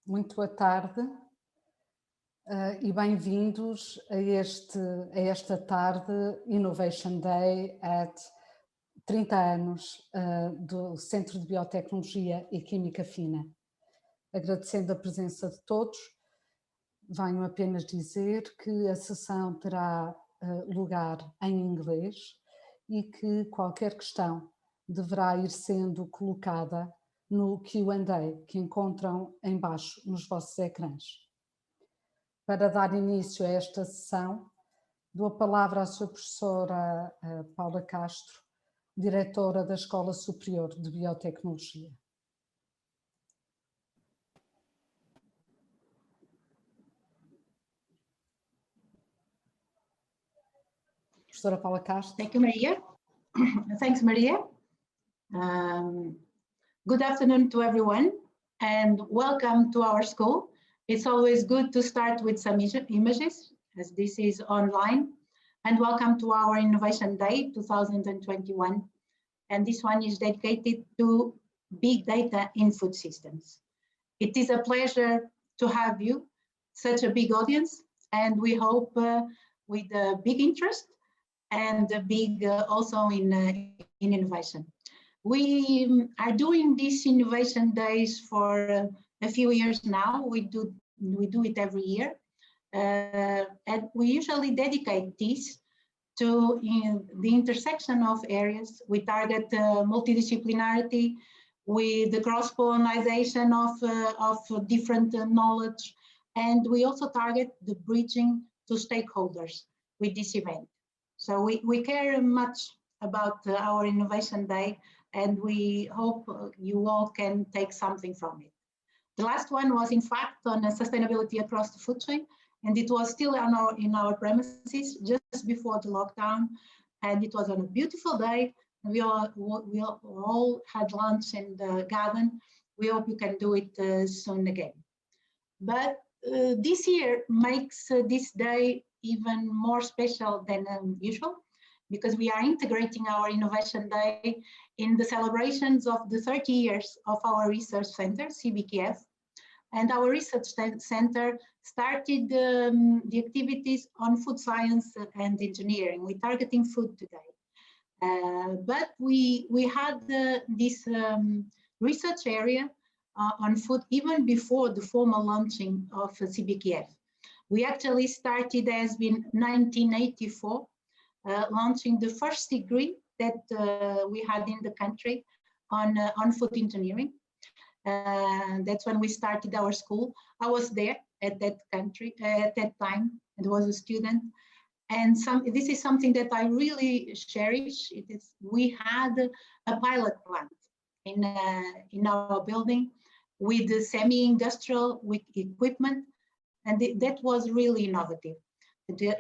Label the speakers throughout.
Speaker 1: Muito boa tarde e bem-vindos a esta tarde Innovation Day at 30 anos do Centro de Biotecnologia e Química Fina. Agradecendo a presença de todos, venho apenas dizer que a sessão terá lugar em inglês e que qualquer questão deverá ir sendo colocada no Q&A que encontram em baixo nos vossos ecrãs. Para dar início a esta sessão, dou a palavra à sua professora Paula Castro, diretora da Escola Superior de Biotecnologia. Professora Paula Castro.
Speaker 2: Thank you, Maria. Thanks, Maria. Good afternoon to everyone and welcome to our school. It's always good to start with some images as this is online, and welcome to our Innovation Day 2021. And this one is dedicated to big data in food systems. It is a pleasure to have you, such a big audience, and we hope with a big interest and a big also in innovation. We are doing these Innovation Days for a few years now. We do it every year, and we usually dedicate this to the intersection of areas. We target multidisciplinarity with the cross-pollination of different knowledge, and we also target the bridging to stakeholders with this event. So we care much about our Innovation Day, and we hope you all can take something from it. The last one was in fact on sustainability across the food chain, and it was still in our premises just before the lockdown, and it was on a beautiful day. We all had lunch in the garden. We hope you can do it soon again. But this year makes this day even more special than usual, because we are integrating our Innovation Day in the celebrations of the 30 years of our research center, CBQF. And our research center started the activities on food science and engineering. We're targeting food today. But we had this research area on food even before the formal launching of CBQF. We actually started as in 1984, launching the first degree that we had in the country on food engineering. That's when we started our school. I was there at that time and was a student. And this is something that I really cherish. We had a pilot plant in our building with the semi-industrial equipment, and that was really innovative.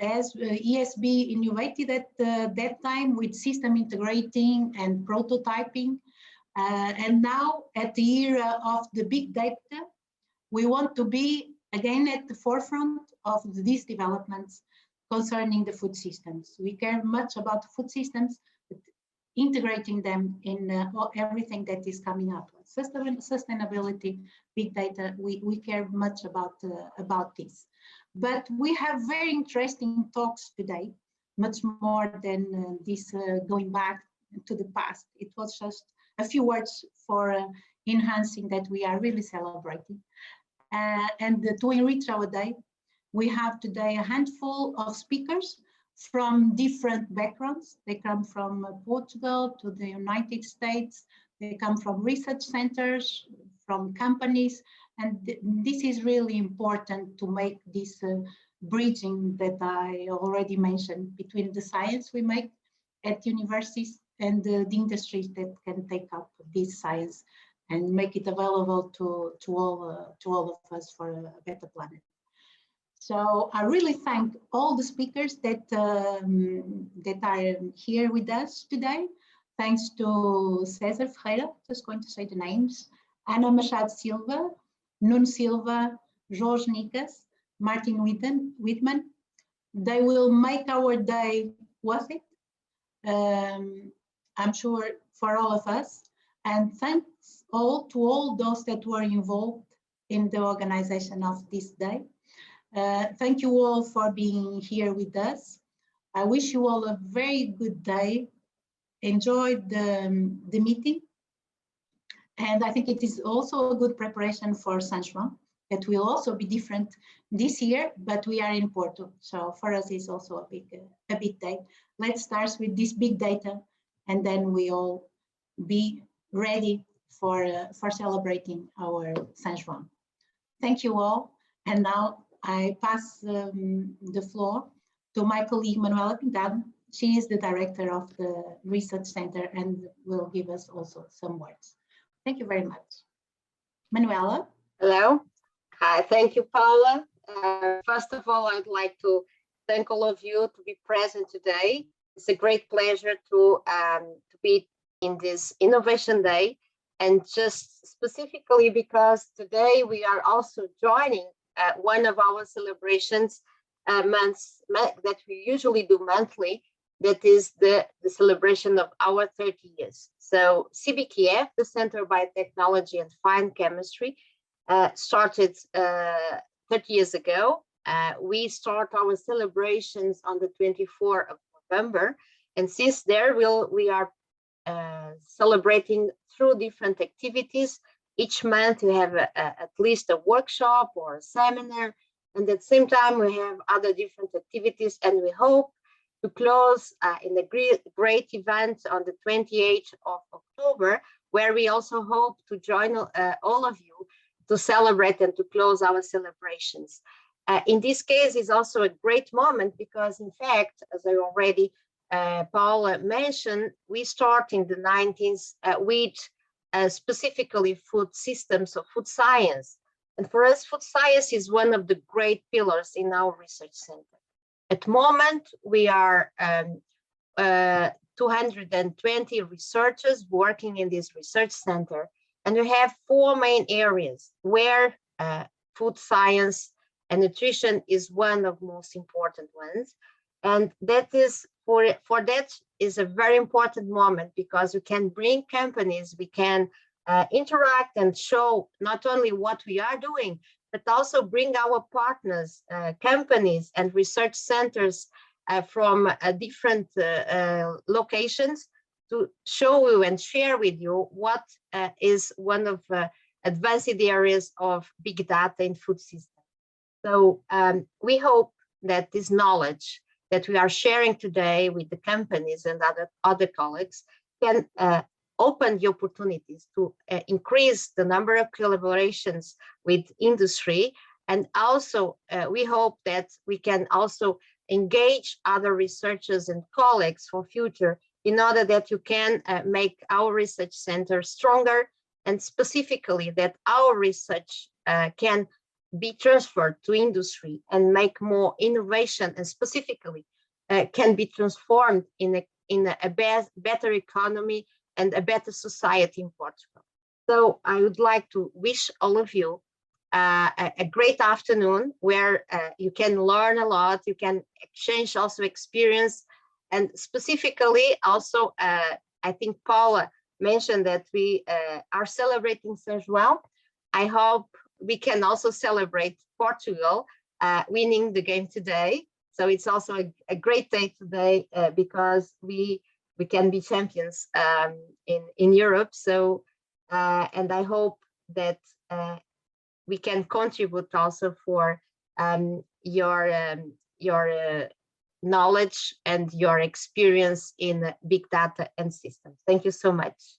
Speaker 2: As ESB innovated at that time with system integrating and prototyping, and now at the era of the big data, we want to be again at the forefront of these developments concerning the food systems. We care much about food systems, but integrating them in everything that is coming up. Sustainability, big data, we care much about this. But we have very interesting talks today, much more than this going back to the past. It was just a few words for enhancing that we are really celebrating. And to enrich our day, we have today a handful of speakers from different backgrounds. They come from Portugal to the United States. They come from research centers, from companies. And this is really important to make this bridging that I already mentioned between the science we make at universities and the industries that can take up this science and make it available to all of us for a better planet. So I really thank all the speakers that are here with us today. Thanks to César Ferreira, just going to say the names, Ana Machado Silva, Nuno Silva, Jorge Nicas, Martin Whitman. They will make our day worth it, I'm sure, for all of us. And thanks all to all those that were involved in the organization of this day. Thank you all for being here with us. I wish you all a very good day. Enjoy the meeting. And I think it is also a good preparation for San Juan. It will also be different this year, but we are in Porto. So for us, it's also a big day. Let's start with this big data, and then we all be ready for celebrating our San Juan. Thank you all. And now I pass the floor to my colleague, Manuela Pintado. She is the director of the Research Center and will give us also some words. Thank you very much. Manuela.
Speaker 3: Hello. Hi, thank you, Paula. First of all, I'd like to thank all of you to be present today. It's a great pleasure to be in this Innovation Day, and just specifically because today we are also joining one of our celebrations months that we usually do monthly, that is the celebration of our 30 years. So CBQF, the Center of Biotechnology and Fine Chemistry, started 30 years ago. We start our celebrations on the 24th of November, and since there we are celebrating through different activities. Each month we have at least a workshop or a seminar, and at the same time we have other different activities, and we hope to close in a great event on the 28th of October, where we also hope to join all of you to celebrate and to close our celebrations. In this case, it's also a great moment because, in fact, as I already Paula mentioned, we start in the 90s with specifically food systems or food science. And for us, food science is one of the great pillars in our research center. At the moment, we are 220 researchers working in this research center, and we have 4 main areas where food science and nutrition is one of the most important ones. And that is for that is a very important moment because we can bring companies, we can interact and show not only what we are doing, but also bring our partners, companies and research centers from different locations to show you and share with you what is one of advanced areas of big data in food systems. So we hope that this knowledge that we are sharing today with the companies and other colleagues can open the opportunities to increase the number of collaborations with industry. And also, we hope that we can also engage other researchers and colleagues for future in order that you can make our research center stronger, and specifically that our research can be transferred to industry and make more innovation, and specifically can be transformed in a better economy and a better society in Portugal. So I would like to wish all of you a great afternoon where you can learn a lot, you can exchange also experience, and specifically also I think Paula mentioned that we are celebrating São João. I hope we can also celebrate Portugal winning the game today. So it's also a great day today because we can be champions in Europe. So and I hope that we can contribute also for your knowledge and your experience in big data and systems. Thank you so much.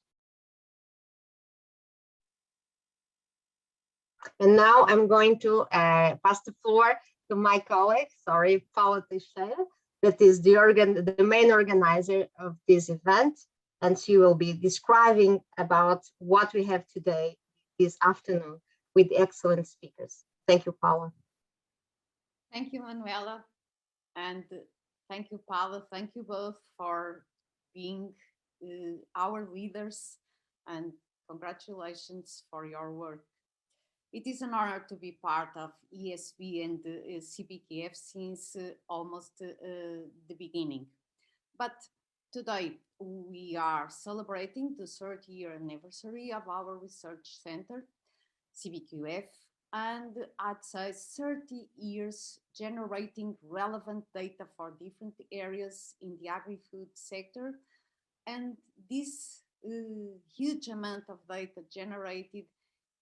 Speaker 3: And now I'm going to pass the floor to my colleague, sorry, Paula Teixeira, that is the main organizer of this event. And she will be describing about what we have today, this afternoon, with excellent speakers. Thank you, Paula.
Speaker 4: Thank you, Manuela. And thank you, Paula. Thank you both for being our leaders, and congratulations for your work. It is an honor to be part of ESB and CBQF since almost the beginning. But today we are celebrating the 30-year anniversary of our research center, CBQF, and I'd say 30 years generating relevant data for different areas in the agri-food sector. And this huge amount of data generated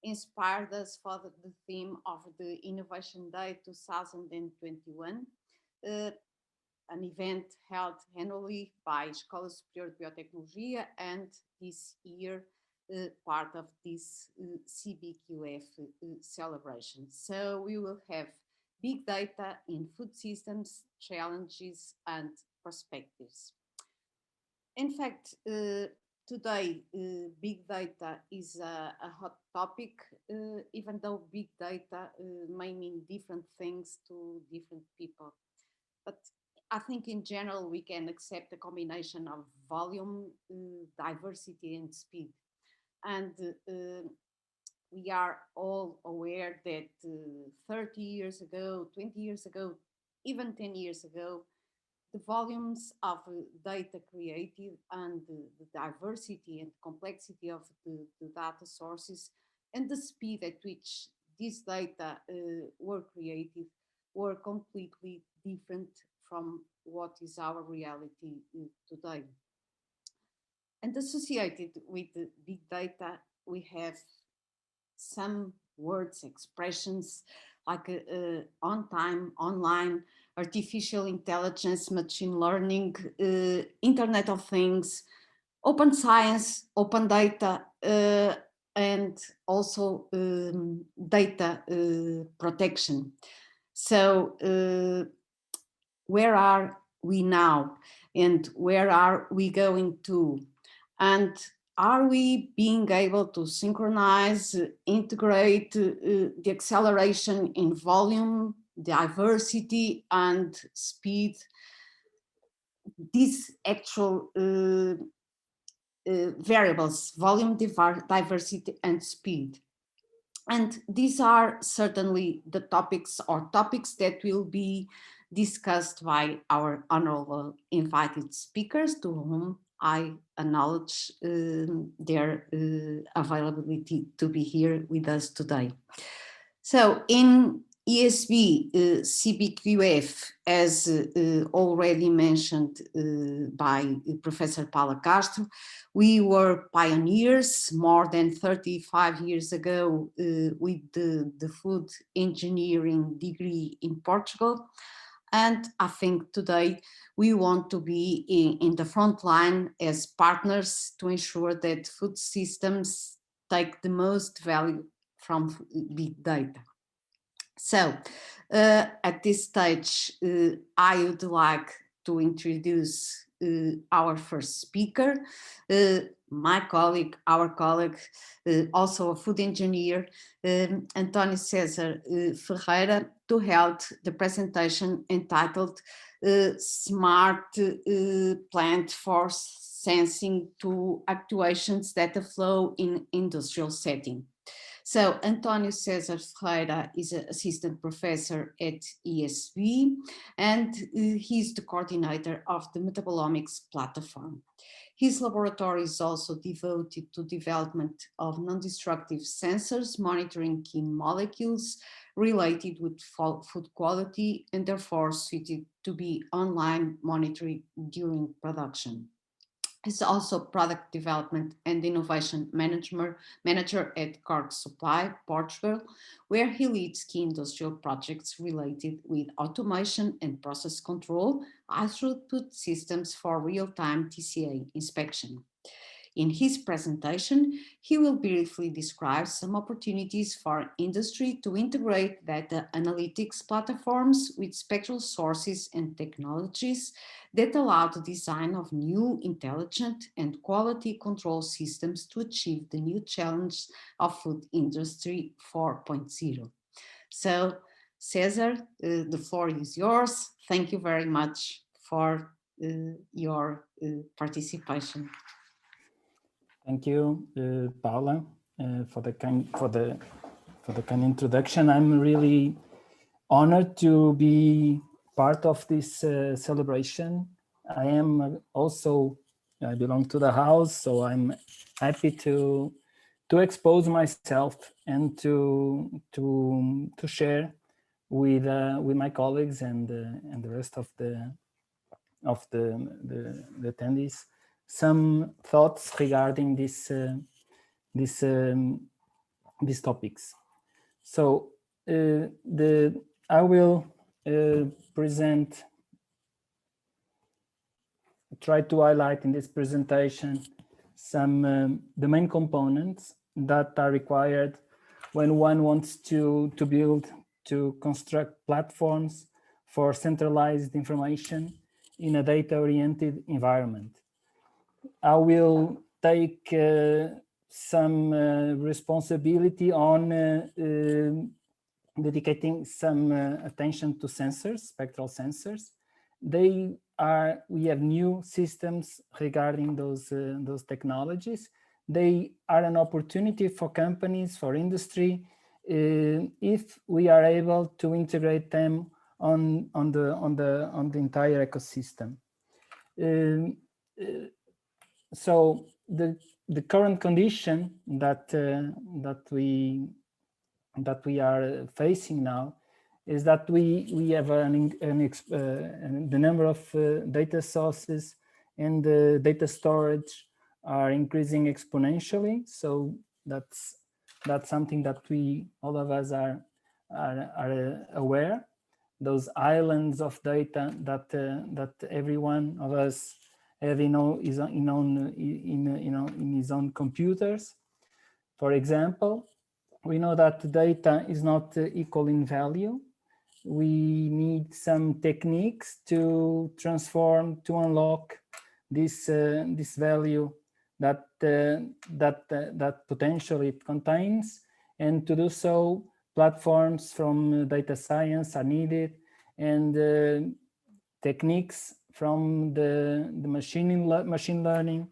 Speaker 4: inspired us for the theme of the Innovation Day 2021, an event held annually by Escola Superior de Biotecnologia, and this year part of this CBQF celebration. So we will have big data in food systems, challenges and perspectives. In fact, today, big data is a hot topic, even though big data may mean different things to different people. But I think in general, we can accept a combination of volume, diversity and speed. And we are all aware that 30 years ago, 20 years ago, even 10 years ago, the volumes of data created and the diversity and complexity of the data sources and the speed at which these data were created were completely different from what is our reality today. And associated with the big data, we have some words, expressions like on time, online, artificial intelligence, machine learning, Internet of Things, open science, open data, and also data protection. So where are we now and where are we going to? And are we being able to synchronize, integrate the acceleration in volume, diversity and speed, these actual variables, volume, diversity and speed? And these are certainly the topics that will be discussed by our honorable invited speakers, to whom I acknowledge their availability to be here with us today. So in ESB CBQF, as already mentioned by Professor Paula Castro, we were pioneers more than 35 years ago with the food engineering degree in Portugal. And I think today we want to be in the front line as partners to ensure that food systems take the most value from big data. So at this stage, I would like to introduce our first speaker, my colleague, our colleague, also a food engineer, António César Ferreira, to hold the presentation entitled Smart Plant Force Sensing to Actuations Data Flow in Industrial Setting. So António César Ferreira is an assistant professor at ESB, and he's the coordinator of the metabolomics platform. His laboratory is also devoted to development of non-destructive sensors, monitoring key molecules related with food quality and therefore suited to be online monitoring during production. He's also product development and innovation manager at Carlo Supply, Portugal, where he leads key industrial projects related with automation and process control, high-throughput systems for real-time TCA inspection. In his presentation, he will briefly describe some opportunities for industry to integrate data analytics platforms with spectral sources and technologies that allow the design of new intelligent and quality control systems to achieve the new challenge of food industry 4.0. So, Cesar, the floor is yours. Thank you very much for your participation.
Speaker 5: Thank you, Paula, for the kind introduction. I'm really honored to be part of this celebration. I am also, I belong to the house, so I'm happy to expose myself and to share with my colleagues and the rest of the attendees some thoughts regarding these topics. So I will try to highlight in this presentation some the main components that are required when one wants to construct platforms for centralized information in a data-oriented environment. I will take some responsibility on dedicating some attention to sensors, spectral sensors. We have new systems regarding those technologies. They are an opportunity for companies, for industry, if we are able to integrate them on the entire ecosystem. So the current condition that we are facing now is that we have the number of data sources and the data storage are increasing exponentially. So that's something that all of us are aware. Those islands of data that every one of us have in his own computers. For example, we know that data is not equal in value. We need some techniques to transform, to unlock this value that potentially it contains, and to do so, platforms from data science are needed, and techniques from the machine learning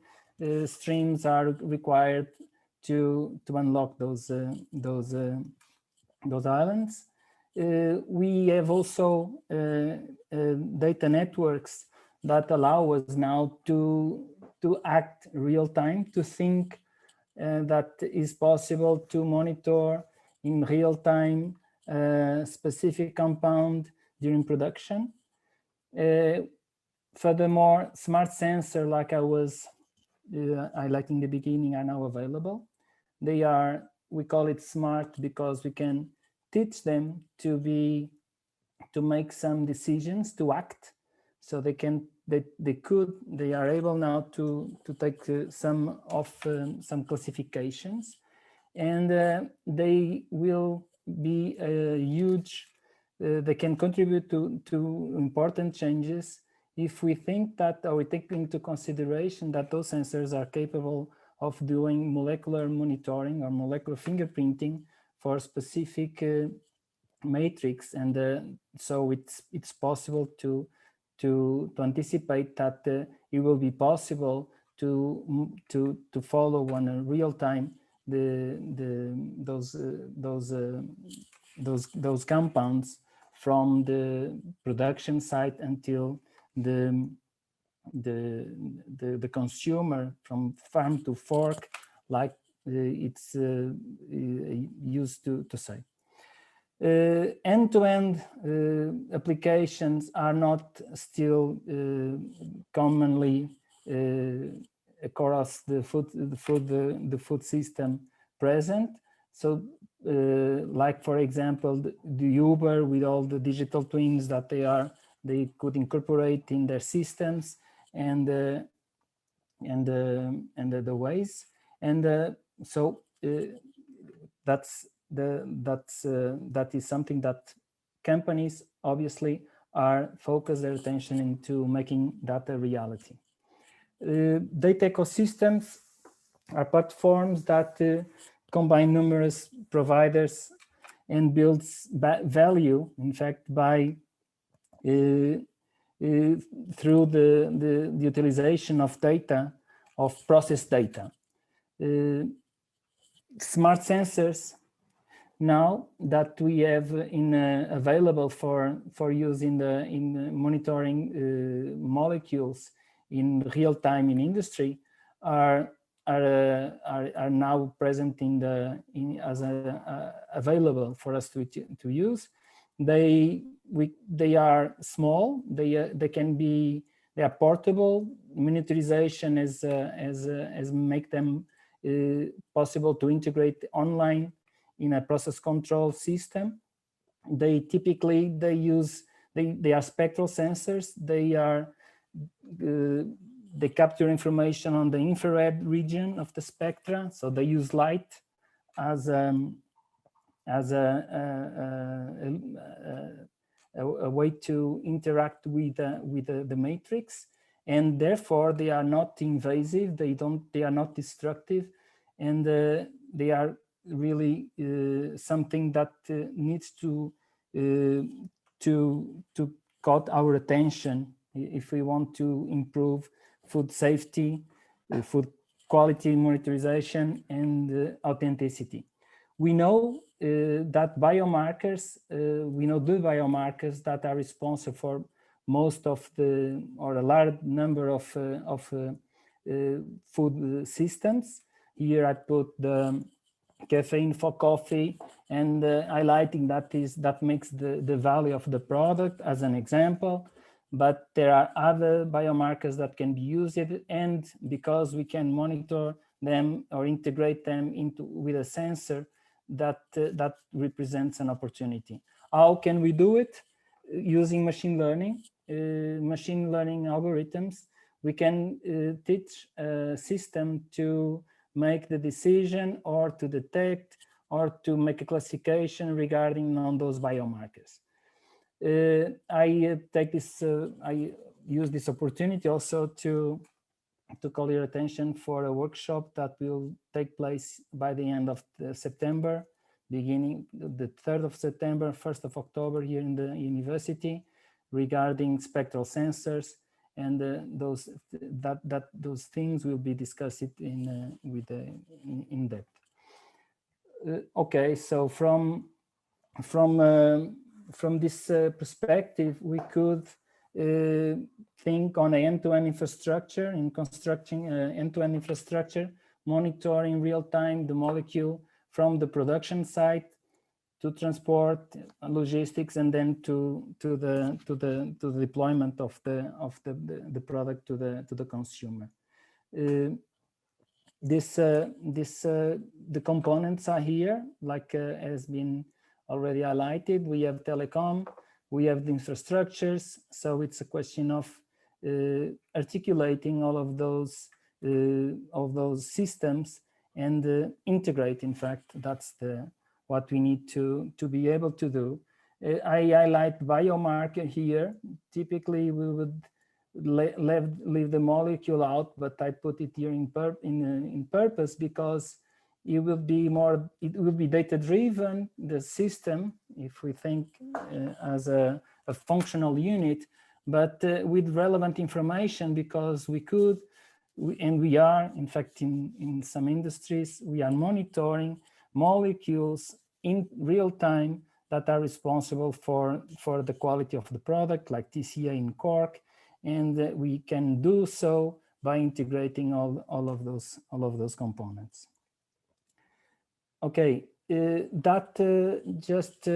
Speaker 5: streams are required to unlock those islands. We have also data networks that allow us now to act real time, to think that is possible to monitor in real time specific compound during production. Furthermore, smart sensors, like I was highlighting in the beginning, are now available. We call it smart because we can teach them to make some decisions, to act. So they are able now to take some classifications, and they will be a huge. They can contribute to important changes if we think that, or we take into consideration that those sensors are capable of doing molecular monitoring or molecular fingerprinting for specific matrix, and so it's possible to anticipate that it will be possible to follow on a real time those compounds from the production site until the the consumer from farm to fork, like it's used to say. End-to-end applications are not still commonly across the food system present. So like, for example, the Uber with all the digital twins that they could incorporate in their systems, and the ways, and so that is something that companies obviously are focused their attention into making that a reality. Data ecosystems are platforms that combine numerous providers and builds value, in fact, by through the utilization of data, of processed data. Smart sensors, now that we have available for use in monitoring molecules in real time in industry, are now present as available for us to use. They are small. They are portable. Miniaturization as make them possible to integrate online in a process control system. They typically they are spectral sensors. They capture information on the infrared region of the spectra, so they use light as a way to interact with the matrix, and therefore they are not invasive. They are not destructive, and they are really something that needs to caught our attention if we want to improve food safety, food quality monitorization, and authenticity. We know that biomarkers, we know the biomarkers that are responsible for most of or a large number of food systems. Here I put the caffeine for coffee, and highlighting that makes the value of the product as an example. But there are other biomarkers that can be used, and because we can monitor them or integrate them with a sensor, that represents an opportunity. How can we do it? Using machine learning algorithms. We can teach a system to make the decision, or to detect, or to make a classification regarding on those biomarkers. I use this opportunity also to call your attention for a workshop that will take place by the end of September, beginning the 3rd of September, 1st of October here in the university, regarding spectral sensors, and those things will be discussed in depth. Okay, so from this perspective, we could think on an end-to-end infrastructure, in constructing end-to-end infrastructure, monitoring real-time the molecule from the production site to transport, logistics, and then to the deployment of the product to the consumer. The components are here, like has been already highlighted. We have telecom, we have the infrastructures, so it's a question of articulating all of those systems and integrate. In fact, that's what we need to be able to do. I highlight biomarker here. Typically, we would leave the molecule out, but I put it here in purpose because it will be data driven, the system, if we think as a functional unit, but with relevant information, because we are, in fact, in some industries, we are monitoring molecules in real time that are responsible for the quality of the product, like TCA in cork, and we can do so by integrating all of those components. Okay, just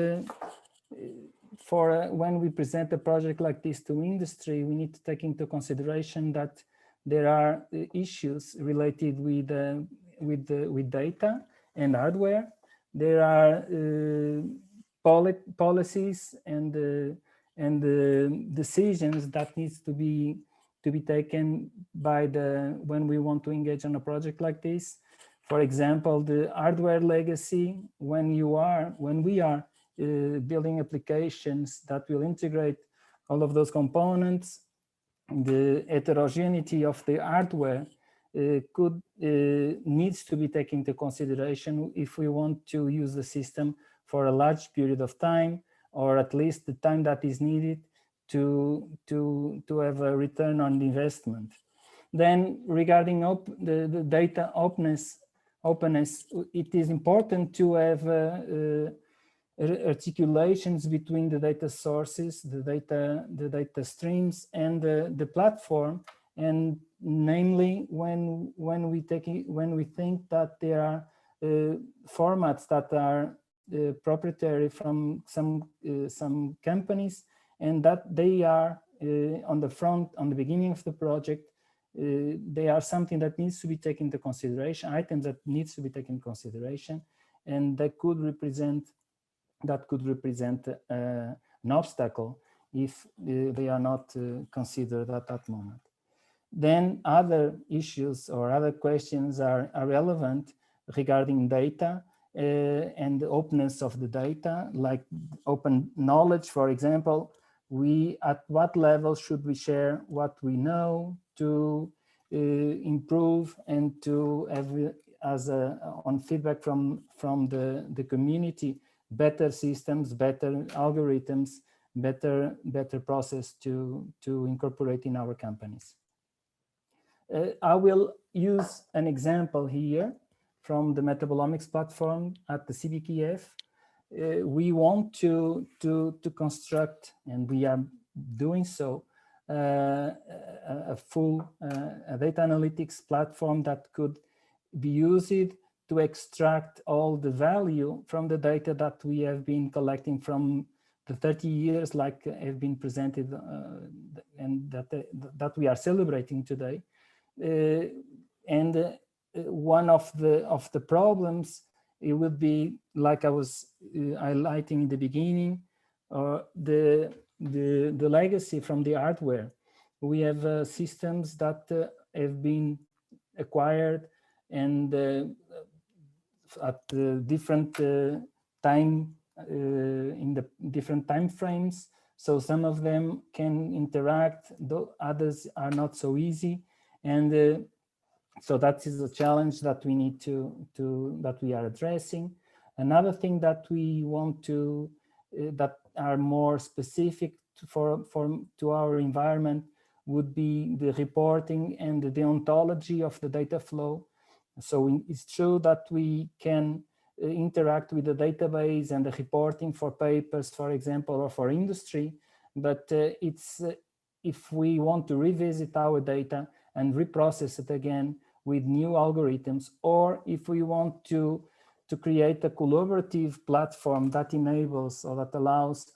Speaker 5: for when we present a project like this to industry, we need to take into consideration that there are issues related with data and hardware. There are policies and decisions that needs to be taken by when we want to engage on a project like this. For example, the hardware legacy, when we are building applications that will integrate all of those components, the heterogeneity of the hardware needs to be taken into consideration if we want to use the system for a large period of time, or at least the time that is needed to have a return on the investment. Then regarding the data openness, it is important to have articulations between the data sources, the data streams, and the platform. And namely, when we think that there are formats that are proprietary from some companies, and that they are on the beginning of the project, they are something that needs to be taken into consideration, items that needs to be taken into consideration, and that could represent an obstacle if they are not considered at that moment. Then other issues or other questions are relevant regarding data and the openness of the data, like open knowledge, for example. At what level should we share what we know to improve and to have on feedback from the community, better systems, better algorithms, better process to incorporate in our companies. I will use an example here from the metabolomics platform at the CBQF. We want to construct, and we are doing so, a full data analytics platform that could be used to extract all the value from the data that we have been collecting from the 30 years, like have been presented, and that we are celebrating today. One of the problems, it would be, like I was highlighting in the beginning, the legacy from the hardware. We have systems that have been acquired and at different time, in the different time frames. So some of them can interact, though others are not so easy. And so that is a challenge that we need that we are addressing. Another thing that we want to, that are more specific to our environment would be the reporting and the ontology of the data flow. So it's true that we can interact with the database and the reporting for papers, for example, or for industry, but if we want to revisit our data and reprocess it again with new algorithms, or if we want to create a collaborative platform that enables or that allows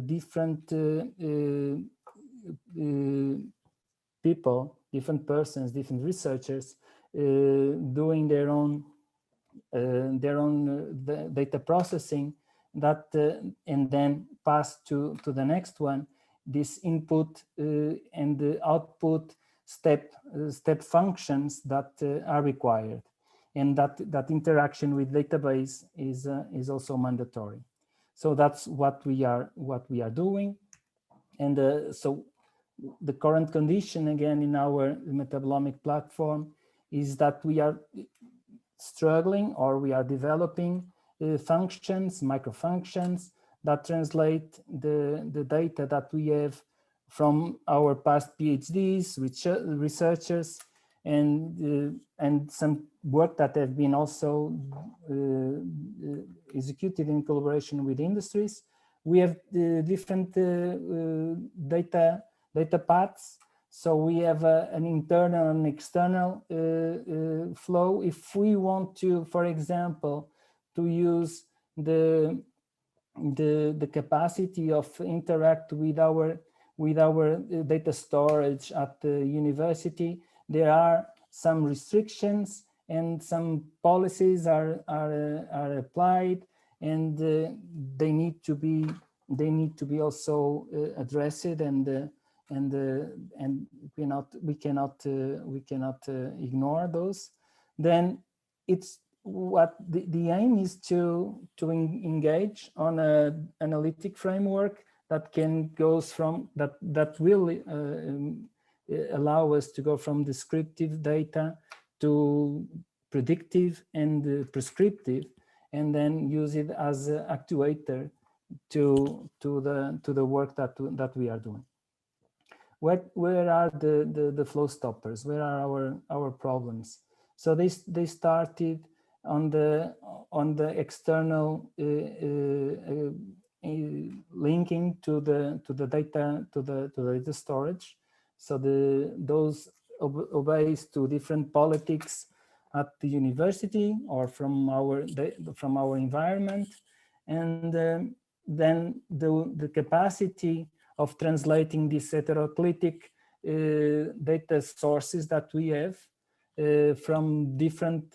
Speaker 5: different people, different persons, different researchers doing their own data processing, that and then pass to the next one, this input and the output step functions that are required, and that interaction with database is also mandatory. So that's what we are doing. And so the current condition, again, in our metabolomic platform is that we are struggling, or we are developing functions, microfunctions that translate the data that we have from our past PhDs, researchers, and some work that have been also executed in collaboration with industries. We have different data paths. So we have an internal and external flow. If we want to, for example, to use the capacity of interact with our data storage at the university, there are some restrictions and some policies are applied, and they need to be also addressed, and we cannot ignore those. Then it's what the aim is to engage on a analytic framework that goes from that will allow us to go from descriptive data to predictive and prescriptive, and then use it as an actuator to the work that we are doing. Where are the flow stoppers? Where are our problems? So they started on the external linking to the data storage. So those obeys to different politics at the university or from our environment, and then the capacity of translating these heteroclitic data sources that we have from different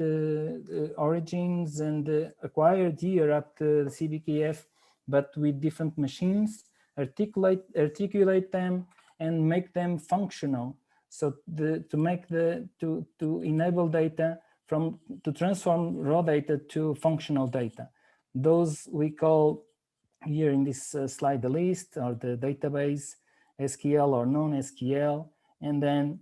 Speaker 5: origins and acquired here at the CBQF, but with different machines, articulate them and make them functional. So to enable data to transform raw data to functional data. Those we call here in this slide the list, or the database, SQL or non-SQL, and then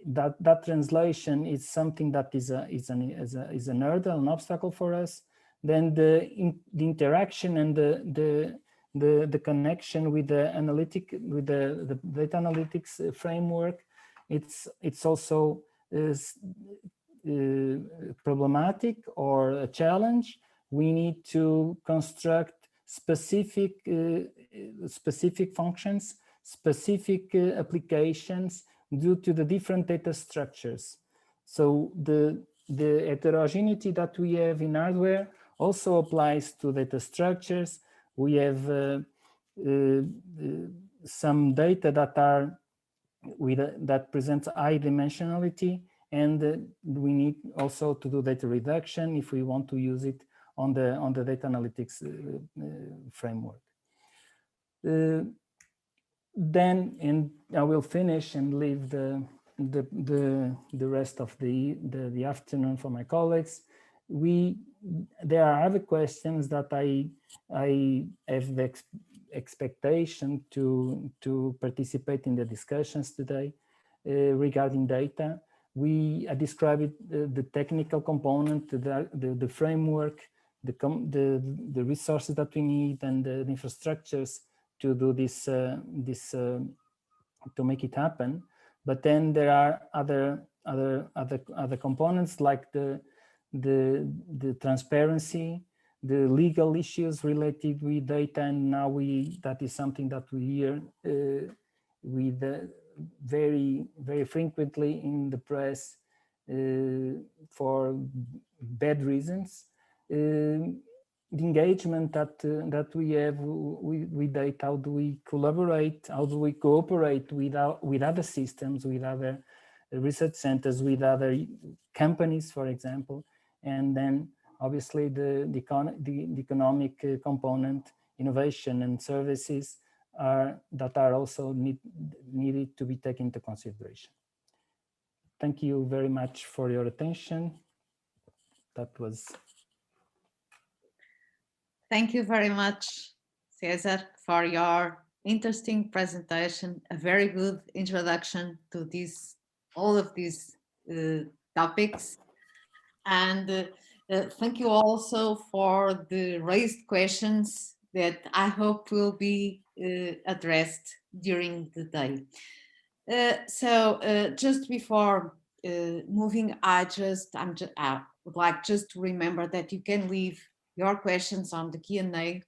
Speaker 5: that translation is something that is an hurdle, an obstacle for us. Then the interaction and the connection with the data analytics framework, it's also problematic or a challenge. We need to construct specific functions, specific applications due to the different data structures. So the heterogeneity that we have in hardware also applies to data structures. We have some data that presents high dimensionality, and we need also to do data reduction if we want to use it on the data analytics framework. Then, and I will finish and leave the rest of the afternoon for my colleagues. There are other questions that I have the expectation to participate in the discussions today regarding data. I described the technical component, the framework, the resources that we need, and the infrastructures to do this to make it happen. But then there are other components like the transparency, the legal issues related with data, and now that is something that we hear with very frequently in the press for bad reasons. The engagement that we have with data, how do we collaborate, how do we cooperate with other systems, with other research centers, with other companies, for example, and then obviously the economic component, innovation and services that are also needed to be taken into consideration. Thank you very much for your attention. That was.
Speaker 4: Thank you very much, Cesar, for your interesting presentation, a very good introduction to all of these topics. And thank you also for the raised questions that I hope will be addressed during the day. So just before moving, I would like just to remember that you can leave your questions on the Q&A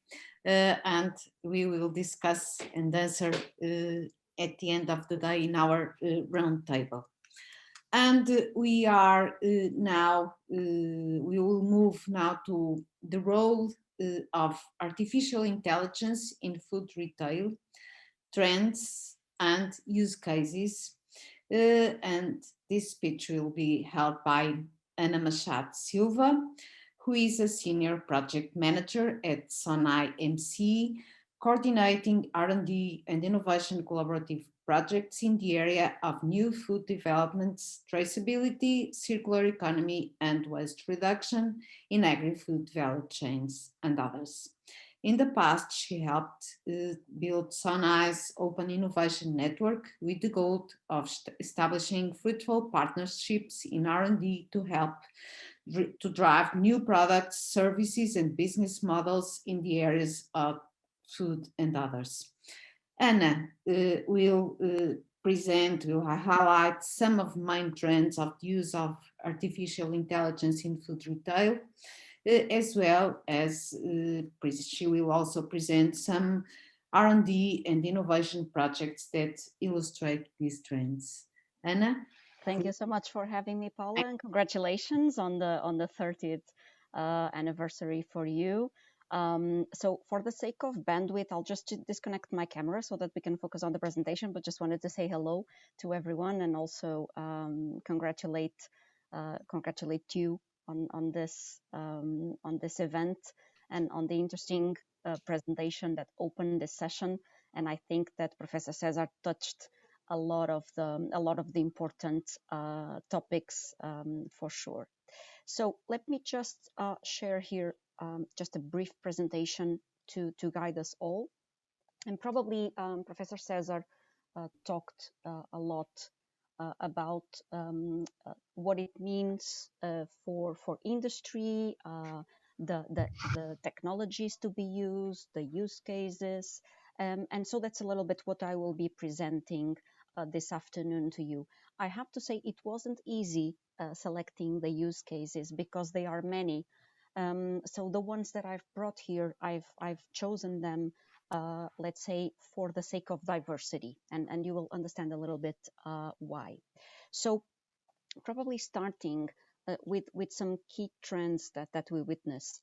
Speaker 4: and we will discuss and answer at the end of the day in our round table. And we are now, we will move now to the role of artificial intelligence in food retail, trends and use cases. And this speech will be held by Ana Machado Silva, who is a senior project manager at Sonai MC, coordinating R&D and innovation collaborative projects in the area of new food developments, traceability, circular economy, and waste reduction in agri-food value chains, and others. In the past, she helped build Sonai's open innovation network with the goal of establishing fruitful partnerships in R&D to help to drive new products, services, and business models in the areas of food and others. Anna will highlight some of the main trends of the use of artificial intelligence in food retail, as well as she will also present some R&D and innovation projects that illustrate these trends. Anna?
Speaker 6: Thank you so much for having me, Paula, and congratulations on the 30th anniversary for you. So for the sake of bandwidth, I'll just disconnect my camera so that we can focus on the presentation, but just wanted to say hello to everyone and also congratulate you on this event and on the interesting presentation that opened this session. And I think that Professor Cesar touched a lot of the important topics for sure. So let me just share here just a brief presentation to guide us all. And probably Professor Cesar talked a lot about what it means for industry, the technologies to be used, the use cases. And so that's a little bit what I will be presenting this afternoon to you. I have to say it wasn't easy selecting the use cases because there are many. So the ones that I've brought here, I've chosen them, let's say, for the sake of diversity, and you will understand a little bit why. So probably starting with some key trends that we witness,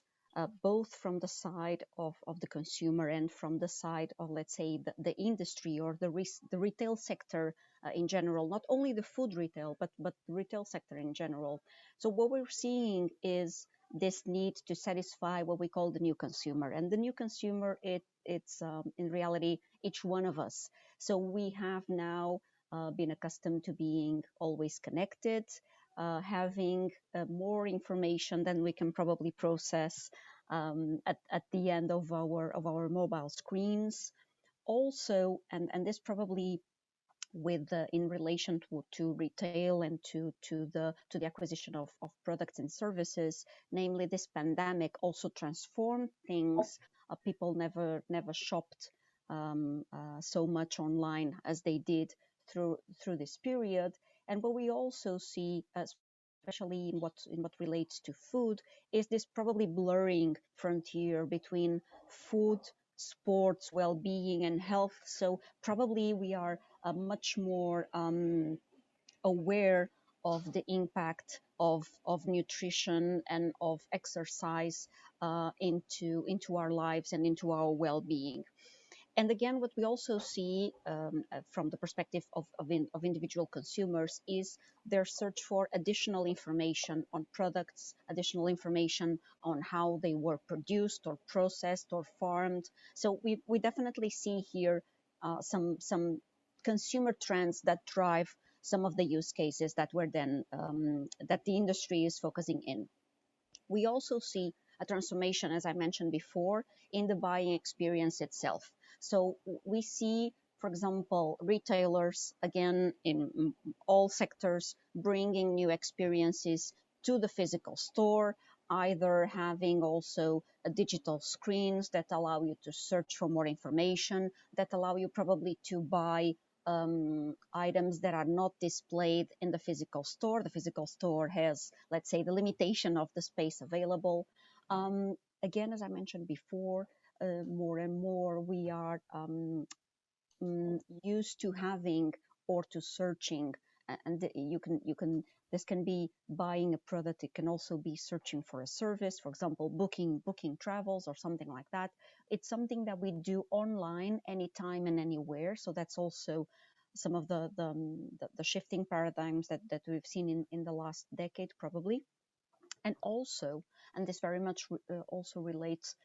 Speaker 6: both from the side of the consumer and from the side of, let's say, the industry or the retail sector in general, not only the food retail, but the retail sector in general. So what we're seeing is this need to satisfy what we call the new consumer. And the new consumer, it's in reality, each one of us. So we have now been accustomed to being always connected, having more information than we can probably process at the end of our mobile screens. Also, and this probably with in relation to retail and to the acquisition of products and services, namely this pandemic also transformed things. People never shopped so much online as they did through this period. And what we also see, especially in what relates to food, is this probably blurring frontier between food, sports, well-being, and health. So probably we are much more aware of the impact of nutrition and of exercise into our lives and into our well-being. And again, what we also see from the perspective of individual consumers is their search for additional information on products, additional information on how they were produced or processed or farmed. So we definitely see here some consumer trends that drive some of the use cases that were then that the industry is focusing in. We also see a transformation, as I mentioned before, in the buying experience itself. So we see, for example, retailers, again, in all sectors, bringing new experiences to the physical store, either having also digital screens that allow you to search for more information, that allow you probably to buy items that are not displayed in the physical store. The physical store has, let's say, the limitation of the space available. Again, as I mentioned before, more and more we are used to having or to searching, and you can this can be buying a product. It can also be searching for a service, for example, booking travels or something like that. It's something that we do online anytime and anywhere. So that's also some of the shifting paradigms that we've seen in the last decade, probably. And also, and this very much also relates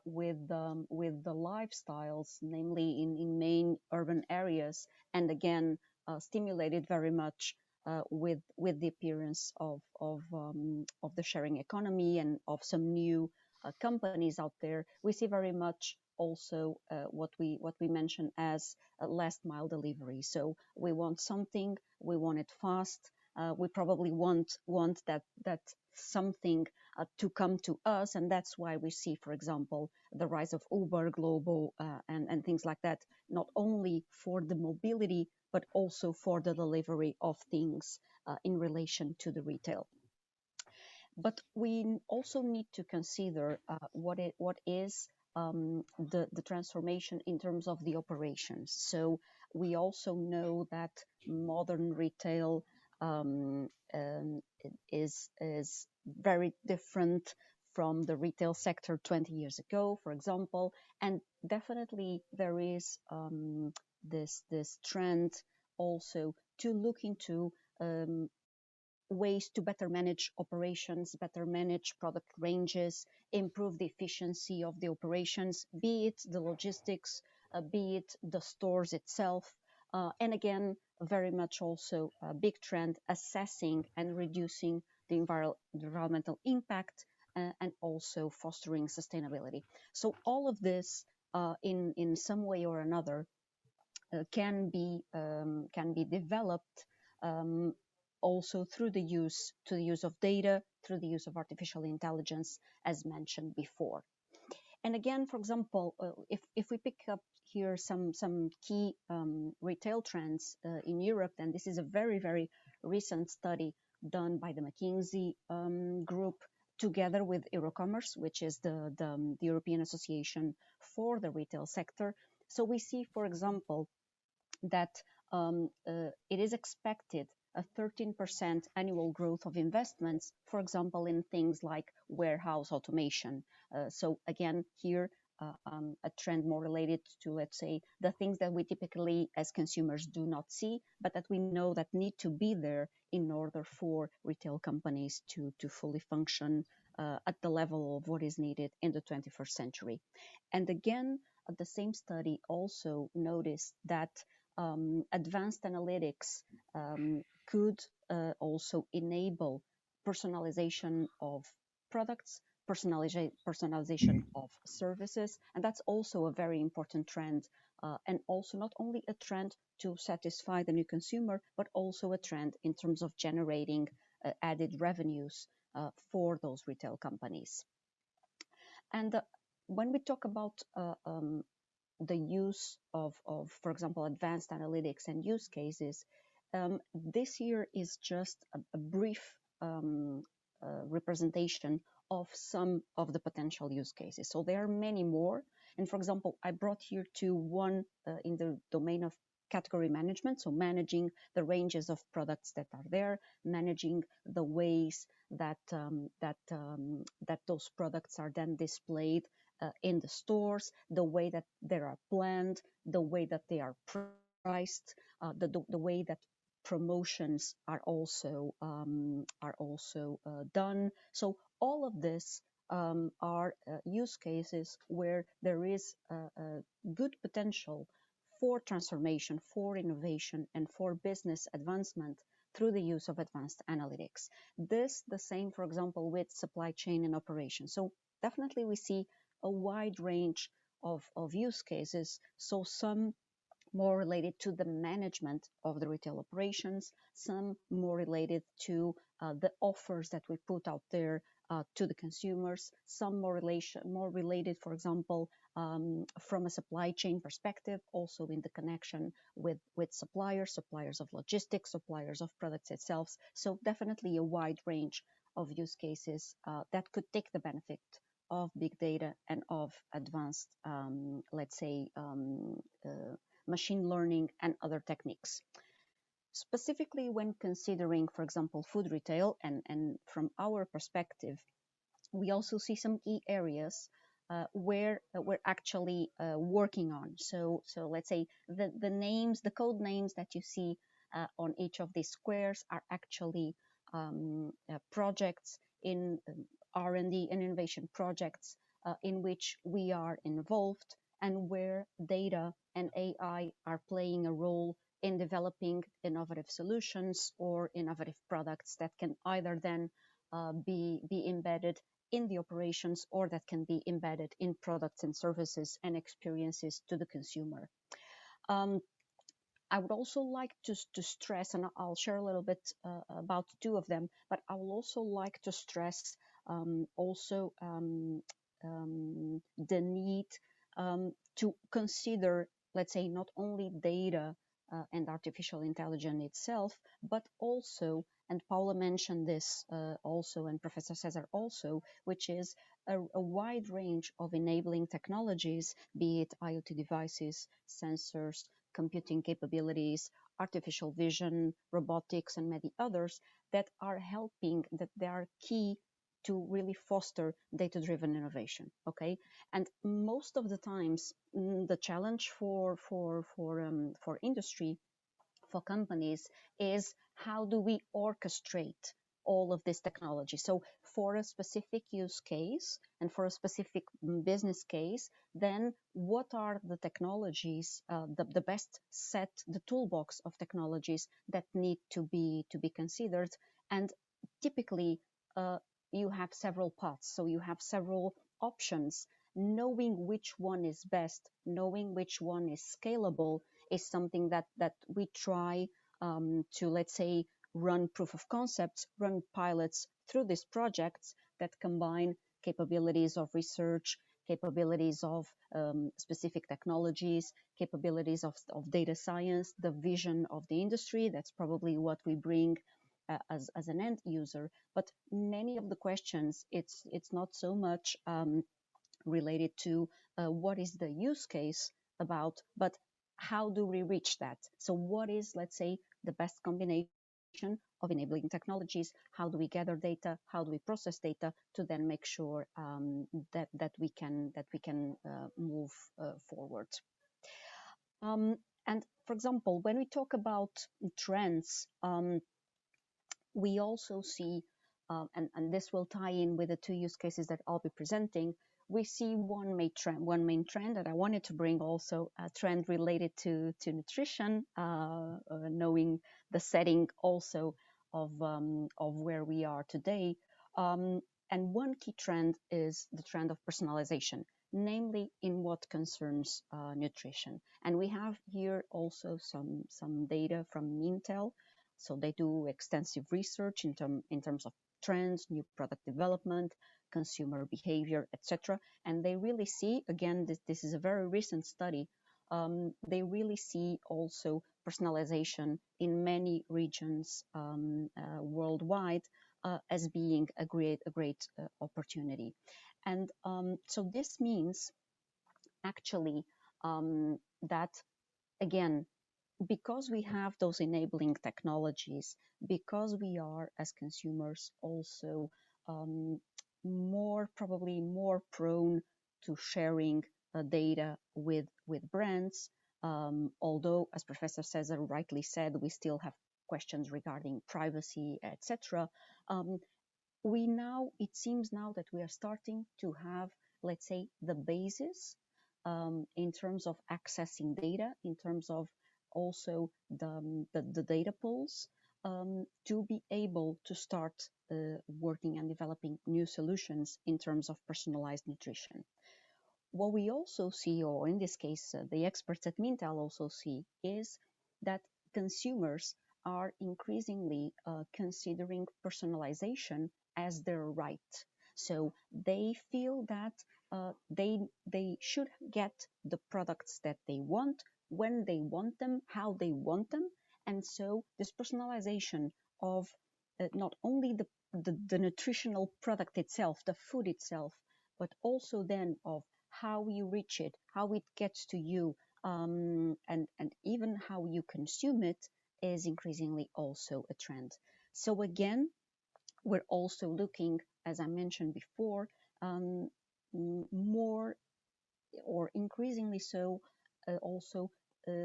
Speaker 6: with the lifestyles, namely in main urban areas, and again stimulated very much with the appearance of the sharing economy and of some new companies out there. We see very much also what we mention as last mile delivery. So we want something, we want it fast. We probably want that something to come to us, and that's why we see, for example, the rise of Uber, Global, and things like that, not only for the mobility but also for the delivery of things in relation to the retail. But we also need to consider what is the transformation in terms of the operations. So we also know that modern retail is very different from the retail sector 20 years ago, for example, and definitely there is this trend also to look into ways to better manage operations, better manage product ranges, improve the efficiency of the operations, be it the logistics, be it the stores itself. And again, very much also a big trend, assessing and reducing the environmental impact and also fostering sustainability. So all of this in some way or another can be developed also through the use of data, through the use of artificial intelligence, as mentioned before. And again, for example, if we pick up here some key retail trends in Europe, then this is a very, very recent study done by the McKinsey group together with Eurocommerce, which is the European Association for the retail sector. So we see, for example, that it is expected a 13% annual growth of investments, for example, in things like warehouse automation. So again, here, a trend more related to, let's say, the things that we typically as consumers do not see, but that we know that need to be there in order for retail companies to fully function at the level of what is needed in the 21st century. And again, the same study also noticed that advanced analytics could also enable personalization of products, personalization of services, and that's also a very important trend, and also not only a trend to satisfy the new consumer, but also a trend in terms of generating added revenues for those retail companies. And when we talk about the use of, for example, advanced analytics and use cases, this here is just a brief representation of some of the potential use cases. So there are many more. And for example, I brought here to one in the domain of category management, so managing the ranges of products that are there, managing the ways that those products are then displayed in the stores, the way that they are planned, the way that they are priced, the way that promotions are also done. So all of this are use cases where there is a good potential for transformation, for innovation, and for business advancement through the use of advanced analytics. This, the same, for example, with supply chain and operations. So definitely we see a wide range of use cases. So some more related to the management of the retail operations, some more related to the offers that we put out there to the consumers, some more related, for example, from a supply chain perspective, also in the connection with suppliers of logistics, suppliers of products itself. So definitely a wide range of use cases that could take the benefit of big data and of advanced, let's say, machine learning, and other techniques. Specifically when considering, for example, food retail, and from our perspective, we also see some key areas where we're actually working on. So let's say the names, the code names that you see on each of these squares are actually projects in R&D and innovation projects in which we are involved, and where data and AI are playing a role in developing innovative solutions or innovative products that can either then be embedded in the operations, or that can be embedded in products and services and experiences to the consumer. I would also like to stress, and I'll share a little bit about two of them, but I will also like to stress the need to consider, let's say, not only data and artificial intelligence itself, but also, and Paula mentioned this also, and Professor Cesar also, which is a wide range of enabling technologies, be it IoT devices, sensors, computing capabilities, artificial vision, robotics, and many others that are helping, that they are key to really foster data-driven innovation. Okay, and most of the times, the challenge for industry, for companies, is how do we orchestrate all of this technology? So for a specific use case and for a specific business case, then what are the technologies, the best set, the toolbox of technologies that need to be considered? And typically, you have several paths, so you have several options. Knowing which one is best, knowing which one is scalable, is something that we try to, let's say, run proof of concepts, run pilots through these projects that combine capabilities of research, capabilities of specific technologies, capabilities of data science, the vision of the industry. That's probably what we bring as an end user. But many of the questions, it's not so much related to what is the use case about, but how do we reach that? So what is, let's say, the best combination of enabling technologies? How do we gather data? How do we process data to then make sure that we can move forward? And for example, when we talk about trends, we also see, and this will tie in with the two use cases that I'll be presenting, we see one main trend that I wanted to bring, also a trend related to nutrition, knowing the setting also of where we are today. And one key trend is the trend of personalization, namely in what concerns nutrition. And we have here also some data from Intel. So they do extensive research in terms of trends, new product development, consumer behavior, etc. And they really see, again, this is a very recent study, they really see also personalization in many regions worldwide as being a great opportunity. And so this means actually that, again, because we have those enabling technologies, because we are as consumers also probably more prone to sharing data with brands, although, as Professor Cesar rightly said, we still have questions regarding privacy, etc. It seems now that we are starting to have, let's say, the basis in terms of accessing data, in terms of also the data pools, to be able to start working and developing new solutions in terms of personalized nutrition. What we also see, or in this case, the experts at Mintel also see, is that consumers are increasingly considering personalization as their right. So they feel that they should get the products that they want, when they want them, how they want them. And so this personalization of not only the nutritional product itself, the food itself, but also then of how you reach it, how it gets to you, and even how you consume it is increasingly also a trend. So again, we're also looking, as I mentioned before, more or increasingly so, also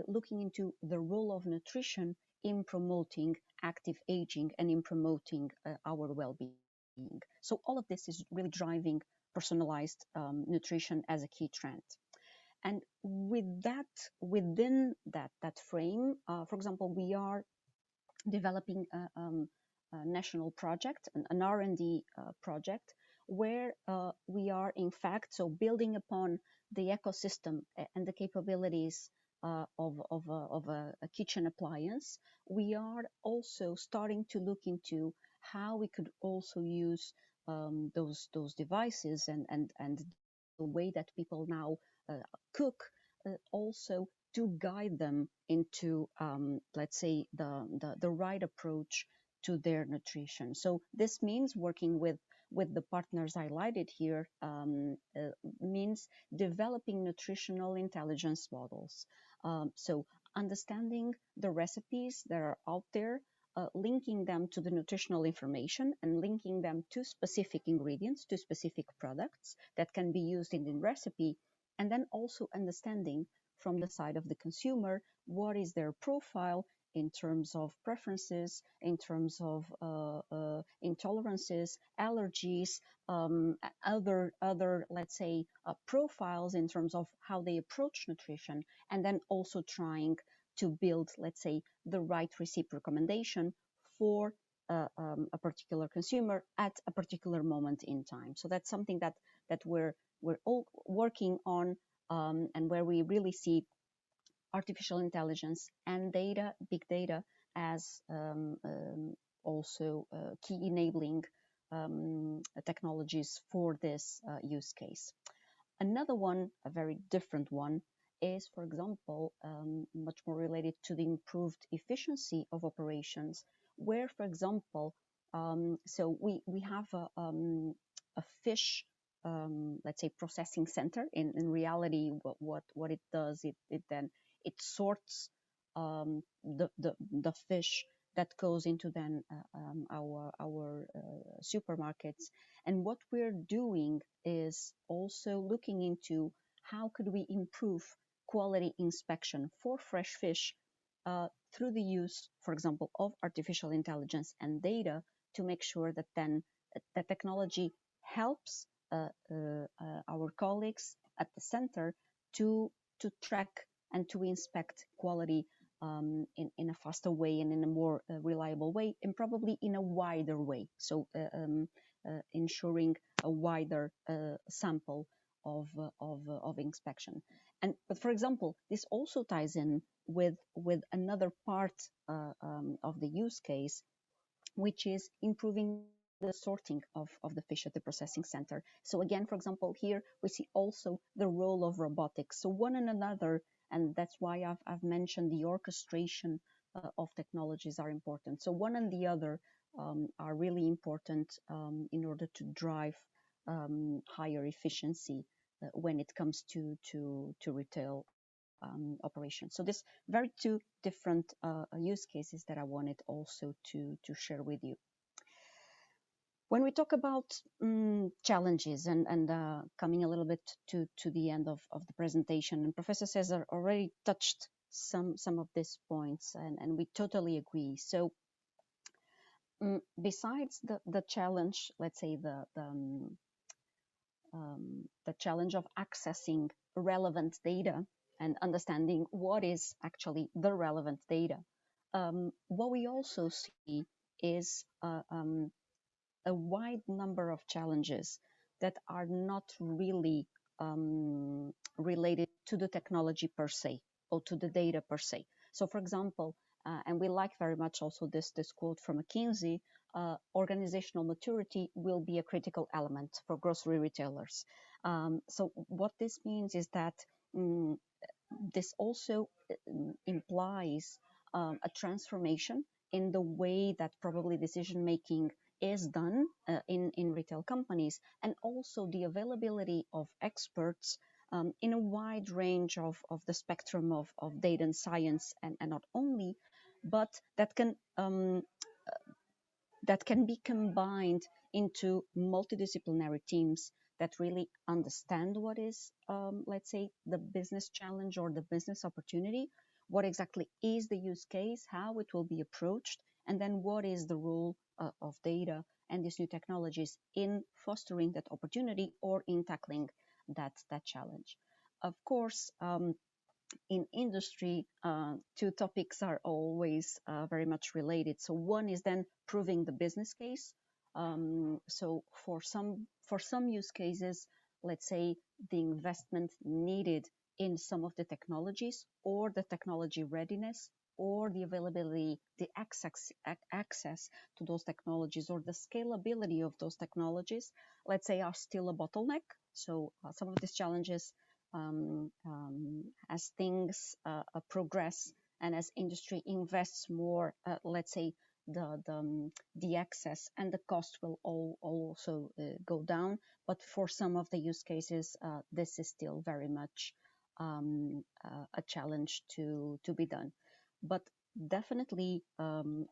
Speaker 6: looking into the role of nutrition in promoting active aging and in promoting our well-being. So all of this is really driving personalized nutrition as a key trend. And with that, within that frame, for example, we are developing a national project, an R&D project, where we are in fact so building upon the ecosystem and the capabilities of a kitchen appliance. We are also starting to look into how we could also use those devices and the way that people now cook also to guide them into, let's say, the right approach to their nutrition. So this means working with the partners highlighted here, means developing nutritional intelligence models. So understanding the recipes that are out there, linking them to the nutritional information and linking them to specific ingredients, to specific products that can be used in the recipe, and then also understanding from the side of the consumer what is their profile in terms of preferences, in terms of intolerances, allergies, other let's say profiles in terms of how they approach nutrition, and then also trying to build, let's say, the right recipe recommendation for a particular consumer at a particular moment in time. So that's something that we're all working on, and where we really see artificial intelligence and data, big data, as also key enabling technologies for this use case. Another one, a very different one, is, for example, much more related to the improved efficiency of operations, where, for example, so we have a fish, let's say, processing center. In reality, what it does, it then it sorts the fish that goes into then our supermarkets. And what we're doing is also looking into how could we improve quality inspection for fresh fish through the use, for example, of artificial intelligence and data, to make sure that then the technology helps our colleagues at the center to track and to inspect quality in a faster way and in a more reliable way, and probably in a wider way. So ensuring a wider sample of inspection. But for example, this also ties in with another part of the use case, which is improving the sorting of the fish at the processing center. So again, for example, here we see also the role of robotics. So one and another, and that's why I've mentioned the orchestration of technologies are important. So one and the other are really important in order to drive higher efficiency when it comes to retail operations. So this very two different use cases that I wanted also to share with you. When we talk about challenges and coming a little bit to the end of the presentation, and Professor Cesar already touched some of these points, and we totally agree. So besides the challenge, let's say the challenge of accessing relevant data and understanding what is actually the relevant data, what we also see is a wide number of challenges that are not really related to the technology per se or to the data per se. So for example, and we like very much also this quote from McKinsey, organizational maturity will be a critical element for grocery retailers. So what this means is that this also implies a transformation in the way that probably decision making is done in retail companies, and also the availability of experts in a wide range of the spectrum of data and science, and not only, but that can be combined into multidisciplinary teams that really understand what is, let's say, the business challenge or the business opportunity, what exactly is the use case, how it will be approached, and then what is the role of data and these new technologies in fostering that opportunity or in tackling that challenge. Of course, in industry, two topics are always very much related. So one is then proving the business case. So for some use cases, let's say the investment needed in some of the technologies, or the technology readiness, or the availability, the access to those technologies, or the scalability of those technologies, let's say, are still a bottleneck. So some of these challenges, as things progress and as industry invests more, let's say, the access and the cost will also go down. But for some of the use cases, this is still very much a challenge to be done. But definitely,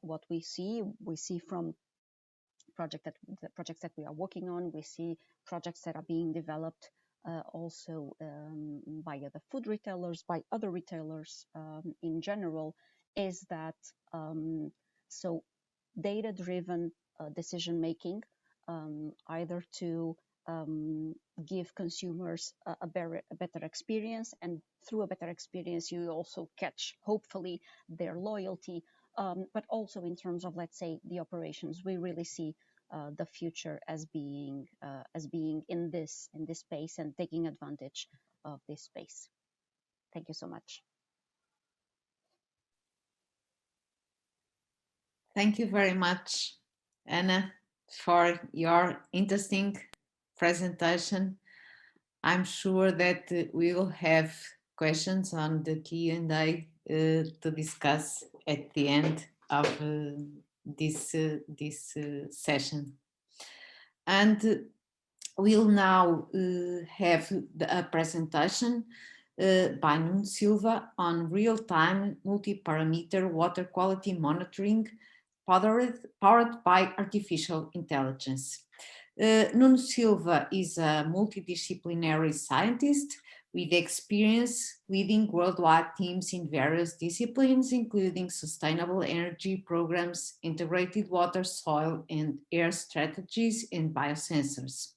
Speaker 6: what we see from the projects that we are working on, we see projects that are being developed also by other food retailers, by other retailers in general, is that so data-driven decision making, either to give consumers a better experience, and through a better experience you also catch, hopefully, their loyalty, but also in terms of, let's say, the operations. We really see the future as being in this space and taking advantage of this space. Thank you so much.
Speaker 7: Thank you very much, Anna, for your interesting presentation. I'm sure that we will have questions on the Q&A to discuss at the end of this session. And we'll now have a presentation by Nuno Silva on real-time multi-parameter water quality monitoring powered by artificial intelligence. Nuno Silva is a multidisciplinary scientist with experience leading worldwide teams in various disciplines, including sustainable energy programs, integrated water, soil, and air strategies, and biosensors.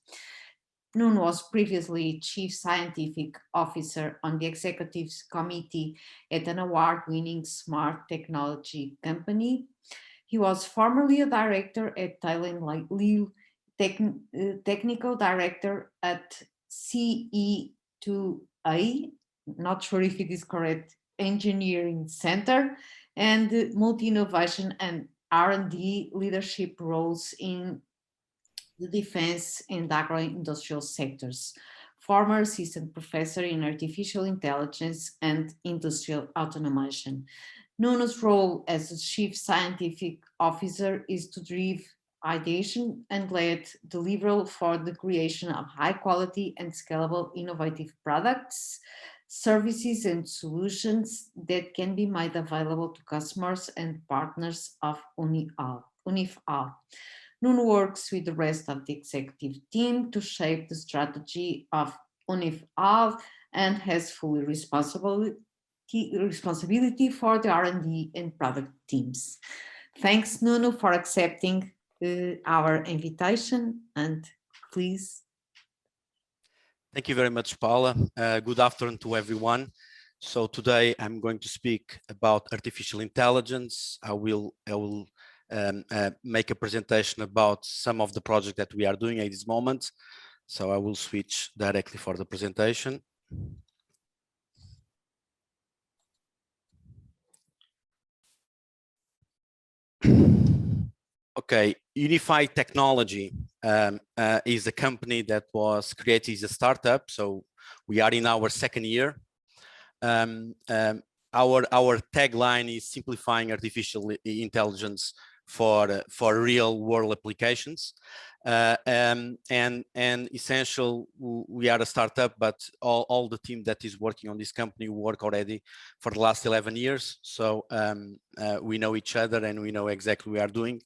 Speaker 7: Nuno was previously Chief Scientific Officer on the Executive Committee at an award-winning smart technology company. He was formerly a director at Thailand Lille, technical director at CE2A, not sure if it is correct, Engineering Center, and multi-innovation and R&D leadership roles in the defense and agro-industrial sectors. Former assistant professor in artificial intelligence and industrial automation. Nuno's role as a Chief Scientific Officer is to drive ideation and lead deliverable for the creation of high quality and scalable innovative products, services and solutions that can be made available to customers and partners of UNIFAL. Nuno works with the rest of the executive team to shape the strategy of UNIFAL and has full responsibility for the R&D and product teams. Thanks, Nuno, for accepting our invitation, and please.
Speaker 8: Thank you very much, Paula. Good afternoon to everyone. So today I'm going to speak about artificial intelligence. I will make a presentation about some of the projects that we are doing at this moment. So I will switch directly for the presentation. Okay, Biotechnology is a company that was created as a startup. So we are in our second year. Our tagline is simplifying artificial intelligence for real world applications. And essential, we are a startup, but all the team that is working on this company work already for the last 11 years. So we know each other and we know exactly what we are doing.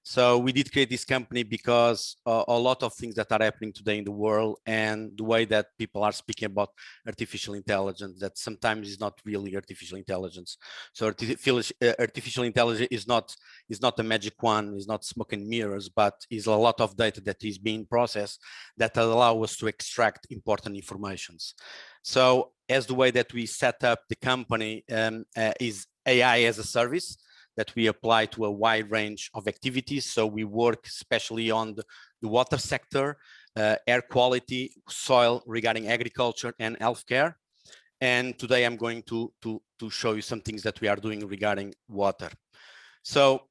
Speaker 8: So we did create this company because a lot of things that are happening today in the world and the way that people are speaking about artificial intelligence, that sometimes is not really artificial intelligence. So artificial intelligence is not a magic wand, is not smoke and mirrors, but is a lot of data that is being processed that allow us to extract important informations. So as the way that we set up the company is AI as a service that we apply to a wide range of activities. So we work especially on the water sector, air quality, soil regarding agriculture and healthcare. And today I'm going to show you some things that we are doing regarding water. So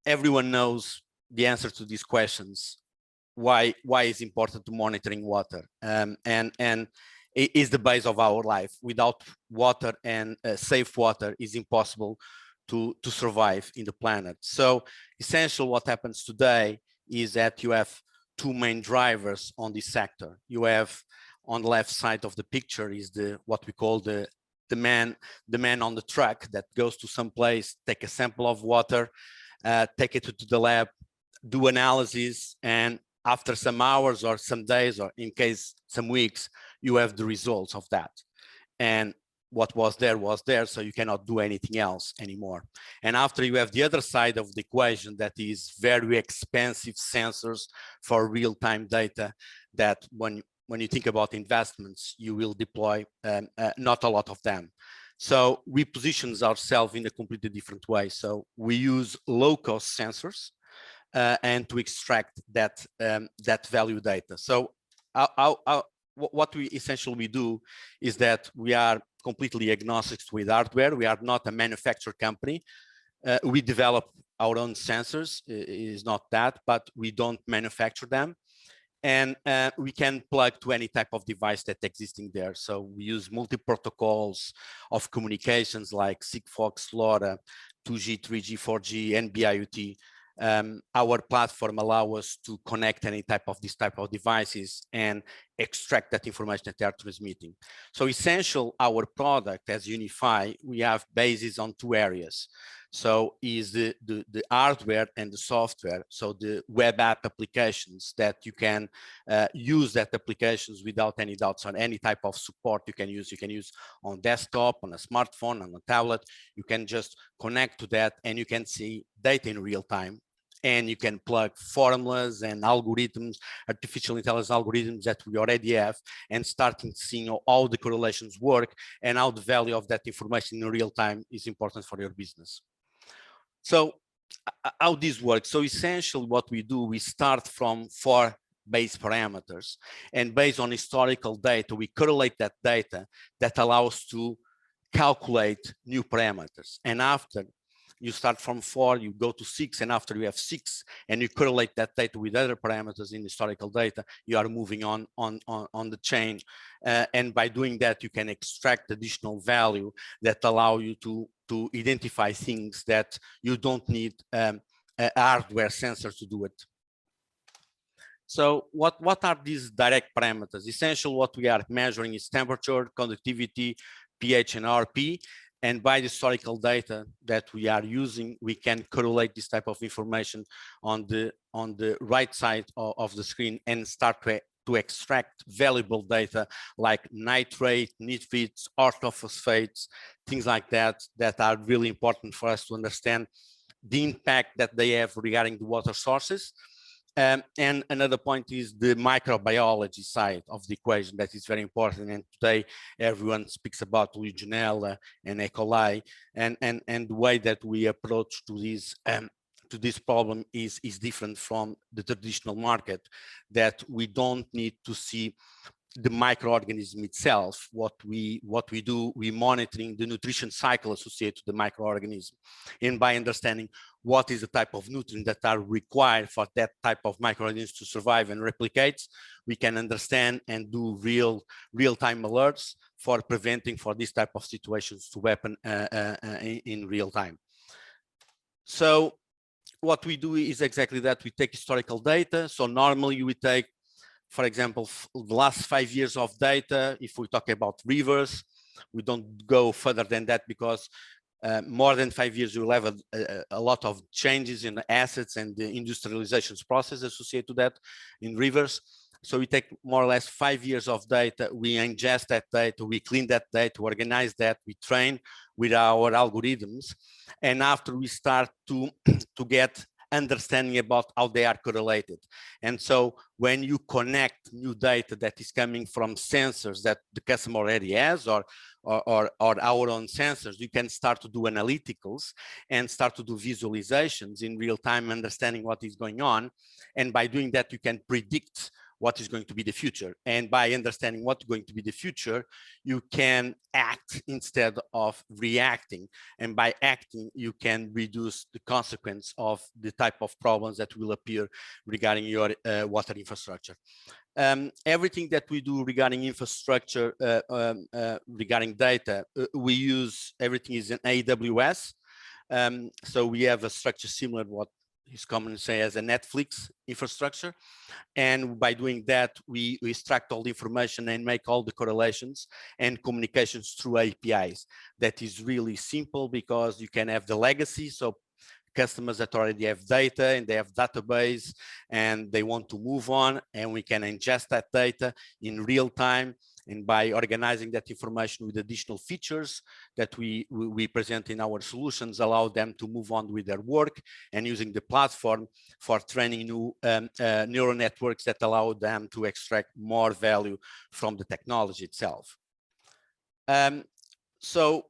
Speaker 8: everyone knows the answer to these questions. Why is important to monitoring water? And it is the base of our life. Without water and safe water is impossible to survive in the planet. So essentially what happens today is that you have two main drivers on this sector. You have on the left side of the picture is what we call the man on the truck that goes to some place, take a sample of water, take it to the lab, do analysis, and after some hours or some days, or in case some weeks, you have the results of that. And what was there, so you cannot do anything else anymore. And after you have the other side of the equation, that is very expensive sensors for real-time data, that when you think about investments, you will deploy not a lot of them. So we position ourselves in a completely different way. So we use low-cost sensors and to extract that value data. So what we essentially do is that we are completely agnostic with hardware. We are not a manufacturer company. We develop our own sensors, it is not that, but we don't manufacture them. And we can plug to any type of device that existing there. So we use multi-protocols of communications like Sigfox, LoRa, 2G, 3G, 4G, NB-IoT. Our platform allows us to connect any type of devices and extract that information that they are transmitting. So essential, our product as Unify, we have bases on two areas. So is the hardware and the software. So the web app applications that you can use that applications without any doubts on any type of support you can use. You can use on desktop, on a smartphone, on a tablet. You can just connect to that and you can see data in real time. And you can plug formulas and algorithms, artificial intelligence algorithms that we already have, and starting seeing how the correlations work and how the value of that information in real time is important for your business. So how this works? So essentially what we do, we start from 4 base parameters, and based on historical data, we correlate that data that allows to calculate new parameters. And after you start from 4, you go to 6, and after you have 6 and you correlate that data with other parameters in historical data, you are moving on the chain. And by doing that, you can extract additional value that allow you to identify things that you don't need a hardware sensor to do it. So what are these direct parameters? Essentially, what we are measuring is temperature, conductivity, pH, and RP. And by the historical data that we are using, we can correlate this type of information on the right side of the screen and start to extract valuable data like nitrate, nitrates, orthophosphates, things like that are really important for us to understand the impact that they have regarding the water sources. And another point is the microbiology side of the equation that is very important. And today everyone speaks about Legionella and Escola, and the way that we approach to this problem is different from the traditional market, that we don't need to see the microorganism itself. What we do, we monitoring the nutrition cycle associated to the microorganism, and by understanding what is the type of nutrients that are required for that type of microorganism to survive and replicate, we can understand and do real-time alerts for preventing for this type of situations to happen in real time. So what we do is exactly that. We take historical data. So normally we take, for example, the last 5 years of data. If we talk about rivers, we don't go further than that because more than 5 years, you will have a lot of changes in the assets and the industrializations process associated to that in rivers. So we take more or less 5 years of data, we ingest that data, we clean that data, organize that, we train with our algorithms. And after we start to get understanding about how they are correlated. And so when you connect new data that is coming from sensors that the customer already has or our own sensors, you can start to do analyticals and start to do visualizations in real time, understanding what is going on. And by doing that, you can predict what is going to be the future. And by understanding what's going to be the future, you can act instead of reacting. And by acting, you can reduce the consequence of the type of problems that will appear regarding your water infrastructure. Everything that we do regarding infrastructure, regarding data, we use, everything is in AWS. So we have a structure similar to what is commonly say as a Netflix infrastructure. And by doing that, we extract all the information and make all the correlations and communications through APIs. That is really simple because you can have the legacy. So customers that already have data and they have database and they want to move on, and we can ingest that data in real time. And by organizing that information with additional features that we present in our solutions, allow them to move on with their work and using the platform for training new neural networks that allow them to extract more value from the technology itself. So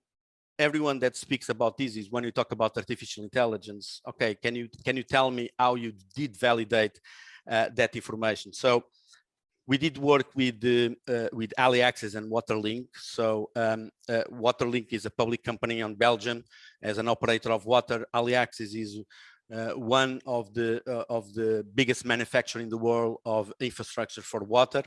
Speaker 8: everyone that speaks about this is when you talk about artificial intelligence, okay, can you tell me how you did validate that information? So we did work with AliAccess and Waterlink. So Waterlink is a public company in Belgium as an operator of water. AliAccess is one of the biggest manufacturers in the world of infrastructure for water.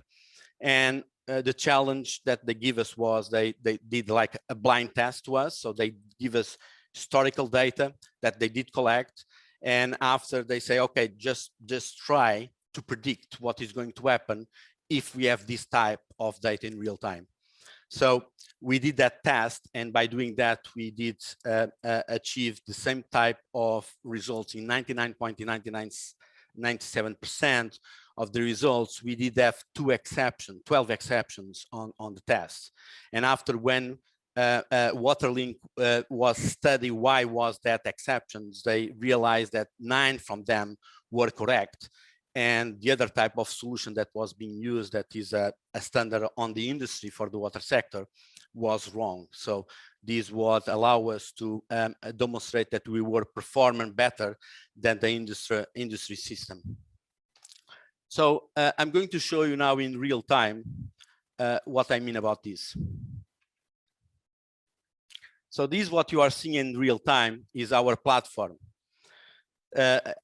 Speaker 8: And the challenge that they give us was they did like a blind test to us. So they give us historical data that they did collect. And after they say, okay, just try to predict what is going to happen if we have this type of data in real time. So we did that test, and by doing that, we did achieve the same type of results in 97% of the results. We did have 12 exceptions on the test. And after when Waterlink was studied why was that exceptions, they realized that 9 from them were correct. And the other type of solution that was being used, that is a standard on the industry for the water sector, was wrong. So this would allow us to demonstrate that we were performing better than the industry system. So I'm going to show you now in real time what I mean about this. So this, what you are seeing in real time, is our platform.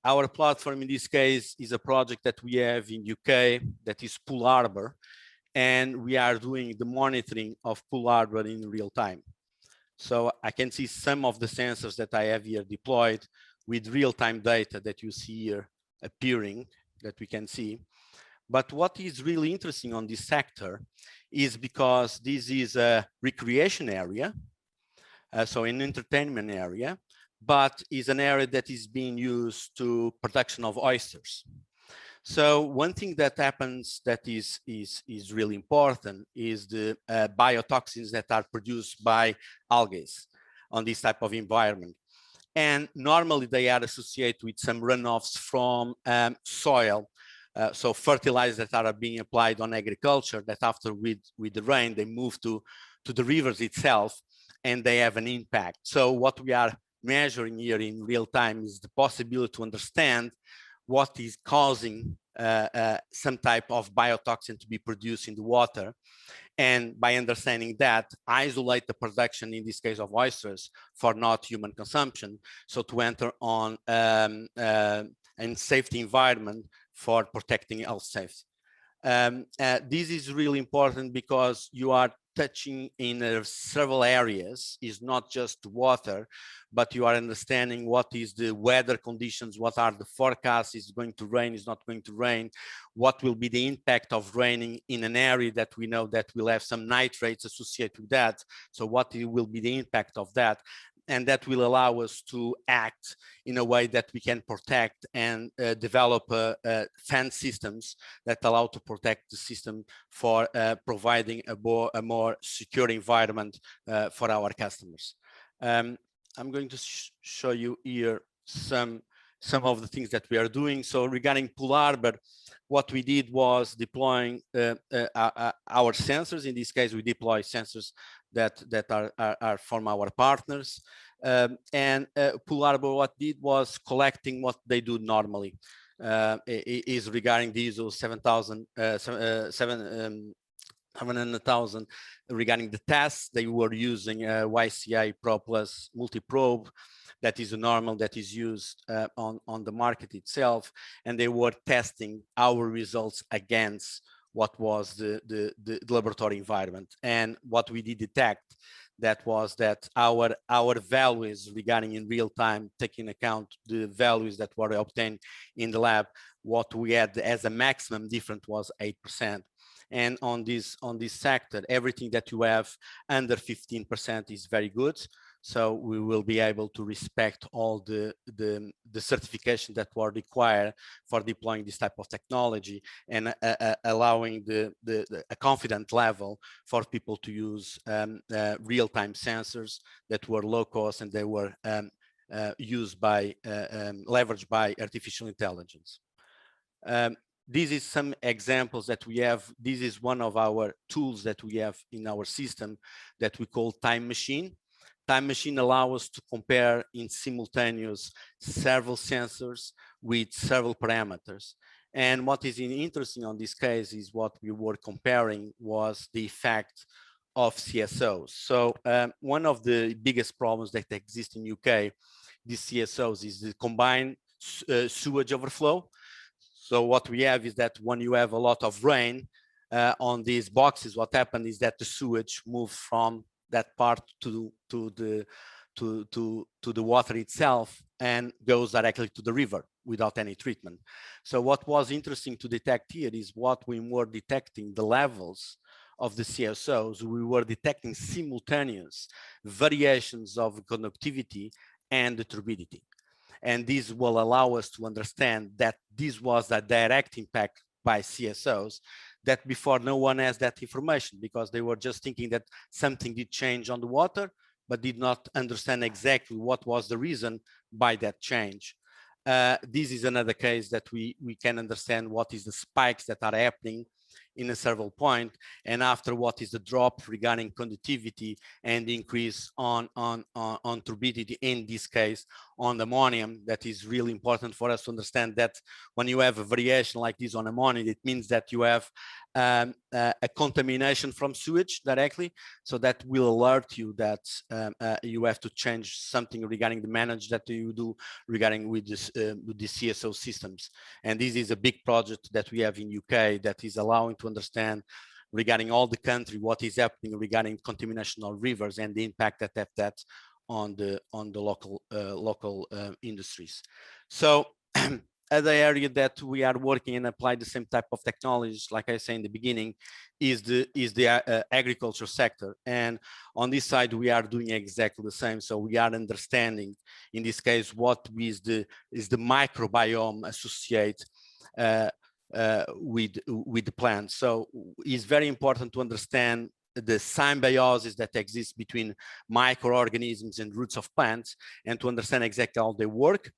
Speaker 8: Our platform in this case is a project that we have in UK that is Pool Harbor, and we are doing the monitoring of Pool Harbor in real time. So I can see some of the sensors that I have here deployed with real-time data that you see here appearing, that we can see. But what is really interesting on this sector is because this is a recreation area, so an entertainment area, but is an area that is being used to production of oysters. So one thing that happens that is really important is the biotoxins that are produced by algae on this type of environment. And normally they are associated with some runoffs from soil. So fertilizers that are being applied on agriculture, that after with the rain, they move to the rivers itself, and they have an impact. So what we are measuring here in real time is the possibility to understand what is causing some type of biotoxin to be produced in the water. And by understanding that, isolate the production, in this case of oysters, for not human consumption. So to enter on a safety environment for protecting health safety. This is really important because you are touching in several areas. Is not just water, but you are understanding what is the weather conditions, what are the forecasts, is going to rain, is not going to rain, what will be the impact of raining in an area that we know that will have some nitrates associated with that. So what will be the impact of that? And that will allow us to act in a way that we can protect and develop fence systems that allow to protect the system for providing a more secure environment for our customers. I'm going to show you here some of the things that we are doing. So regarding Pool Harbor, what we did was deploying our sensors. In this case, we deploy sensors that are from our partners. Pool Harbor, what did was collecting what they do normally. Is regarding the ISO 700,000 regarding the tests. They were using YCI Pro Plus multi-probe. That is a normal that is used on the market itself. And they were testing our results against what was the laboratory environment. And what we did detect that was that our values regarding in real time, taking account the values that were obtained in the lab, what we had as a maximum difference was 8%. And on this sector, everything that you have under 15% is very good. So we will be able to respect all the certification that were required for deploying this type of technology, and allowing a confident level for people to use real-time sensors that were low cost, and they were used by leveraged by artificial intelligence. This is some examples that we have. This is one of our tools that we have in our system that we call Time Machine. Time Machine allows us to compare in simultaneous several sensors with several parameters. And what is interesting on this case is what we were comparing was the effect of CSOs. So one of the biggest problems that exist in UK, these CSOs, is the combined sewage overflow. So what we have is that when you have a lot of rain on these boxes, what happened is that the sewage moves from that part to the water itself and goes directly to the river without any treatment. So what was interesting to detect here is what we were detecting, the levels of the CSOs, we were detecting simultaneous variations of conductivity and the turbidity. And this will allow us to understand that this was a direct impact by CSOs, that before no one has that information, because they were just thinking that something did change on the water, but did not understand exactly what was the reason by that change. This is another case that we can understand what is the spikes that are happening in a several point, and after what is the drop regarding conductivity and the increase on turbidity, in this case on ammonium. That is really important for us to understand that when you have a variation like this on ammonia, it means that you have a contamination from sewage directly, so that will alert you that you have to change something regarding the manage that you do regarding with this with the CSO systems. And this is a big project that we have in UK that is allowing to understand regarding all the country what is happening regarding contamination of rivers and the impact that that on the local industries. So other area that we are working and apply the same type of technologies, like I say in the beginning, is the agriculture sector. And on this side, we are doing exactly the same. So we are understanding, in this case, what is the microbiome associated with the plants. So it's very important to understand the symbiosis that exists between microorganisms and roots of plants, and to understand exactly how they work.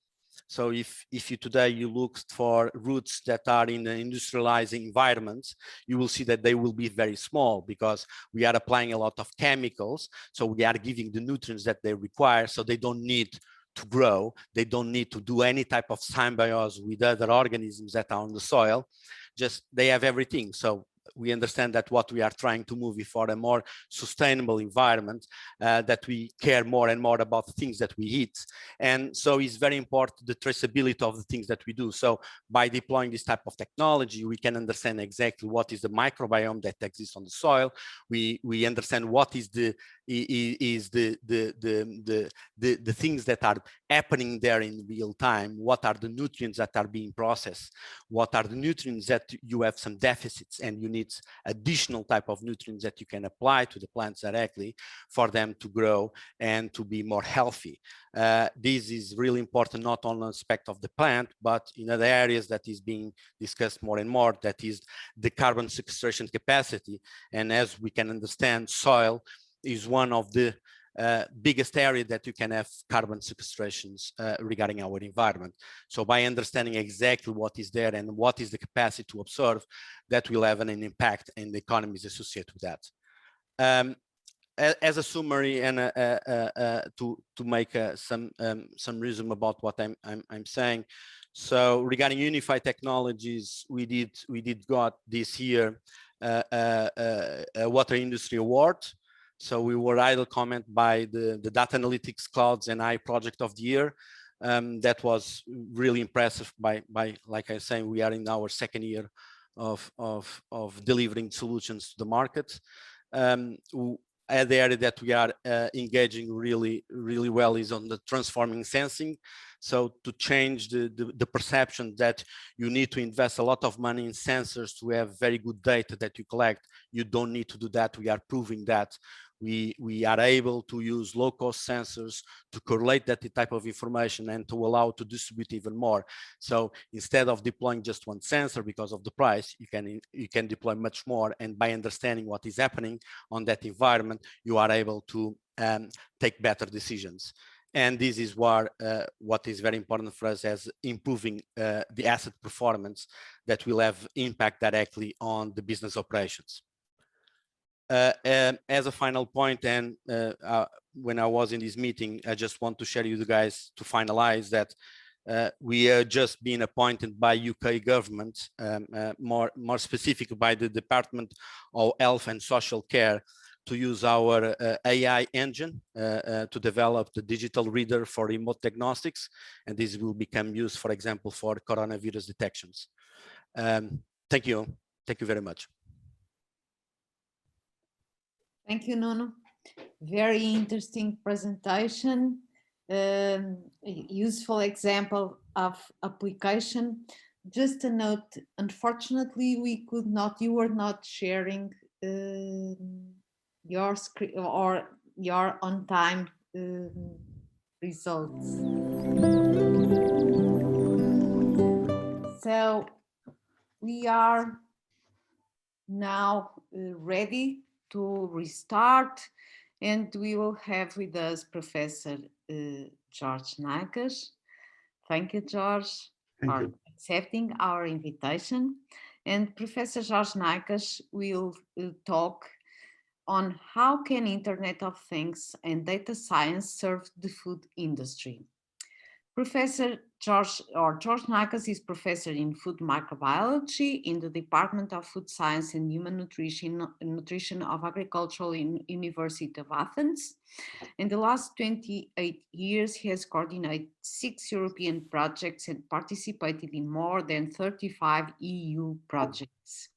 Speaker 8: So if you today you look for roots that are in the industrializing environments, you will see that they will be very small, because we are applying a lot of chemicals. So we are giving the nutrients that they require, so they don't need to grow. They don't need to do any type of symbiosis with other organisms that are on the soil. Just they have everything. So we understand that what we are trying to move is for a more sustainable environment, that we care more and more about the things that we eat. And so it's very important the traceability of the things that we do. So by deploying this type of technology, we can understand exactly what is the microbiome that exists on the soil. We understand what is the things that are happening there in real time. What are the nutrients that are being processed? What are the nutrients that you have some deficits and you need additional type of nutrients that you can apply to the plants directly for them to grow and to be more healthy. This is really important, not on the aspect of the plant, but in other areas that is being discussed more and more, that is the carbon sequestration capacity. And as we can understand, soil is one of the biggest area that you can have carbon sequestrations regarding our environment. So by understanding exactly what is there and what is the capacity to absorb, that will have an impact in the economies associated with that. As a summary and to make some resume about what I'm saying. So regarding unified technologies, we did got this year a water industry award. So we were idle comment by the Data Analytics Clouds and AI Project of the Year. That was really impressive by like I say, we are in our second year of delivering solutions to the market. The area that we are engaging really well is on the transforming sensing. So to change the perception that you need to invest a lot of money in sensors to have very good data that you collect, you don't need to do that. We are proving that we are able to use low-cost sensors to correlate that type of information and to allow to distribute even more. So instead of deploying just one sensor because of the price, you can deploy much more. And by understanding what is happening on that environment, you are able to take better decisions. And this is what is very important for us as improving the asset performance that will have impact directly on the business operations. As a final point, and when I was in this meeting, I just want to share with you guys to finalize that we are just being appointed by UK government, more specifically by the Department of Health and Social Care, to use our AI engine to develop the digital reader for remote diagnostics. And this will become used, for example, for coronavirus detections. Thank you. Thank you very much.
Speaker 7: Thank you, Nuno. Very interesting presentation. A useful example of application. Just a note, unfortunately, we could not, you were not sharing your screen or your on-time results. So we are now ready to restart, and we will have with us Professor George Nakash. Thank you, George, for accepting our invitation. And Professor George Nakash will talk on how can Internet of Things and data science serve the food industry. Professor George Nakash is professor in food microbiology in the Department of Food Science and Human Nutrition of Agricultural University of Athens. In the last 28 years, he has coordinated 6 European projects and participated in more than 35 EU projects.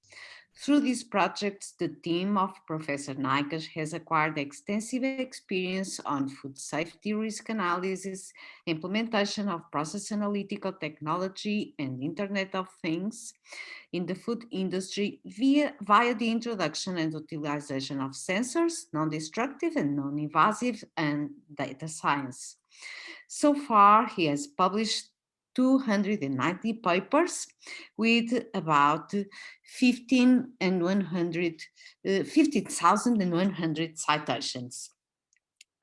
Speaker 7: Through these projects, the team of Professor Nakash has acquired extensive experience on food safety risk analysis, implementation of process analytical technology and Internet of Things in the food industry via the introduction and utilization of sensors, non-destructive and non-invasive, and data science. So far, he has published 290 papers with about 15,100 citations.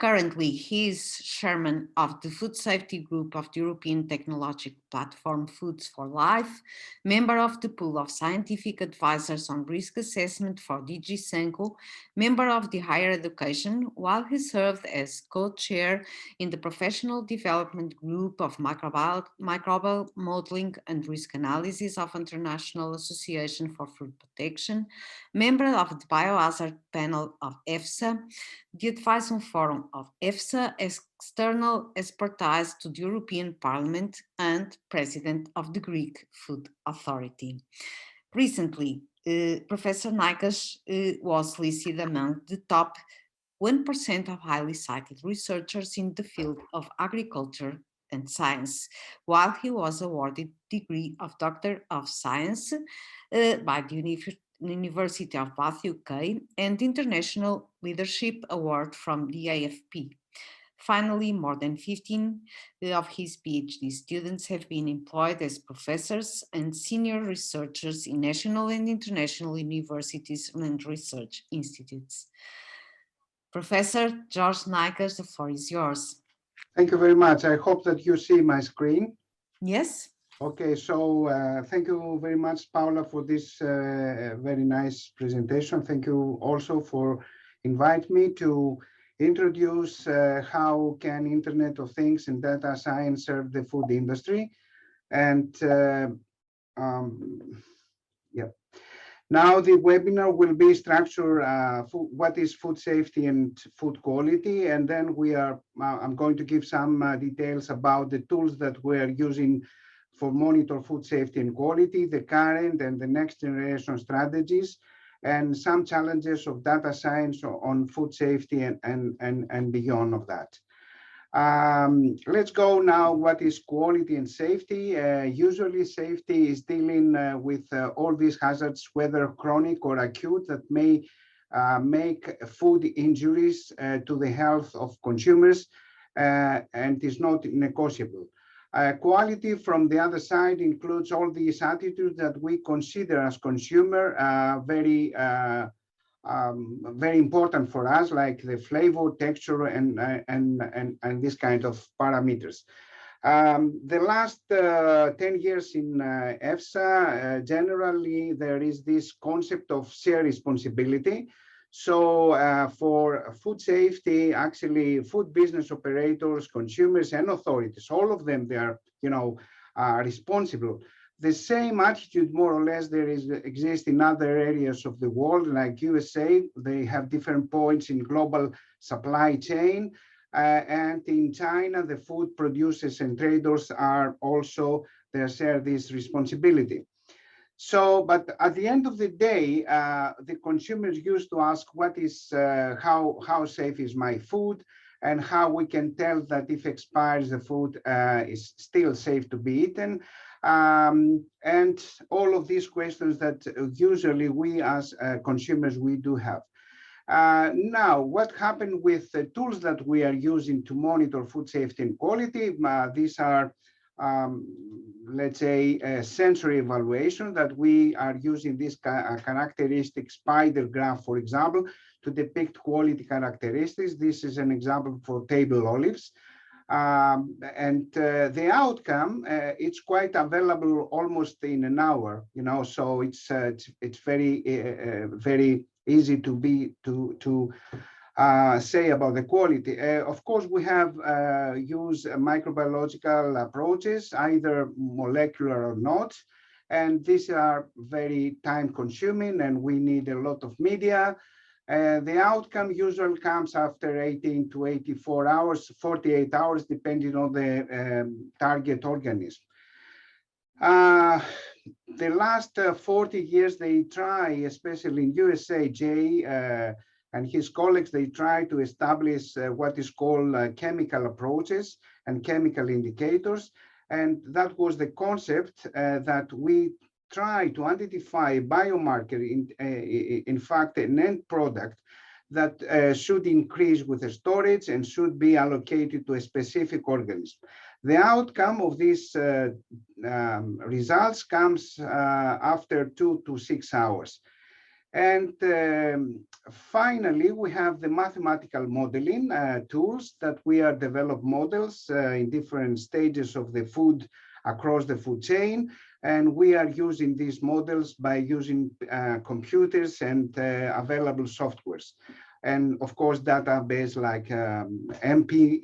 Speaker 7: Currently, he is chairman of the Food Safety Group of the European technological platform Foods for Life, member of the pool of scientific advisors on risk assessment for DG Sanco, member of the higher education, while he served as co-chair in the professional development group of microbial modeling and risk analysis of International Association for Food Protection, member of the biohazard panel of EFSA, the advisory forum of EFSA, external expertise to the European Parliament, and president of the Greek Food Authority. Recently, Professor Naikas was listed among the top 1% of highly cited researchers in the field of agriculture and science, while he was awarded the degree of Doctor of Science by the University of Bath, UK, and International Leadership Award from the AFP. Finally, more than 15 of his PhD students have been employed as professors and senior researchers in national and international universities and research institutes. Professor George Naikas, the floor is yours.
Speaker 9: Thank you very much. I hope that you see my screen.
Speaker 7: Yes.
Speaker 9: Okay, so thank you very much, Paula, for this very nice presentation. Thank you also for inviting me to introduce how can Internet of Things and data science serve the food industry. And yeah. Now the webinar will be structured what is food safety and food quality, and then I'm going to give some details about the tools that we are using for monitor food safety and quality, the current and the next generation strategies, and some challenges of data science on food safety and beyond of that. Let's go now. What is quality and safety? Usually safety is dealing with all these hazards, whether chronic or acute, that may make food injuries to the health of consumers and is not negotiable. Quality, from the other side, includes all these attitudes that we consider as consumer very important for us, like the flavor, texture, and this kind of parameters. The last 10 years in EFSA, generally, there is this concept of shared responsibility. So for food safety, actually, food business operators, consumers, and authorities, all of them, they are, responsible. The same attitude, more or less, exists in other areas of the world, like USA. They have different points in global supply chain. And in China, the food producers and traders are also, they share this responsibility. So, but at the end of the day, the consumers used to ask, what is, how safe is my food? And how we can tell that if expires, the food is still safe to be eaten. And all of these questions that usually we as consumers, we do have. Now, what happened with the tools that we are using to monitor food safety and quality? These are, let's say, sensory evaluation that we are using this characteristic spider graph, for example, to depict quality characteristics. This is an example for table olives. The outcome, it's quite available almost in an hour, so it's very easy to say about the quality. Of course, we have used microbiological approaches, either molecular or not, and these are very time consuming and we need a lot of media. The outcome usually comes after 18 to 84 hours, 48 hours, depending on the target organism. The last 40 years, they try, especially in USA, Jay and his colleagues, they try to establish what is called chemical approaches and chemical indicators. And that was the concept that we try to identify a biomarker, in fact, an end product that should increase with the storage and should be allocated to a specific organism. The outcome of these results comes after 2 to 6 hours. And finally, we have the mathematical modeling tools that we are develop models in different stages of the food across the food chain. And we are using these models by using computers and available softwares. And of course, database like MP,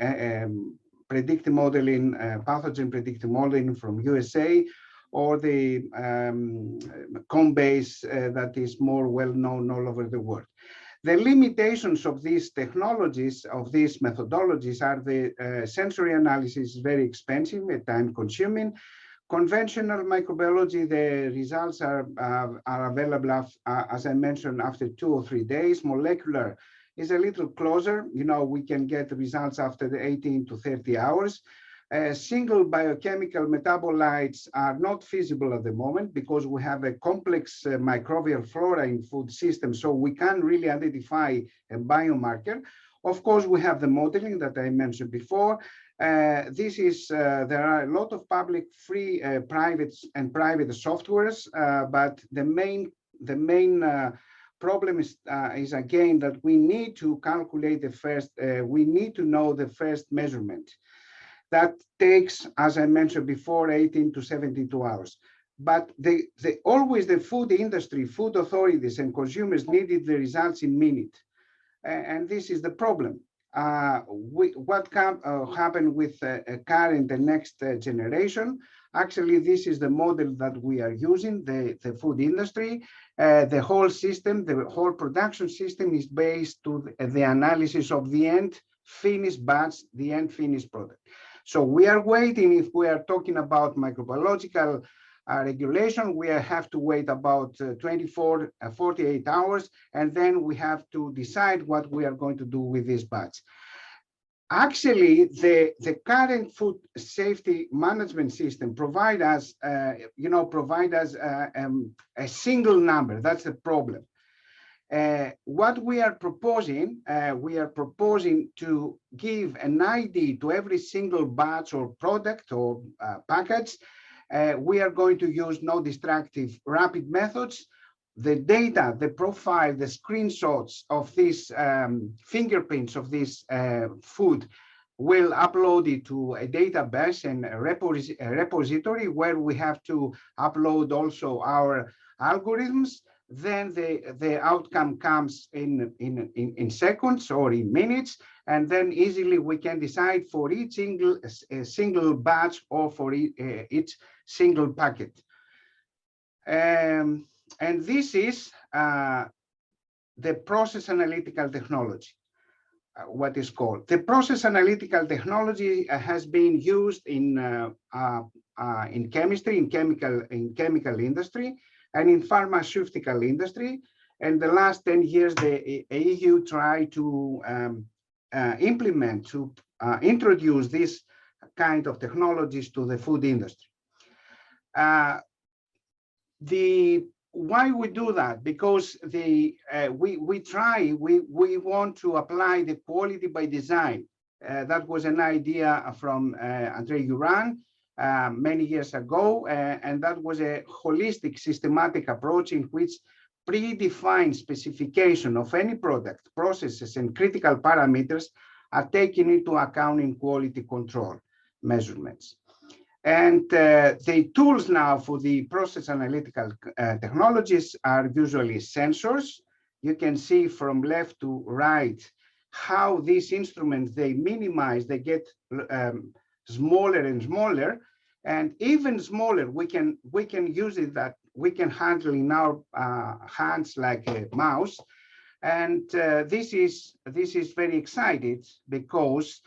Speaker 9: predictive modeling, pathogen predictive modeling from USA, or the Combase that is more well known all over the world. The limitations of these technologies, of these methodologies, are the sensory analysis is very expensive and time consuming. Conventional microbiology, the results are available, as I mentioned, after 2 or 3 days. Molecular is a little closer. You know, we can get the results after the 18 to 30 hours. Single biochemical metabolites are not feasible at the moment because we have a complex microbial flora in food systems, so we can't really identify a biomarker. Of course, we have the modeling that I mentioned before. There are a lot of public, free, private softwares, but the main problem is again that we need to calculate the first. We need to know the first measurement. That takes, as I mentioned before, 18 to 72 hours. But always the food industry, food authorities and consumers needed the results in minutes. And this is the problem. What can happen with current and next generation? Actually, this is the model that we are using, the food industry. The whole system, the whole production system is based to the analysis of the end finished batch, the end finished product. So we are waiting, if we are talking about microbiological regulation, we have to wait about 48 hours, and then we have to decide what we are going to do with this batch. Actually, the current food safety management system provide us a single number. That's the problem. What we are proposing to give an ID to every single batch or product or package. We are going to use no destructive rapid methods. The data, the profile, the screenshots of these fingerprints of this food will upload it to a database and a repository where we have to upload also our algorithms. Then the outcome comes in seconds or in minutes, and then easily we can decide for each single batch or for each single packet. And this is the process analytical technology, what is called. The process analytical technology has been used in chemistry, in chemical industry, and in pharmaceutical industry. And the last 10 years, the EU tried to implement, to introduce this kind of technologies to the food industry. Why we do that? Because we want to apply the quality by design. That was an idea from Andrei Uran many years ago, and that was a holistic, systematic approach in which predefined specification of any product, processes, and critical parameters are taken into account in quality control measurements. And the tools now for the process analytical technologies are usually sensors. You can see from left to right how these instruments, they minimize, they get smaller and smaller, and even smaller, we can use it that we can handle in our hands like a mouse. And this is very exciting because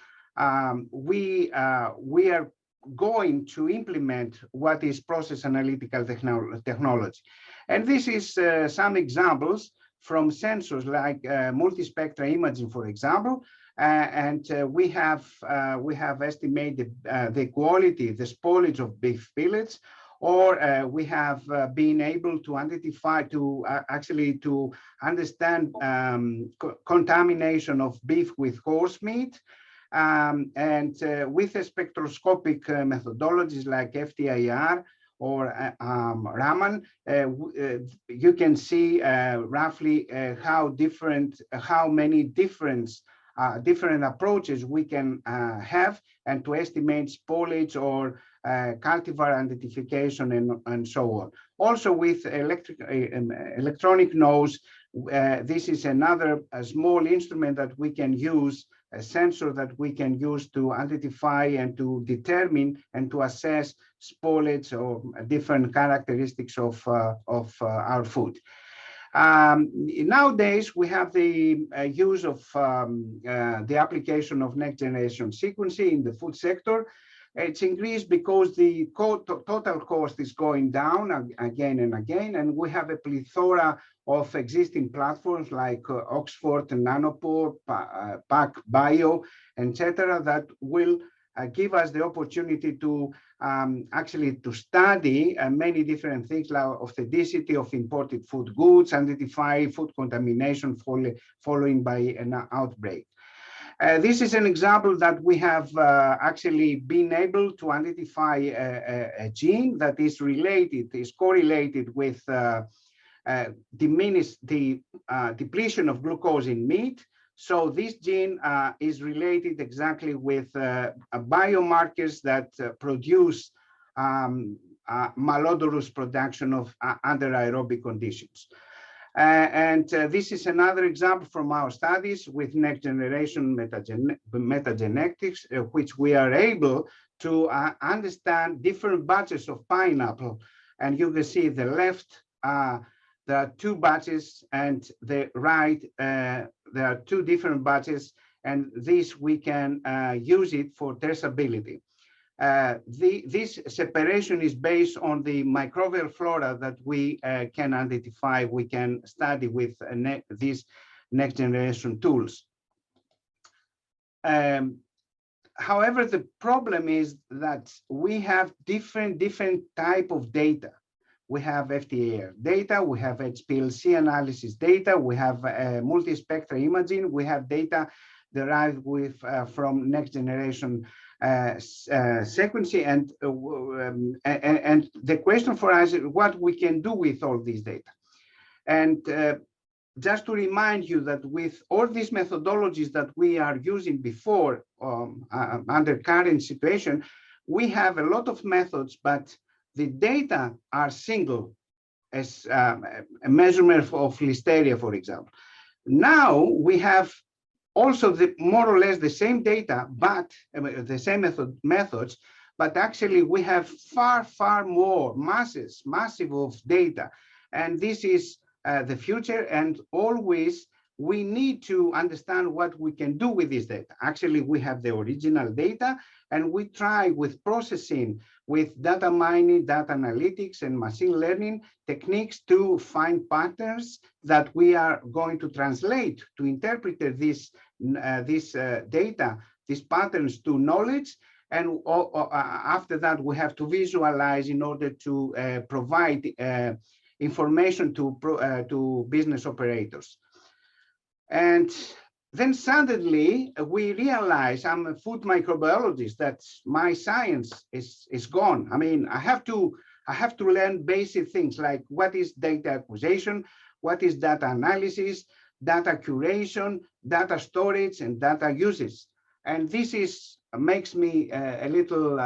Speaker 9: we are going to implement what is process analytical technology. And this is some examples from sensors like multispectral imaging, for example. We have estimated the quality, the spoilage of beef fillets, or we have been able to identify, to understand contamination of beef with horse meat. With a spectroscopic methodologies like FTIR, or Raman, you can see roughly how many different approaches we can have, and to estimate spoilage or cultivar identification and so on. Also with electronic nose, this is another small instrument that we can use, a sensor that we can use to identify and to determine and to assess spoilage or different characteristics of our food. Nowadays, we have the use of the application of next generation sequencing in the food sector. It's increased because the total cost is going down again and again, and we have a plethora of existing platforms like Oxford, Nanopore, PacBio, etc., that will give us the opportunity to actually to study many different things like authenticity of imported food goods, identify food contamination following by an outbreak. This is an example that we have actually been able to identify a gene that is correlated with diminish the depletion of glucose in meat. So this gene is related exactly with biomarkers that produce malodorous production of under aerobic conditions. This is another example from our studies with next generation metagenetics, which we are able to understand different batches of pineapple. And you can see the left, there are two batches, and the right, there are two different batches, and this we can use it for traceability. This separation is based on the microbial flora that we can identify, we can study with these next generation tools. However, the problem is that we have different type of data. We have FTIR data, we have HPLC analysis data, we have multispectral imaging, we have data derived from next generation sequencing, and the question for us is what we can do with all these data. And just to remind you that with all these methodologies that we are using before under current situation, we have a lot of methods, but the data are single, as a measurement of Listeria, for example. Now we have also more or less the same data, but the same methods, but actually we have far more massive of data. And this is the future, and always we need to understand what we can do with this data. Actually, we have the original data, and we try with processing, with data mining, data analytics, and machine learning techniques to find patterns that we are going to translate, to interpret this data, these patterns to knowledge. And after that, we have to visualize in order to provide information to business operators. And then suddenly we realize, I'm a food microbiologist, that my science is gone. I mean, I have to learn basic things like what is data acquisition, what is data analysis, data curation, data storage, and data uses. And this makes me a little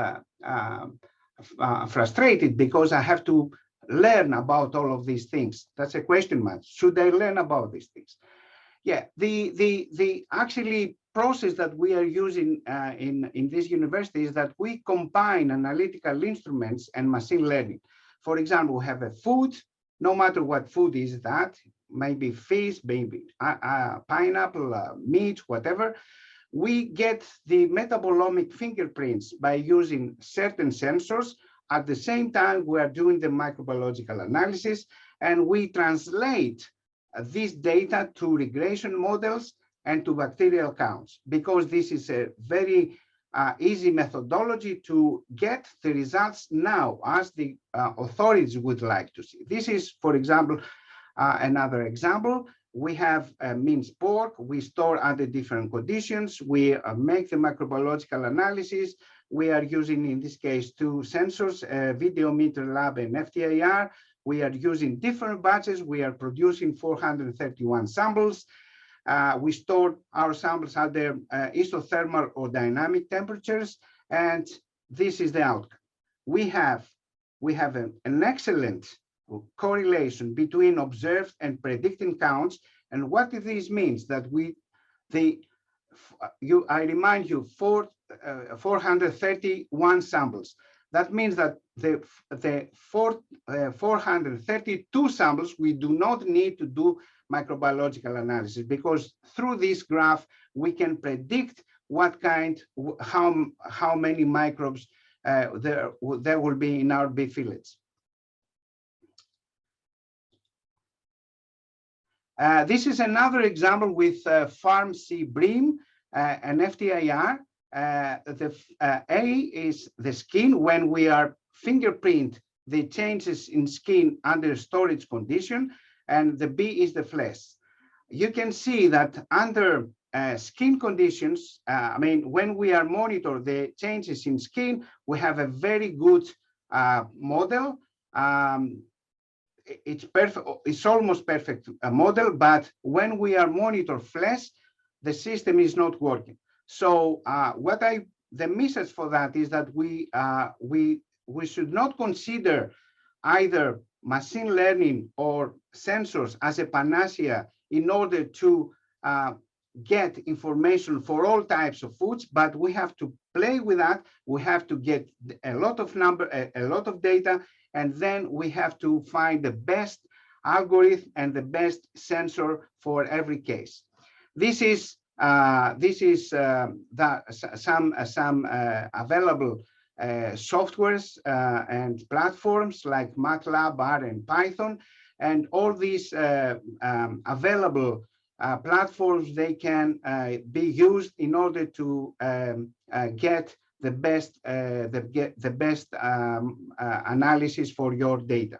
Speaker 9: frustrated, because I have to learn about all of these things. That's a question mark. Should I learn about these things? Yeah, the actually process that we are using in this university is that we combine analytical instruments and machine learning. For example, we have a food, no matter what food is that, maybe fish, maybe pineapple, meat, whatever. We get the metabolomic fingerprints by using certain sensors. At the same time, we are doing the microbiological analysis, and we translate this data to regression models and to bacterial counts, because this is a very easy methodology to get the results now, as the authorities would like to see. This is, for example, another example. we have minced pork. We store under different conditions. We make the microbiological analysis. We are using, in this case, 2 sensors, Videometer Lab and FTIR. We are using different batches. We are producing 431 samples. We store our samples at their isothermal or dynamic temperatures, and this is the outcome. We have an excellent correlation between observed and predicted counts. And what this means that I remind you, 431 samples. That means that the 432 samples, we do not need to do microbiological analysis, because through this graph, we can predict what kind, how many microbes there will be in our beef fillets. This is another example with Farm C Bream, an FTIR. The A is the skin. When we are fingerprint the changes in skin under storage condition, and the B is the flesh. You can see that under skin conditions, I mean, when we are monitor the changes in skin, we have a very good model. It's perfect. It's almost perfect model, but when we are monitor flesh, the system is not working. So the message for that is that we should not consider either machine learning or sensors as a panacea in order to get information for all types of foods, but we have to play with that. We have to get a lot of data, and then we have to find the best algorithm and the best sensor for every case. This is some available softwares and platforms like MATLAB, R, and Python, and all these available platforms, they can be used in order to get the best analysis for your data.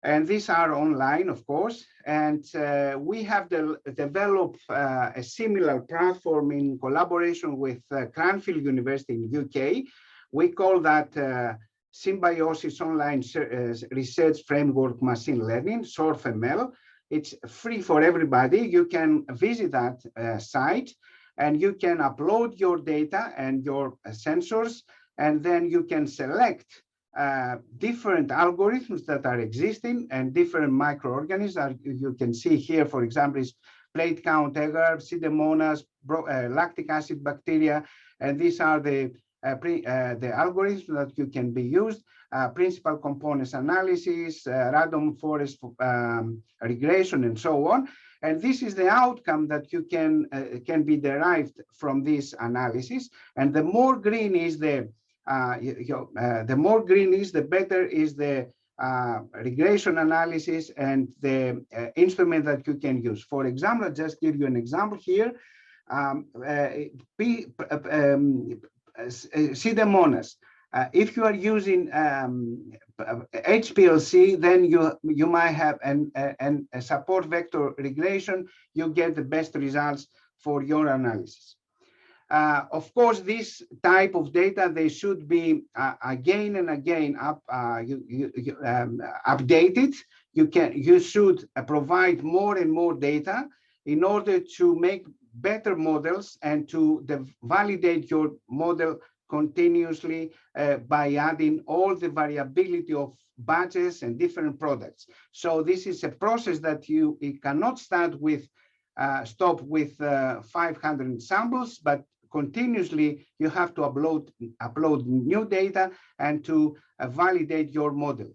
Speaker 9: And these are online, of course. And we have developed a similar platform in collaboration with Cranfield University in UK. We call that Symbiosis Online Research Framework Machine Learning, SORF-ML. It's free for everybody. You can visit that site, and you can upload your data and your sensors, and then you can select different algorithms that are existing and different microorganisms. You can see here, for example, is plate count agar, Pseudomonas, lactic acid bacteria, and these are the algorithms that you can be used. Principal components analysis, random forest regression, and so on. And this is the outcome that you can be derived from this analysis. And the more green is the more green is, the better is the regression analysis and the instrument that you can use. For example, I'll just give you an example here. Pseudomonas. If you are using HPLC, then you might have a support vector regression. You get the best results for your analysis. Of course, this type of data, they should be again and again updated. You should provide more and more data in order to make better models and to validate your model continuously by adding all the variability of batches and different products. So this is a process that you cannot start with, stop with 500 samples, but continuously you have to upload new data and to validate your model.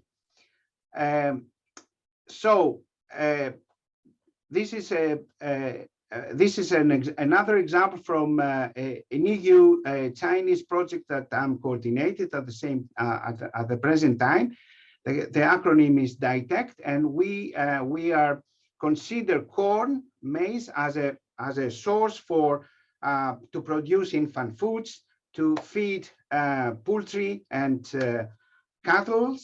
Speaker 9: This is another example from an EU Chinese project that I'm coordinated at the present time. The acronym is DITECT, and we are consider corn, maize as a source for to produce infant foods, to feed poultry and cattle,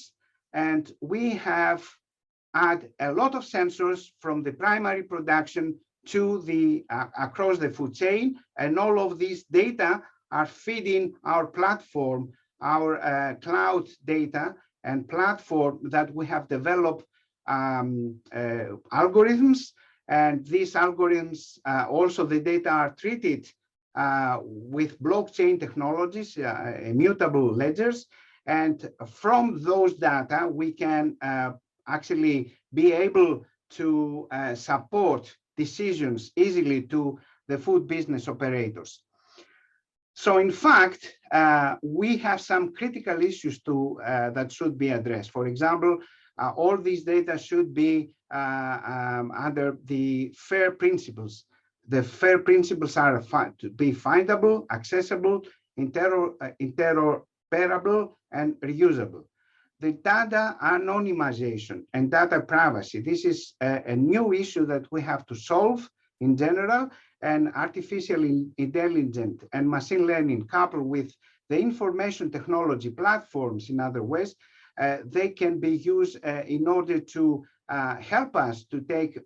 Speaker 9: and we have add a lot of sensors from the primary production to the across the food chain, and all of these data are feeding our platform, our cloud data and platform that we have developed algorithms, and these algorithms also the data are treated with blockchain technologies, immutable ledgers, and from those data we can actually be able to support decisions easily to the food business operators. So in fact, we have some critical issues that should be addressed. For example, all these data should be under the FAIR principles. The FAIR principles are to be findable, accessible, interoperable, and reusable. The data anonymization and data privacy. This is a new issue that we have to solve in general, and artificial intelligence and machine learning coupled with the information technology platforms in other ways, they can be used in order to help us to take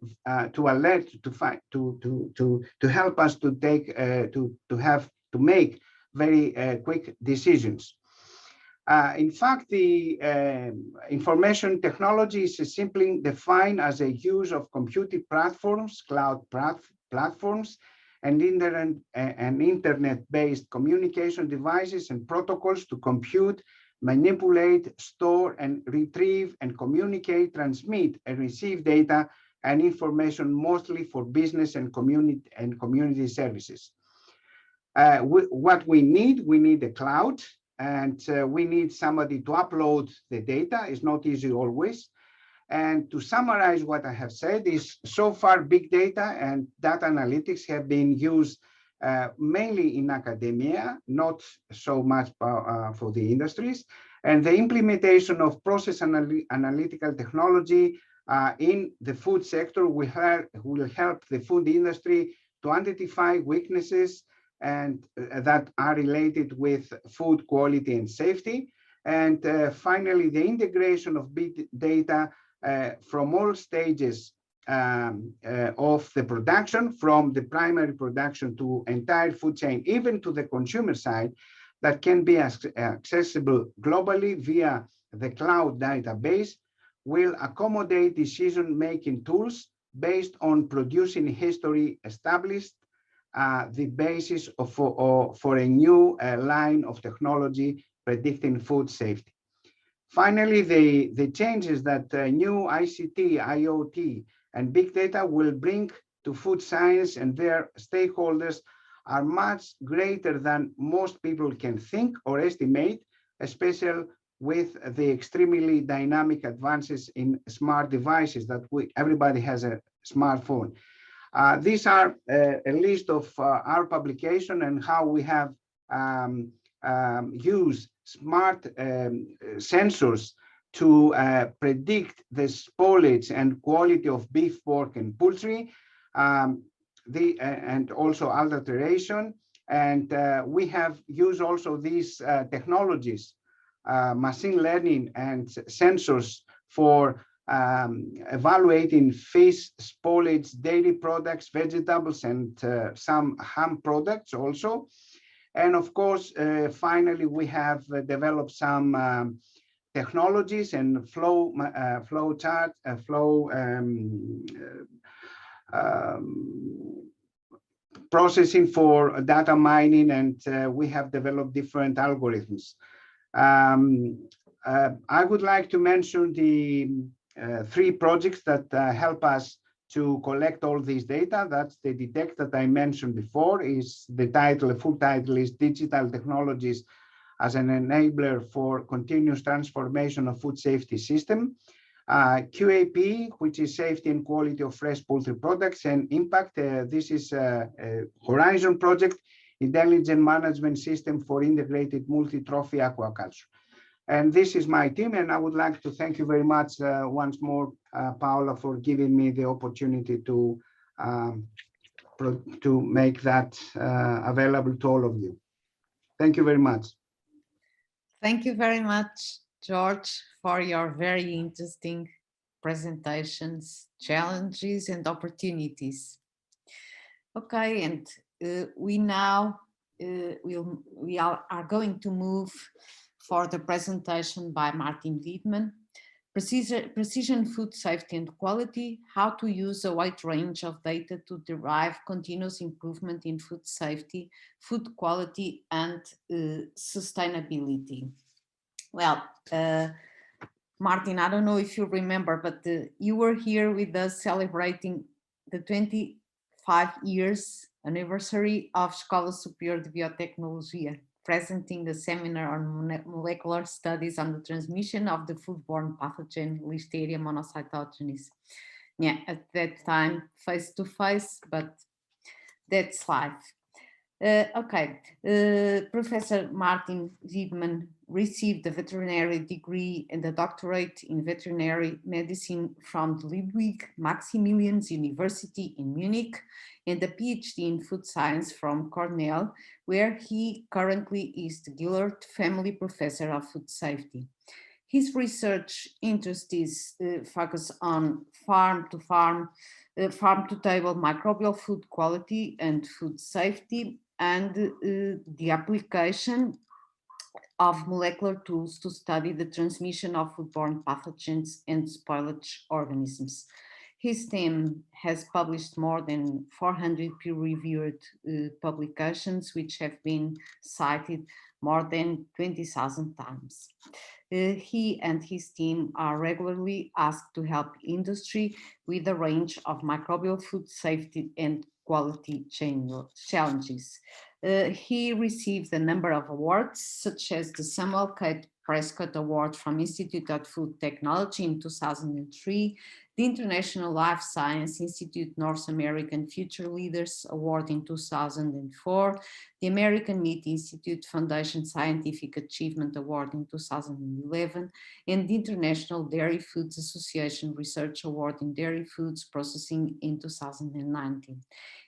Speaker 9: to alert to help us to take to make very quick decisions. In fact, the information technology is simply defined as a use of computing platforms, cloud platforms, and internet-based communication devices and protocols to compute, manipulate, store, and retrieve and communicate, transmit, and receive data and information, mostly for business and community services. What we need a cloud, and we need somebody to upload the data. It's not easy always. And to summarize what I have said is, so far big data and data analytics have been used mainly in academia, not so much for the industries. And the implementation of process analytical technology in the food sector will help the food industry to identify weaknesses and that are related with food quality and safety. And finally, the integration of big data from all stages of the production, from the primary production to entire food chain, even to the consumer side, that can be accessible globally via the cloud database, will accommodate decision-making tools based on producing history established the basis for a new line of technology predicting food safety. Finally, the changes that new ICT, IoT, and big data will bring to food science and their stakeholders are much greater than most people can think or estimate, especially with the extremely dynamic advances in smart devices that everybody has a smartphone. These are a list of our publication and how we have used smart sensors to predict the spoilage and quality of beef, pork, and poultry, and also adulteration. And we have used also these technologies, machine learning and sensors for evaluating fish, spoilage, dairy products, vegetables, and some ham products also. And of course, finally, we have developed some technologies and flow chart, processing for data mining, and we have developed different algorithms. I would like to mention the 3 projects that help us to collect all these data. That's the DETECT that I mentioned before. Is the title, the full title is Digital Technologies as an Enabler for Continuous Transformation of Food Safety System. QAP, which is Safety and Quality of Fresh Poultry Products, and Impact. This is a Horizon project, Intelligent Management System for Integrated Multi-Trophy Aquaculture. And this is my team, and I would like to thank you very much once more, Paula, for giving me the opportunity to make that available to all of you. Thank you very much.
Speaker 7: Thank you very much, George, for your very interesting presentations, challenges, and opportunities. Okay, and we now we are going to move for the presentation by Martin Wiedmann. Precision food safety and quality, how to use a wide range of data to derive continuous improvement in food safety, food quality, and sustainability. Well, Martin, I don't know if you remember, but you were here with us celebrating the 25 years anniversary of Escola Superior de Biotecnologia, presenting the seminar on molecular studies on the transmission of the foodborne pathogen Listeria monocytogenes. Yeah, at that time, face to face, but that's life. Professor Martin Wiedmann received a veterinary degree and a doctorate in veterinary medicine from the Ludwig Maximilian University in Munich and a PhD in food science from Cornell, where he currently is the Gillard Family Professor of Food Safety. His research interest is focused on farm-to-table microbial food quality and food safety, and the application of molecular tools to study the transmission of foodborne pathogens and spoilage organisms. His team has published more than 400 peer-reviewed publications, which have been cited more than 20,000 times. He and his team are regularly asked to help industry with a range of microbial food safety and quality challenges. He received a number of awards, such as the Samuel K. Prescott Award from Institute of Food Technology in 2003, the International Life Science Institute North American Future Leaders Award in 2004, the American Meat Institute Foundation Scientific Achievement Award in 2011, and the International Dairy Foods Association Research Award in Dairy Foods Processing in 2019.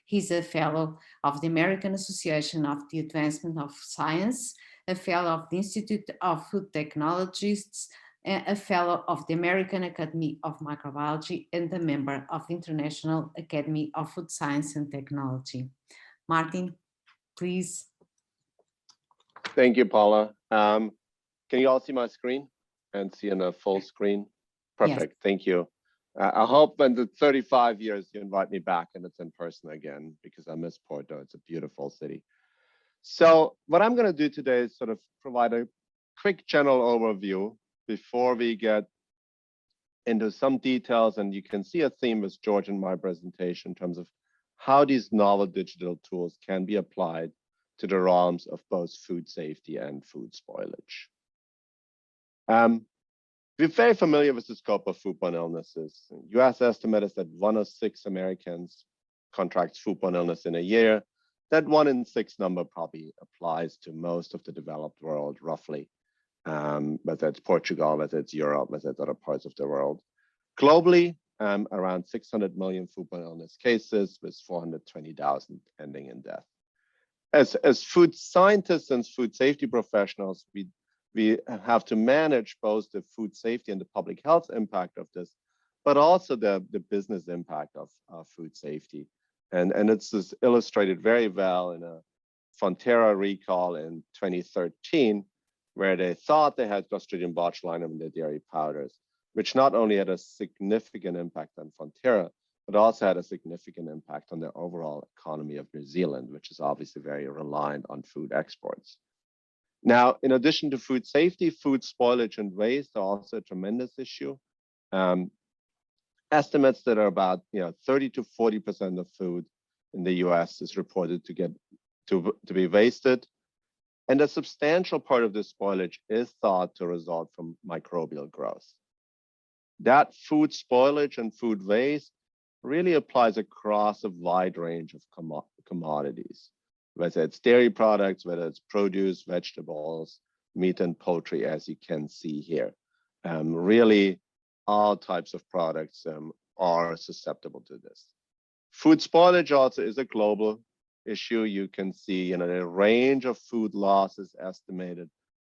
Speaker 7: He's a fellow of the American Association of the Advancement of Science, a fellow of the Institute of Food Technologists, a fellow of the American Academy of Microbiology, and a member of the International Academy of Food Science and Technology. Martin, please.
Speaker 10: Thank you, Paula. Can you all see my screen and see in a full screen? Perfect, yes. Thank you. I hope in the 35 years you invite me back and it's in person again, because I miss Porto. It's a beautiful city. So what I'm going to do today is sort of provide a quick general overview before we get into some details, and you can see a theme with George in my presentation in terms of how these novel digital tools can be applied to the realms of both food safety and food spoilage. We're very familiar with the scope of foodborne illnesses. US estimate is that 1 of 6 Americans contracts foodborne illness in a year. That 1 in 6 number probably applies to most of the developed world, roughly, whether it's Portugal, whether it's Europe, whether it's other parts of the world. Globally, around 600 million foodborne illness cases, with 420,000 ending in death. As food scientists and food safety professionals, we have to manage both the food safety and the public health impact of this, but also the business impact of food safety. And it's illustrated very well in a Fonterra recall in 2013, where they thought they had Clostridium botulinum in their dairy powders, which not only had a significant impact on Fonterra, but also had a significant impact on the overall economy of New Zealand, which is obviously very reliant on food exports. Now, in addition to food safety, food spoilage and waste are also a tremendous issue. Estimates that are about 30 to 40% of food in the US is reported to be wasted. And a substantial part of this spoilage is thought to result from microbial growth. That food spoilage and food waste really applies across a wide range of commodities, whether it's dairy products, whether it's produce, vegetables, meat and poultry, as you can see here. Really, all types of products are susceptible to this. Food spoilage also is a global issue. You can see a range of food losses estimated,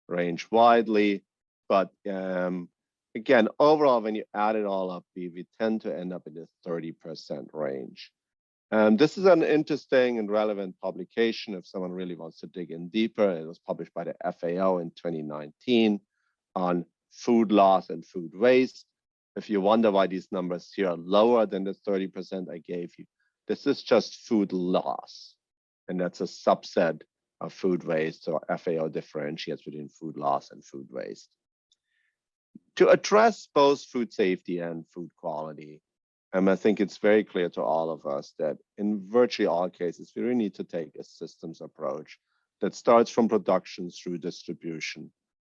Speaker 10: range widely, but again, overall, when you add it all up, we tend to end up in the 30% range. This is an interesting and relevant publication if someone really wants to dig in deeper. It was published by the FAO in 2019 on food loss and food waste. If you wonder why these numbers here are lower than the 30% I gave you, this is just food loss. And that's a subset of food waste. So FAO differentiates between food loss and food waste. To address both food safety and food quality, I think it's very clear to all of us that in virtually all cases, we really need to take a systems approach that starts from production through distribution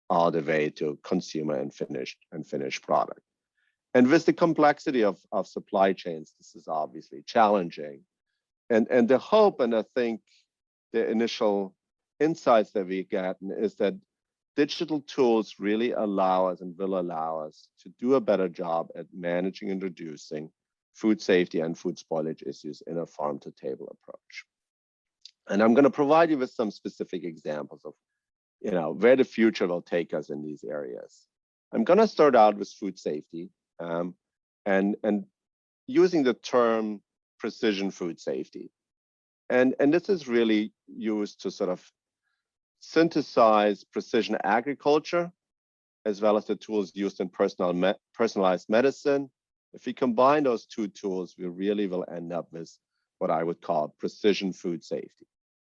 Speaker 10: all the way to consumer and finished product. And with the complexity of supply chains, this is obviously challenging. And the hope, and I think the initial insights that we get is that digital tools really allow us and will allow us to do a better job at managing and reducing food safety and food spoilage issues in a farm-to-table approach. And I'm going to provide you with some specific examples of, where the future will take us in these areas. I'm going to start out with food safety and using the term precision food safety. And this is really used to sort of synthesize precision agriculture, as well as the tools used in personalized medicine. If we combine those two tools, we really will end up with what I would call precision food safety,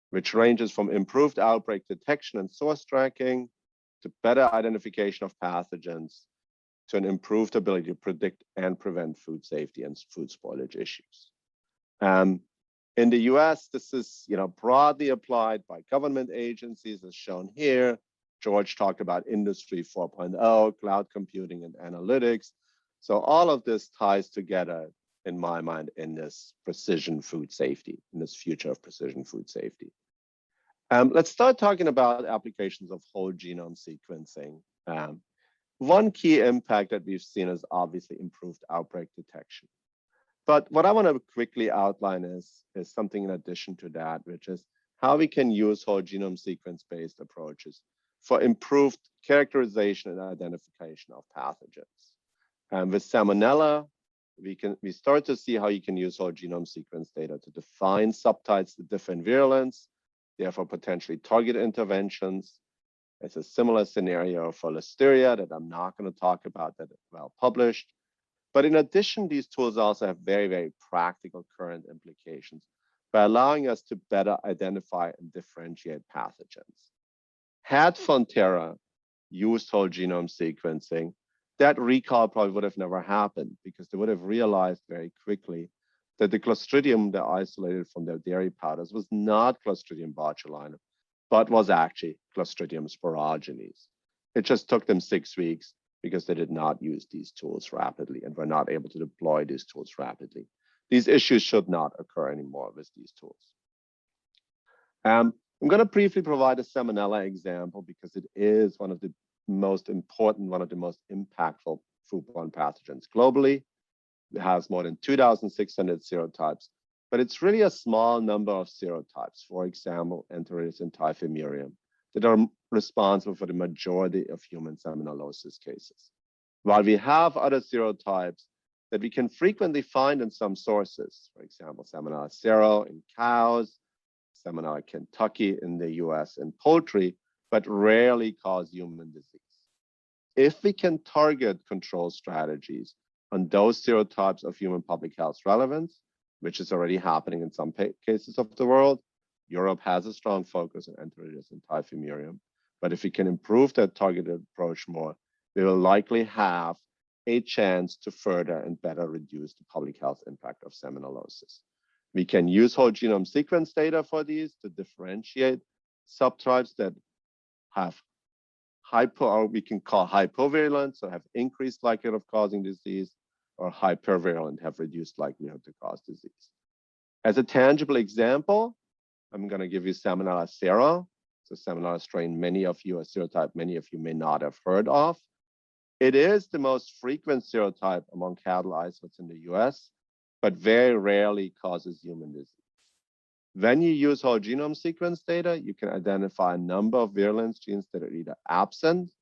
Speaker 10: which ranges from improved outbreak detection and source tracking to better identification of pathogens to an improved ability to predict and prevent food safety and food spoilage issues. In the US, this is broadly applied by government agencies as shown here. George talked about Industry 4.0, cloud computing and analytics. So all of this ties together, in my mind, in this precision food safety, in this future of precision food safety. Let's start talking about applications of whole genome sequencing. One key impact that we've seen is obviously improved outbreak detection. But what I want to quickly outline is something in addition to that, which is how we can use whole genome sequence-based approaches for improved characterization and identification of pathogens. With Salmonella, we start to see how you can use whole genome sequence data to define subtypes with different virulence, therefore potentially target interventions. It's a similar scenario for Listeria that I'm not going to talk about, that is well published. But in addition, these tools also have very, very practical current implications by allowing us to better identify and differentiate pathogens. Had Fonterra used whole genome sequencing, that recall probably would have never happened because they would have realized very quickly that the Clostridium they isolated from their dairy powders was not Clostridium botulinum, but was actually Clostridium sporogenes. It just took them 6 weeks because they did not use these tools rapidly and were not able to deploy these tools rapidly. These issues should not occur anymore with these tools. I'm going to briefly provide a Salmonella example because it is one of the most important, one of the most impactful foodborne pathogens globally. It has more than 2,600 serotypes, but it's really a small number of serotypes, for example, Enteritis and Typhimurium, that are responsible for the majority of human salmonellosis cases. While we have other serotypes that we can frequently find in some sources, for example, Salmonella sero in cows, Salmonella Kentucky in the US in poultry, but rarely cause human disease. If we can target control strategies on those serotypes of human public health relevance, which is already happening in some cases of the world, Europe has a strong focus on Enteritis and Typhimurium. But if we can improve that targeted approach more, we will likely have a chance to further and better reduce the public health impact of salmonellosis. We can use whole genome sequence data for these to differentiate subtypes that have or we can call hypovirulent, so have increased likelihood of causing disease, or hypervirulent, have reduced likelihood to cause disease. As a tangible example, I'm going to give you Salmonella sero. So Salmonella strain many of you, a serotype many of you may not have heard of. It is the most frequent serotype among cattle isolates in the US, but very rarely causes human disease. When you use whole genome sequence data, you can identify a number of virulence genes that are either absent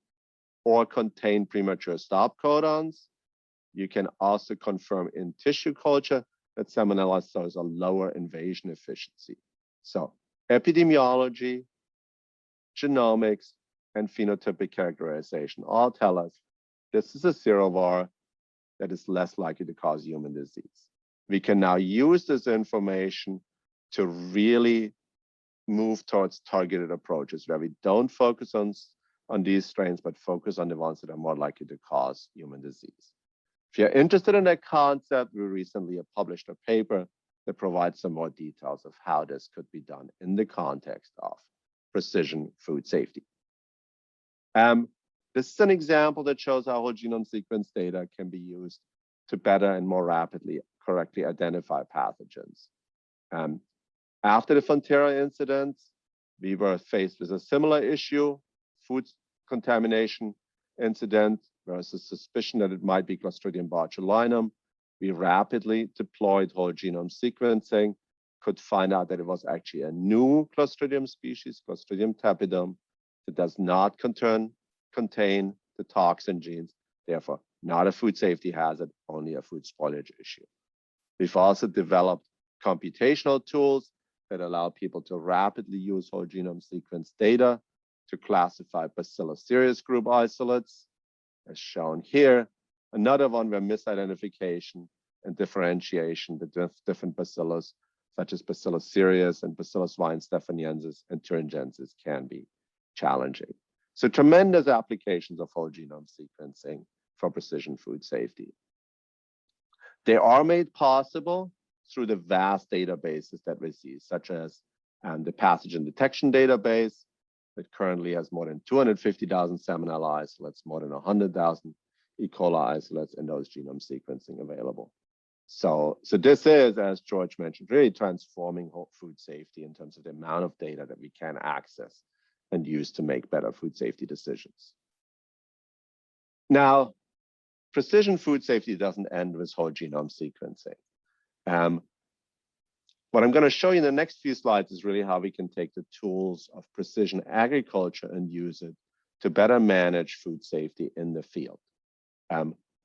Speaker 10: or contain premature stop codons. You can also confirm in tissue culture that Salmonella shows a lower invasion efficiency. So epidemiology, genomics, and phenotypic characterization all tell us this is a serovar that is less likely to cause human disease. We can now use this information to really move towards targeted approaches where we don't focus on these strains, but focus on the ones that are more likely to cause human disease. If you're interested in that concept, we recently published a paper that provides some more details of how this could be done in the context of precision food safety. This is an example that shows how whole genome sequence data can be used to better and more rapidly, correctly identify pathogens. After the Fonterra incident, we were faced with a similar issue, food contamination incident versus suspicion that it might be Clostridium botulinum. We rapidly deployed whole genome sequencing, could find out that it was actually a new Clostridium species, Clostridium tepidum, that does not contain the toxin genes, therefore not a food safety hazard, only a food spoilage issue. We've also developed computational tools that allow people to rapidly use whole genome sequence data to classify Bacillus cereus group isolates, as shown here. Another one where misidentification and differentiation between different bacillus, such as Bacillus cereus and Bacillus weinstephaniensis and thuringiensis, can be challenging. So tremendous applications of whole genome sequencing for precision food safety. They are made possible through the vast databases that we see, such as the pathogen detection database that currently has more than 250,000 Salmonella isolates, more than 100,000 E. coli isolates, and those genome sequencing available. So this is, as George mentioned, really transforming food safety in terms of the amount of data that we can access and use to make better food safety decisions. Now, precision food safety doesn't end with whole genome sequencing. What I'm going to show you in the next few slides is really how we can take the tools of precision agriculture and use it to better manage food safety in the field.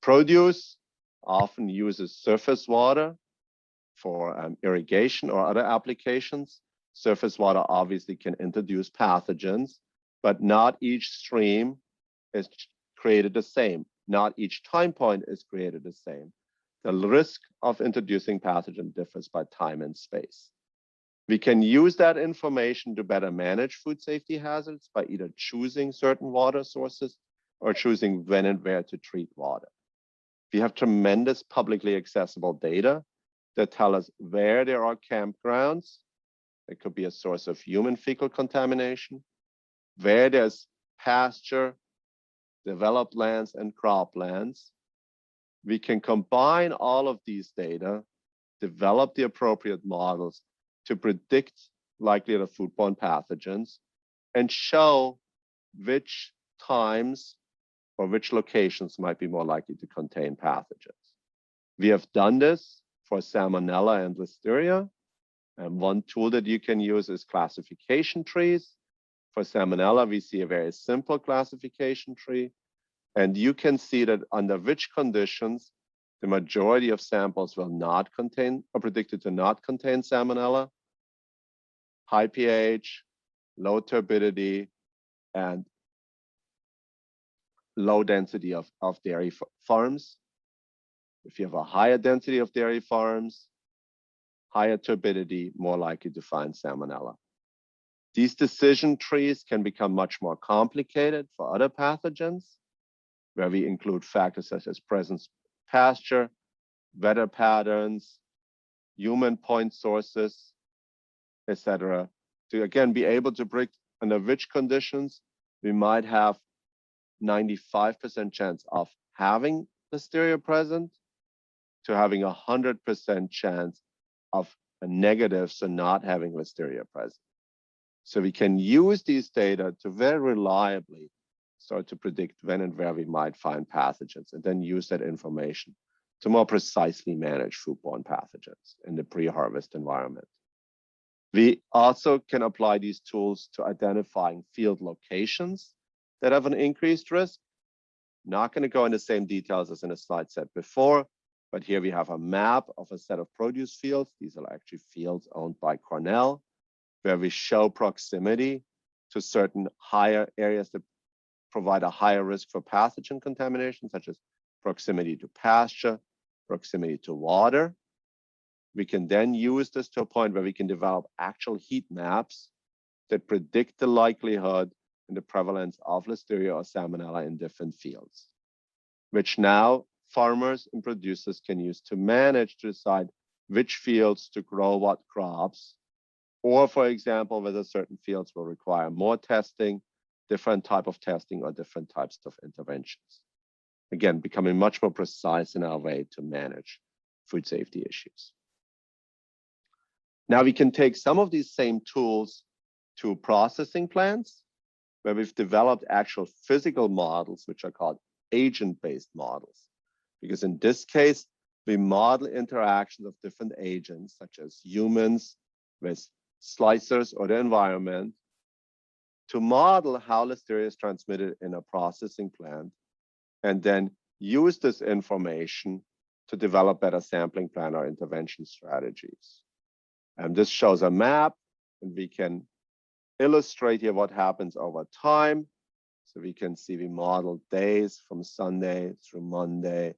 Speaker 10: Produce often uses surface water for irrigation or other applications. Surface water obviously can introduce pathogens, but not each stream is created the same. Not each time point is created the same. The risk of introducing pathogen differs by time and space. We can use that information to better manage food safety hazards by either choosing certain water sources or choosing when and where to treat water. We have tremendous publicly accessible data that tell us where there are campgrounds. It could be a source of human fecal contamination, where there's pasture, developed lands, and croplands. We can combine all of these data, develop the appropriate models to predict likelihood of foodborne pathogens, and show which times or which locations might be more likely to contain pathogens. We have done this for Salmonella and Listeria. And one tool that you can use is classification trees. For Salmonella, we see a very simple classification tree. And you can see that under which conditions the majority of samples will not contain or predicted to not contain Salmonella: high pH, low turbidity, and low density of dairy farms. If you have a higher density of dairy farms, higher turbidity, more likely to find Salmonella. These decision trees can become much more complicated for other pathogens, where we include factors such as presence of pasture, weather patterns, human point sources, etc., to again be able to predict under which conditions we might have 95% chance of having Listeria present to having 100% chance of a negative, so not having Listeria present. So we can use these data to very reliably start to predict when and where we might find pathogens, and then use that information to more precisely manage foodborne pathogens in the pre-harvest environment. We also can apply these tools to identifying field locations that have an increased risk. Not going to go into the same details as in a slide set before, but here we have a map of a set of produce fields. These are actually fields owned by Cornell, where we show proximity to certain higher areas that provide a higher risk for pathogen contamination, such as proximity to pasture, proximity to water. We can then use this to a point where we can develop actual heat maps that predict the likelihood and the prevalence of Listeria or Salmonella in different fields, which now farmers and producers can use to manage to decide which fields to grow what crops, or for example, whether certain fields will require more testing, different type of testing, or different types of interventions. Again, becoming much more precise in our way to manage food safety issues. Now we can take some of these same tools to processing plants, where we've developed actual physical models, which are called agent-based models. Because in this case, we model interactions of different agents, such as humans with slicers or the environment, to model how Listeria is transmitted in a processing plant, and then use this information to develop better sampling plan or intervention strategies. And this shows a map, and we can illustrate here what happens over time. So we can see we model days from Sunday through Monday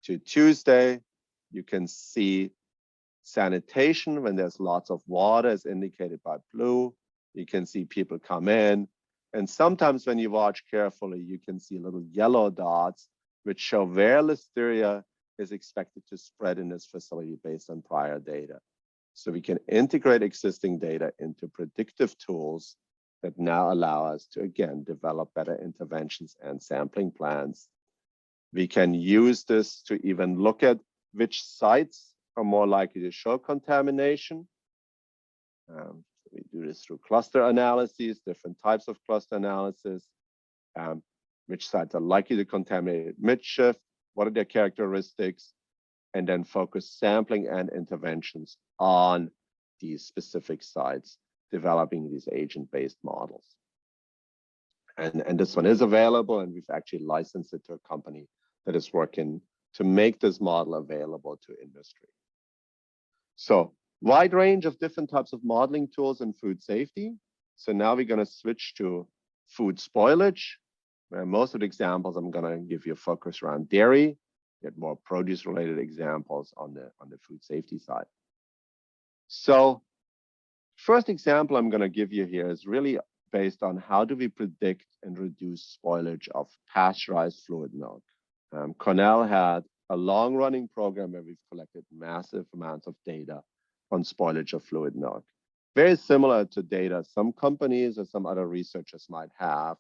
Speaker 10: to Tuesday. You can see sanitation when there's lots of water is indicated by blue. You can see people come in. And sometimes when you watch carefully, you can see little yellow dots, which show where Listeria is expected to spread in this facility based on prior data. So we can integrate existing data into predictive tools that now allow us to, again, develop better interventions and sampling plans. We can use this to even look at which sites are more likely to show contamination. We do this through cluster analyses, different types of cluster analysis, which sites are likely to contaminate mid-shift, what are their characteristics, and then focus sampling and interventions on these specific sites, developing these agent-based models. And this one is available, and we've actually licensed it to a company that is working to make this model available to industry. So wide range of different types of modeling tools in food safety. So now we're going to switch to food spoilage, where most of the examples I'm going to give you a focus around dairy, get more produce-related examples on the food safety side. So first example I'm going to give you here is really based on how do we predict and reduce spoilage of pasteurized fluid milk. Cornell had a long-running program where we've collected massive amounts of data on spoilage of fluid milk. Very similar to data some companies or some other researchers might have,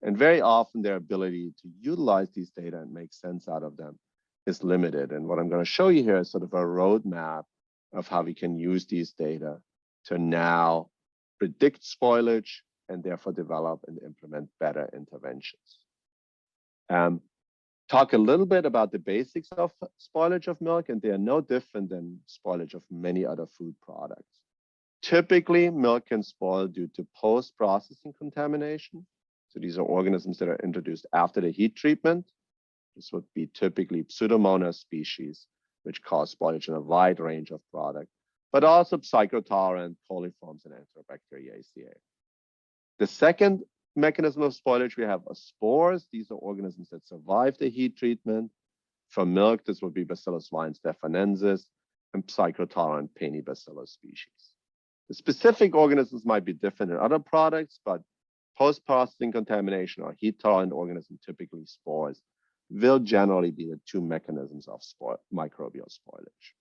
Speaker 10: and very often their ability to utilize these data and make sense out of them is limited. And what I'm going to show you here is sort of a roadmap of how we can use these data to now predict spoilage and therefore develop and implement better interventions. Talk a little bit about the basics of spoilage of milk, and they are no different than spoilage of many other food products. Typically, milk can spoil due to post-processing contamination. So these are organisms that are introduced after the heat treatment. This would be typically Pseudomonas species, which cause spoilage in a wide range of products, but also psychotolerant coliforms and Enterobacteriaceae. The second mechanism of spoilage, we have spores. These are organisms that survive the heat treatment. For milk, this would be Bacillus stephanensis and psychotolerant Penibacillus species. The specific organisms might be different in other products, but post-processing contamination or heat-tolerant organism, typically spores, will generally be the two mechanisms of microbial spoilage.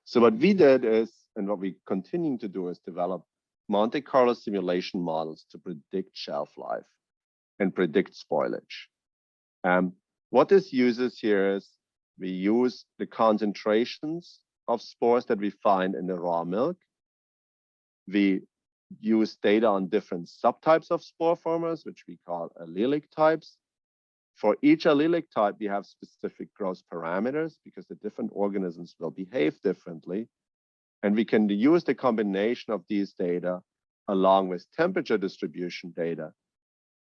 Speaker 10: So what we did is, and what we continue to do is develop Monte Carlo simulation models to predict shelf life and predict spoilage. What this uses here is we use the concentrations of spores that we find in the raw milk. We use data on different subtypes of spore formers, which we call allelic types. For each allelic type, we have specific growth parameters because the different organisms will behave differently. And we can use the combination of these data along with temperature distribution data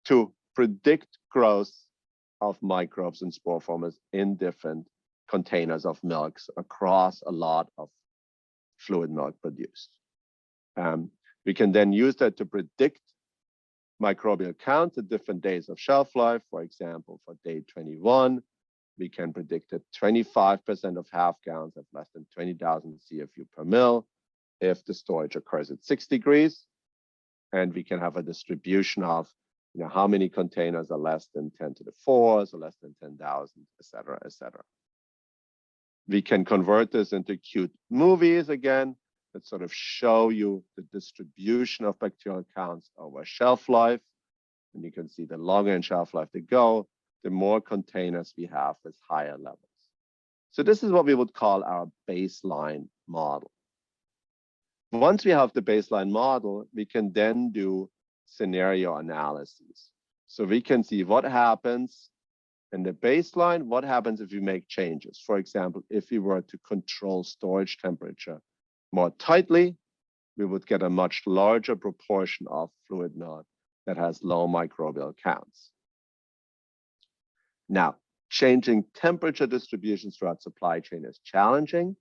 Speaker 10: to predict growth of microbes and spore formers in different containers of milks across a lot of fluid milk produced. We can then use that to predict microbial count at different days of shelf life. For example, for day 21, we can predict that 25% of half gallons have less than 20,000 CFU per mil if the storage occurs at 6 degrees. And we can have a distribution of how many containers are less than 10 to the 4, so less than 10,000, et cetera, et cetera. We can convert this into cute movies again that sort of show you the distribution of bacterial counts over shelf life. And you can see the longer in shelf life they go, the more containers we have with higher levels. So this is what we would call our baseline model. Once we have the baseline model, we can then do scenario analyses. So we can see what happens in the baseline, what happens if we make changes. For example, if we were to control storage temperature more tightly, we would get a much larger proportion of fluid milk that has low microbial counts. Now, changing temperature distributions throughout supply chain is challenging,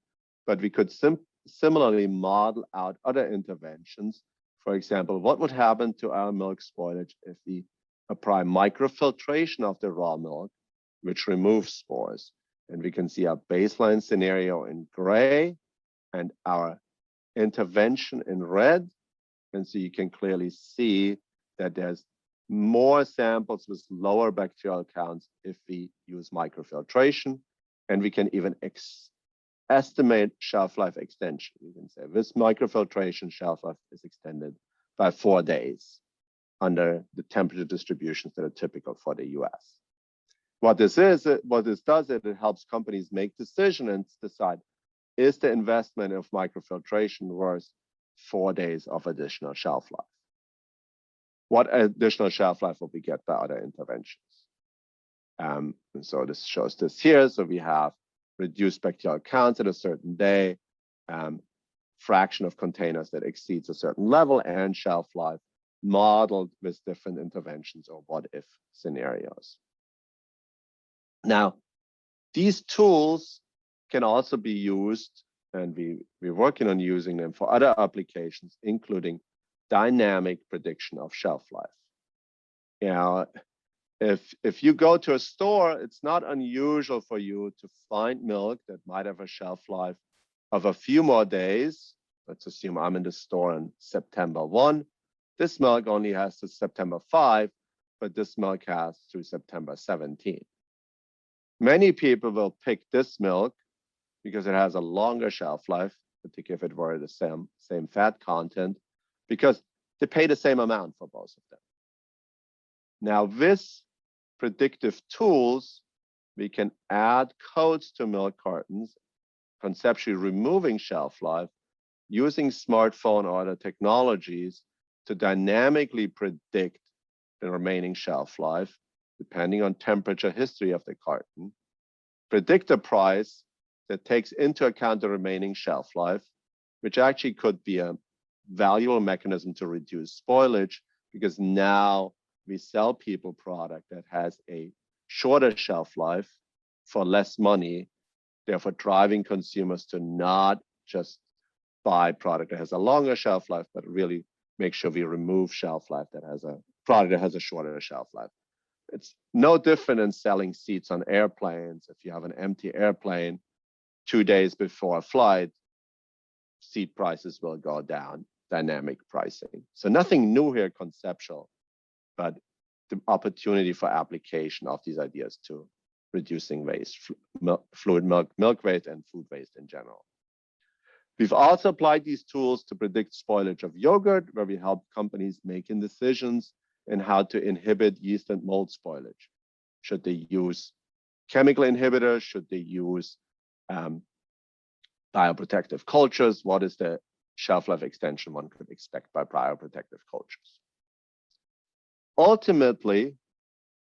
Speaker 10: but we could similarly model out other interventions. For example, what would happen to our milk spoilage if we apply microfiltration of the raw milk, which removes spores? And we can see our baseline scenario in gray and our intervention in red. And so you can clearly see that there's more samples with lower bacterial counts if we use microfiltration. And we can even estimate shelf life extension. You can say this microfiltration shelf life is extended by 4 days under the temperature distributions that are typical for the US. What this does, it helps companies make decisions and decide, is the investment of microfiltration worth 4 days of additional shelf life? What additional shelf life will we get by other interventions? And so this shows this here. So we have reduced bacterial counts at a certain day, fraction of containers that exceeds a certain level, and shelf life modeled with different interventions or what-if scenarios. Now, these tools can also be used, and we're working on using them for other applications, including dynamic prediction of shelf life. If you go to a store, it's not unusual for you to find milk that might have a shelf life of a few more days. Let's assume I'm in the store on September 1. This milk only has to September 5, but this milk has through September 17. Many people will pick this milk because it has a longer shelf life, particularly if it were the same fat content, because they pay the same amount for both of them. Now, with predictive tools, we can add codes to milk cartons, conceptually removing shelf life, using smartphone or other technologies to dynamically predict the remaining shelf life, depending on temperature history of the carton, predict a price that takes into account the remaining shelf life, which actually could be a valuable mechanism to reduce spoilage, because now we sell people product that has a shorter shelf life for less money, therefore driving consumers to not just buy product that has a longer shelf life, but really make sure we remove shelf life that has a product that has a shorter shelf life. It's no different than selling seats on airplanes. If you have an empty airplane 2 days before a flight, seat prices will go down, dynamic pricing. So nothing new here conceptual, but the opportunity for application of these ideas to reducing waste, fluid milk waste, and food waste in general. We've also applied these tools to predict spoilage of yogurt, where we help companies making decisions in how to inhibit yeast and mold spoilage. Should they use chemical inhibitors? Should they use bioprotective cultures? What is the shelf life extension one could expect by bioprotective cultures? Ultimately,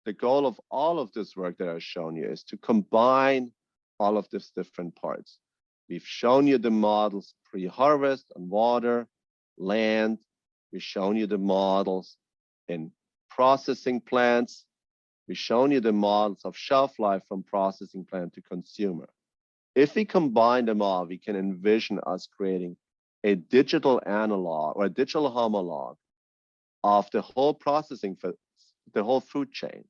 Speaker 10: the goal of all of this work that I've shown you is to combine all of these different parts. We've shown you the models pre-harvest on water, land. We've shown you the models in processing plants. We've shown you the models of shelf life from processing plant to consumer. If we combine them all, we can envision us creating a digital analog or a digital homolog of the whole processing, the whole food chain,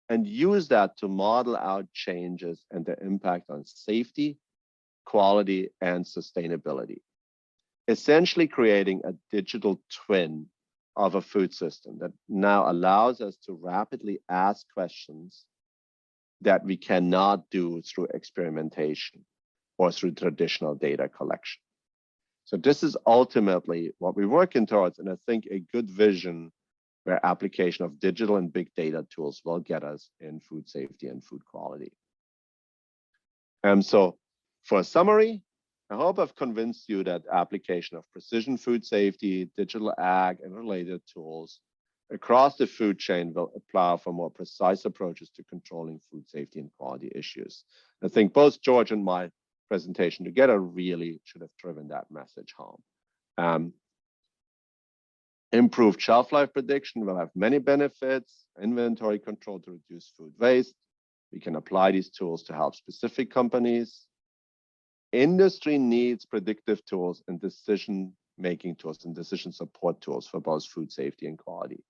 Speaker 10: and use that to model out changes and their impact on safety, quality, and sustainability. Essentially creating a digital twin of a food system that now allows us to rapidly ask questions that we cannot do through experimentation or through traditional data collection. So this is ultimately what we're working towards, and I think a good vision where application of digital and big data tools will get us in food safety and food quality. So for a summary, I hope I've convinced you that application of precision food safety, digital ag, and related tools across the food chain will allow for more precise approaches to controlling food safety and quality issues. I think both George and my presentation together really should have driven that message home. Improved shelf life prediction will have many benefits: inventory control to reduce food waste. We can apply these tools to help specific companies. Industry needs predictive tools and decision-making tools and decision support tools for both food safety and quality.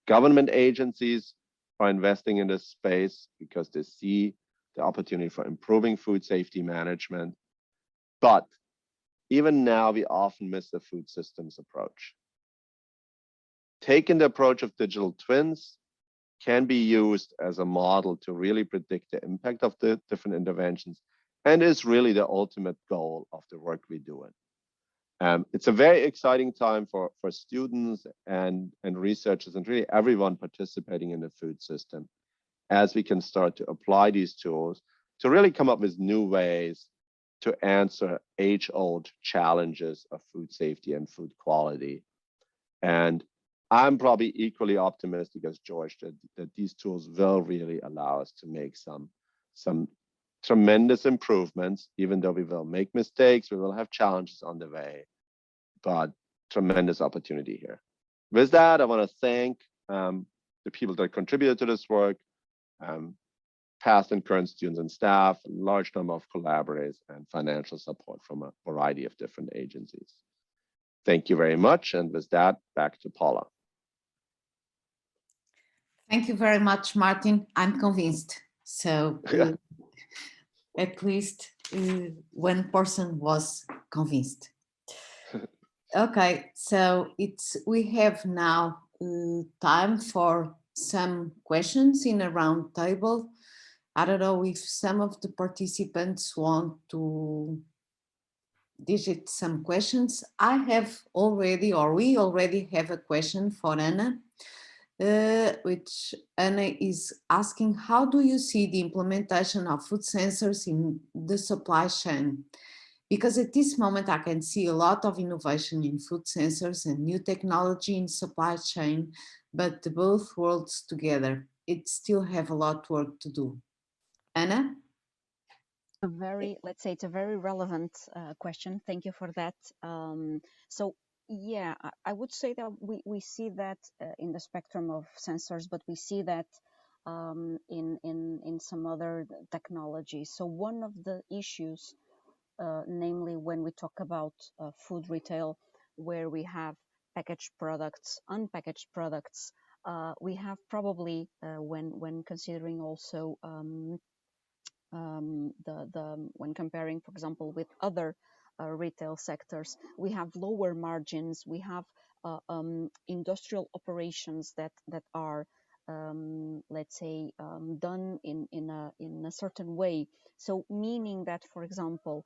Speaker 10: Government agencies are investing in this space because they see the opportunity for improving food safety management. But even now, we often miss the food systems approach. Taking the approach of digital twins can be used as a model to really predict the impact of the different interventions, and is really the ultimate goal of the work we're doing. It's a very exciting time for students and researchers and really everyone participating in the food system, as we can start to apply these tools to really come up with new ways to answer age-old challenges of food safety and food quality. And I'm probably equally optimistic as George that these tools will really allow us to make some tremendous improvements. Even though we will make mistakes, we will have challenges on the way, but tremendous opportunity here. With that, I want to thank the people that contributed to this work, past and current students and staff, a large number of collaborators, and financial support from a variety of different agencies. Thank you very much. And with that, back to Paula.
Speaker 7: Thank you very much, Martin. I'm convinced. So at least one person was convinced. Okay, so we have now time for some questions in a round table. I don't know if some of the participants want to digit some questions. I have already, or we already have a question for Anna, which Anna is asking: how do you see the implementation of food sensors in the supply chain? Because at this moment, I can see a lot of innovation in food sensors and new technology in supply chain, but both worlds together, it still have a lot of work to do. Anna?
Speaker 6: Let's say it's a very relevant question. Thank you for that. So yeah, I would say that we see that in the spectrum of sensors, but we see that in some other technologies. So one of the issues, namely when we talk about food retail, where we have packaged products, unpackaged products, we have probably when considering also when comparing, for example, with other retail sectors, we have lower margins. We have industrial operations that are, let's say, done in a certain way. So meaning that, for example,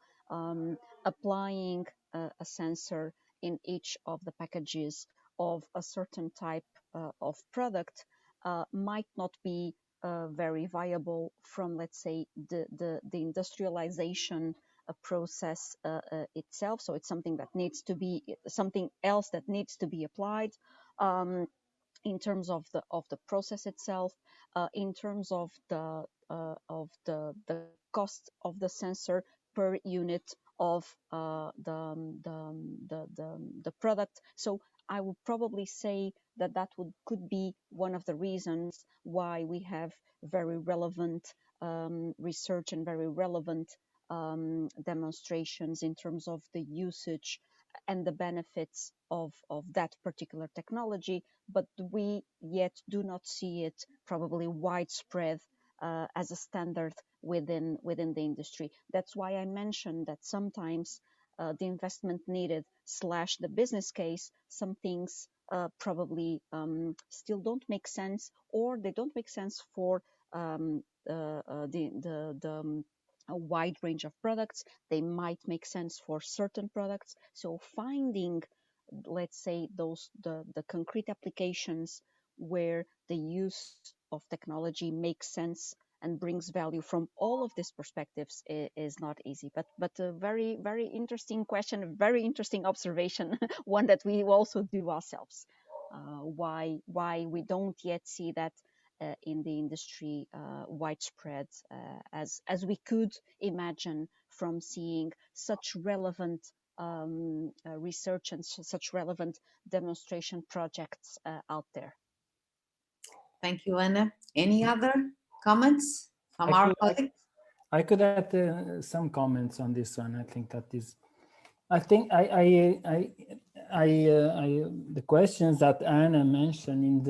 Speaker 6: applying a sensor in each of the packages of a certain type of product might not be very viable from, let's say, the industrialization process itself. So it's something that needs to be something else that needs to be applied in terms of the process itself, in terms of the cost of the sensor per unit of the product. So I would probably say that could be one of the reasons why we have very relevant research and very relevant demonstrations in terms of the usage and the benefits of that particular technology, but we yet do not see it probably widespread as a standard within the industry. That's why I mentioned that sometimes the investment needed / the business case, some things probably still don't make sense, or they don't make sense for a wide range of products. They might make sense for certain products. So finding, let's say, the concrete applications where the use of technology makes sense and brings value from all of these perspectives is not easy. But a very, very interesting question, a very interesting observation, one that we also do ourselves. Why we don't yet see that in the industry widespread as we could imagine from seeing such relevant research and such relevant demonstration projects out there.
Speaker 7: Thank you, Anna. Any other comments from our colleagues?
Speaker 5: I could add some comments on this one. I think that is, the questions that Anna mentioned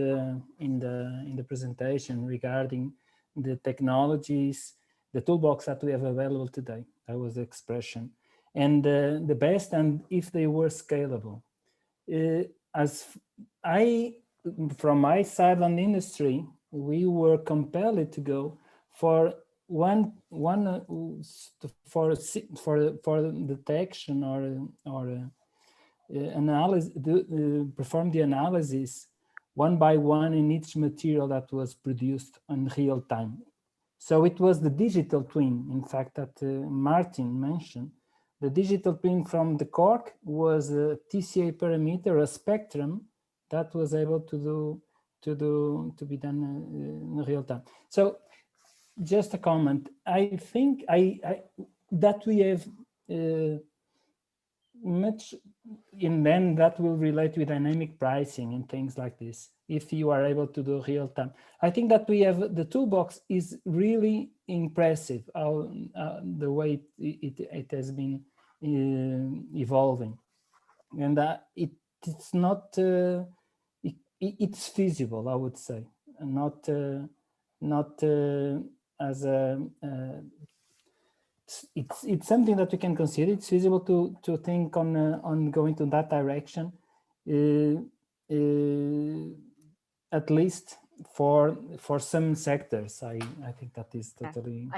Speaker 5: in the presentation regarding the technologies, the toolbox that we have available today, that was the expression, and the best, and if they were scalable. From my side on the industry, we were compelled to go for for detection or analysis, perform the analysis one by one in each material that was produced in real time. So it was the digital twin, in fact, that Martin mentioned. The digital twin from the cork was a TCA parameter, a spectrum that was able to be done in real time. So just a comment. I think that we have much, and then that will relate with dynamic pricing and things like this, if you are able to do real time. I think that we have, the toolbox is really impressive, the way it has been evolving, and it's not, it's feasible, I would say, not as a, it's something that we can consider. It's feasible to think on going to that direction, at least for some sectors. I think that is totally.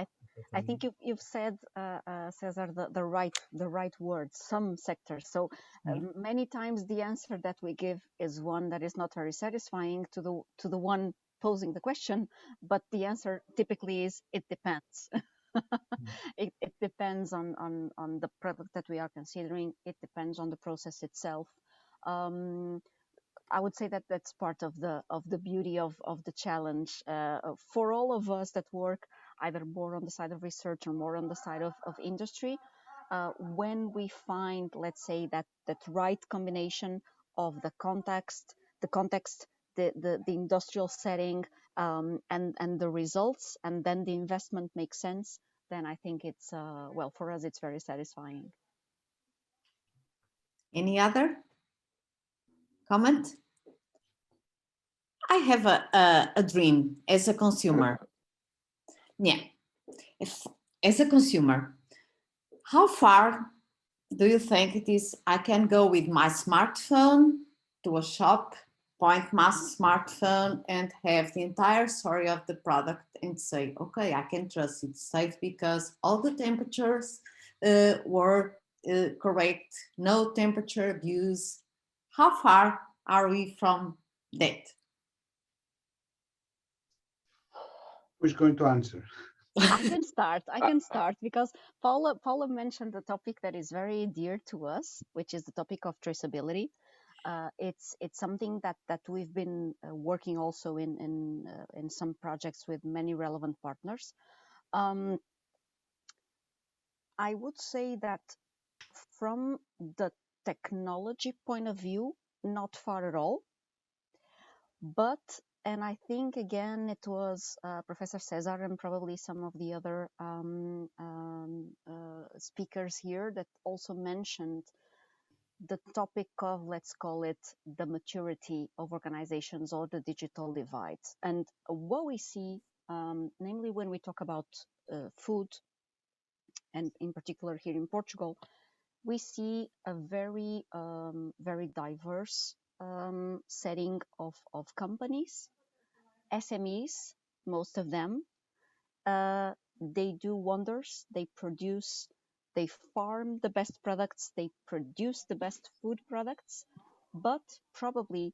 Speaker 6: I think you've said, Cesar, the right words, some sectors. So many times the answer that we give is one that is not very satisfying to the one posing the question, but the answer typically is it depends. It depends on the product that we are considering. It depends on the process itself. I would say that that's part of the beauty of the challenge for all of us that work either more on the side of research or more on the side of industry. When we find, let's say, that right combination of the context, the industrial setting, and the results, and then the investment makes sense, then I think it's, well, for us, it's very satisfying.
Speaker 7: Any other comment? I have a dream as a consumer. Yeah, as a consumer, how far do you think it is I can go with my smartphone to a shop, point my smartphone, and have the entire story of the product and say, okay, I can trust it's safe because all the temperatures were correct, no temperature abuse. How far are we from that?
Speaker 9: Who's going to answer?
Speaker 6: I can start because Paula mentioned a topic that is very dear to us, which is the topic of traceability. It's something that we've been working also in some projects with many relevant partners. I would say that from the technology point of view, not far at all. But, and I think again, it was Professor Cesar and probably some of the other speakers here that also mentioned the topic of, let's call it, the maturity of organizations or the digital divide. And what we see, namely when we talk about food, and in particular here in Portugal, we see a very, very diverse setting of companies, SMEs, most of them. They do wonders, they produce, they farm the best products, they produce the best food products, but probably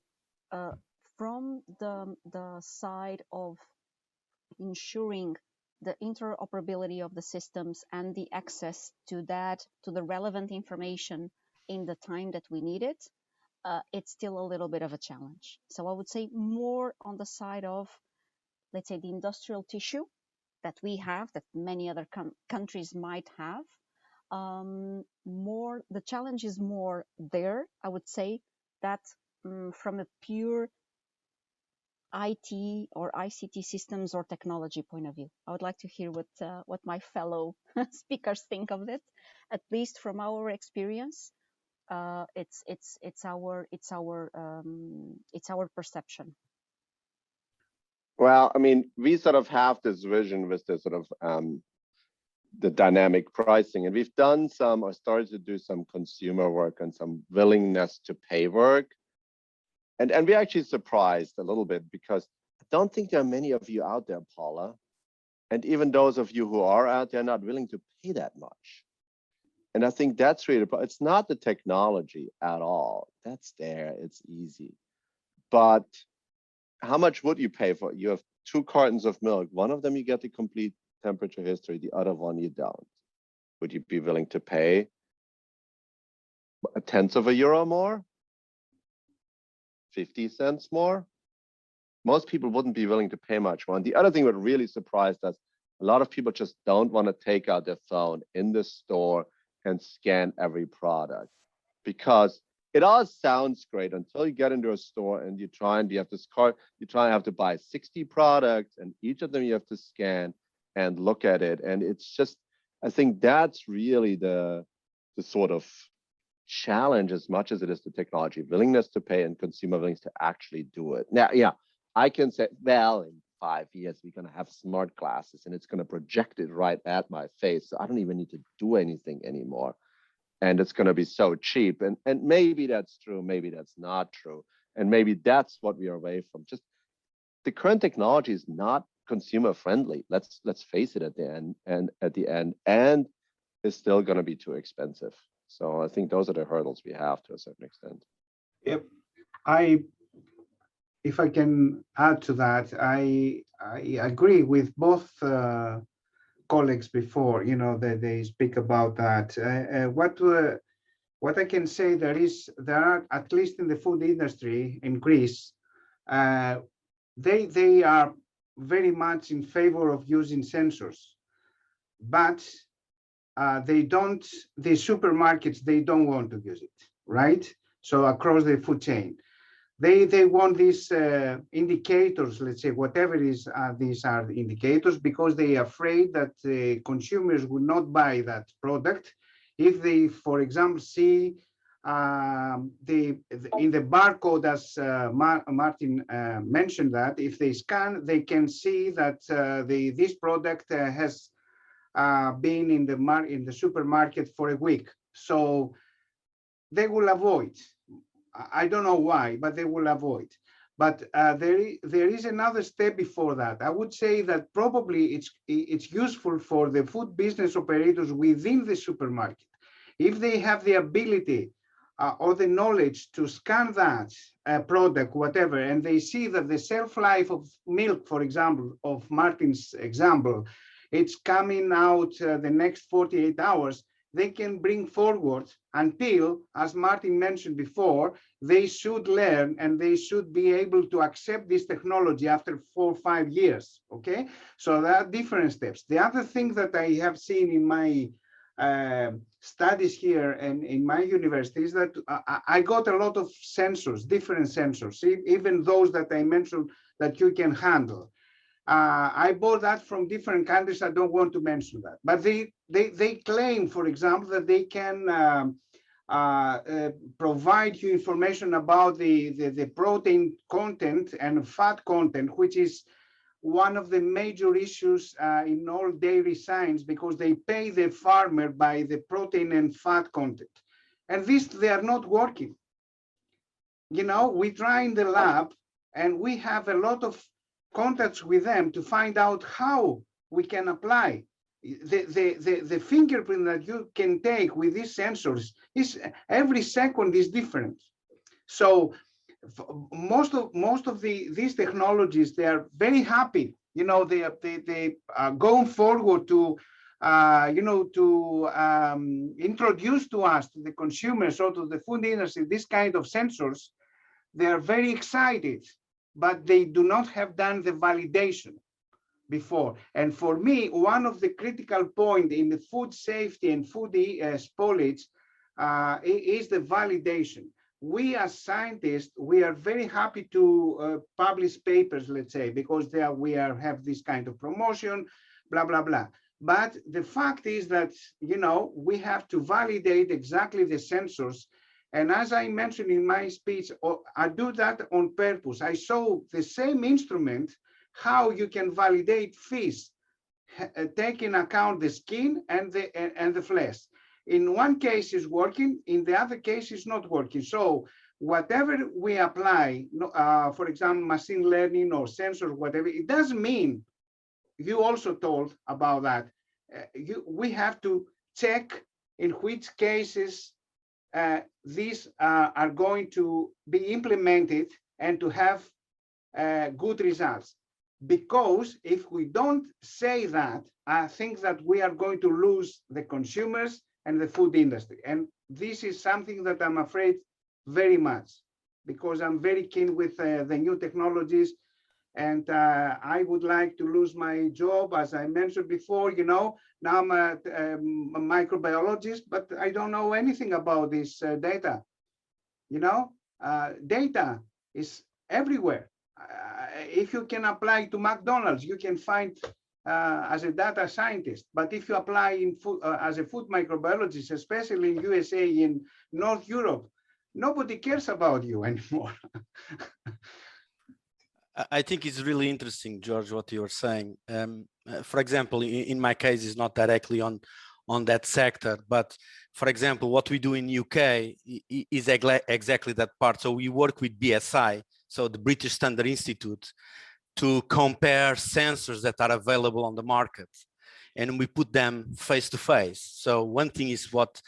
Speaker 6: from the side of ensuring the interoperability of the systems and the access to that, to the relevant information in the time that we need it, it's still a little bit of a challenge. So I would say more on the side of, let's say, the industrial tissue that we have, that many other countries might have. More, the challenge is more there, I would say, that from a pure IT or ICT systems or technology point of view. I would like to hear what my fellow speakers think of it. At least from our experience, it's our perception.
Speaker 10: Well, I mean, we sort of have this vision with the sort of the dynamic pricing, and we've done some, or started to do some consumer work and some willingness to pay work. And we're actually surprised a little bit, because I don't think there are many of you out there, Paula. And even those of you who are out there not willing to pay that much. And I think that's really, it's not the technology at all. That's there, it's easy. But how much would you pay for it? You have 2 cartons of milk. One of them you get the complete temperature history, the other one you don't. Would you be willing to pay a tenth of a euro more? 50 cents more? Most people wouldn't be willing to pay much more. And the other thing that really surprised us, a lot of people just don't want to take out their phone in the store and scan every product, because it all sounds great until you get into a store and you have this card, you have to buy 60 products, and each of them you have to scan and look at it. And it's just, I think that's really the sort of challenge, as much as it is the technology, willingness to pay and consumer willingness to actually do it. Now, yeah, I can say, well, in 5 years, we're going to have smart glasses and it's going to project it right at my face. So I don't even need to do anything anymore. And it's going to be so cheap. And maybe that's true, maybe that's not true. And maybe that's what we are away from. Just the current technology is not consumer friendly. Let's face it at the end, and it's still going to be too expensive. So I think those are the hurdles we have to a certain extent.
Speaker 9: Yep. If I can add to that, I agree with both colleagues before, you know, that they speak about that. What I can say, there are, at least in the food industry in Greece, they are very much in favor of using sensors, but the supermarkets, they don't want to use it, right? So across the food chain, they want these indicators, let's say, whatever it is, these are the indicators, because they are afraid that consumers will not buy that product if they, for example, see in the barcode, as Martin mentioned, that if they scan, they can see that this product has been in the supermarket for a week. So they will avoid. I don't know why, but they will avoid. But there is another step before that. I would say that probably it's useful for the food business operators within the supermarket, if they have the ability or the knowledge to scan that product, whatever, and they see that the shelf life of milk, for example, of Martin's example, it's coming out the next 48 hours, they can bring forward until, as Martin mentioned before, they should learn and they should be able to accept this technology after 4 or 5 years, okay? So there are different steps. The other thing that I have seen in my studies here and in my university is that I got a lot of sensors, different sensors, even those that I mentioned that you can handle. I bought that from different countries. I don't want to mention that, but they claim, for example, that they can provide you information about the protein content and fat content, which is one of the major issues in all dairy science, because they pay the farmer by the protein and fat content. And this, they are not working. You know, we try in the lab and we have a lot of contacts with them to find out how we can apply. The fingerprint that you can take with these sensors is every second is different. So most of these technologies, they are very happy. You know, they are going forward to you know, to introduce to us, to the consumers or to the food industry, this kind of sensors. They are very excited, but they do not have done the validation before. And for me, one of the critical points in the food safety and food spoilage is the validation. We as scientists, we are very happy to publish papers, let's say, because we have this kind of promotion, blah, blah, blah. But the fact is that, you know, we have to validate exactly the sensors. And as I mentioned in my speech, I do that on purpose. I show the same instrument, how you can validate fish, take in account the skin and the flesh. In one case is working, in the other case is not working. So whatever we apply, for example, machine learning or sensors, whatever, it doesn't mean, you also told about that, we have to check in which cases these are going to be implemented and to have good results. Because if we don't say that, I think that we are going to lose the consumers and the food industry. And this is something that I'm afraid very much, because I'm very keen with the new technologies. And I would like to lose my job, as I mentioned before. You know, now I'm a microbiologist, but I don't know anything about this data. You know, data is everywhere. If you can apply to McDonald's, you can find as a data scientist. But if you apply in food, as a food microbiologist, especially in USA, in North Europe, nobody cares about you anymore.
Speaker 8: I think it's really interesting, George, what you're saying. For example, in my case, it's not directly on that sector, but for example, what we do in UK is exactly that part. So we work with BSI, so the British Standard Institute, to compare sensors that are available on the market, and we put them face to face. So one thing is what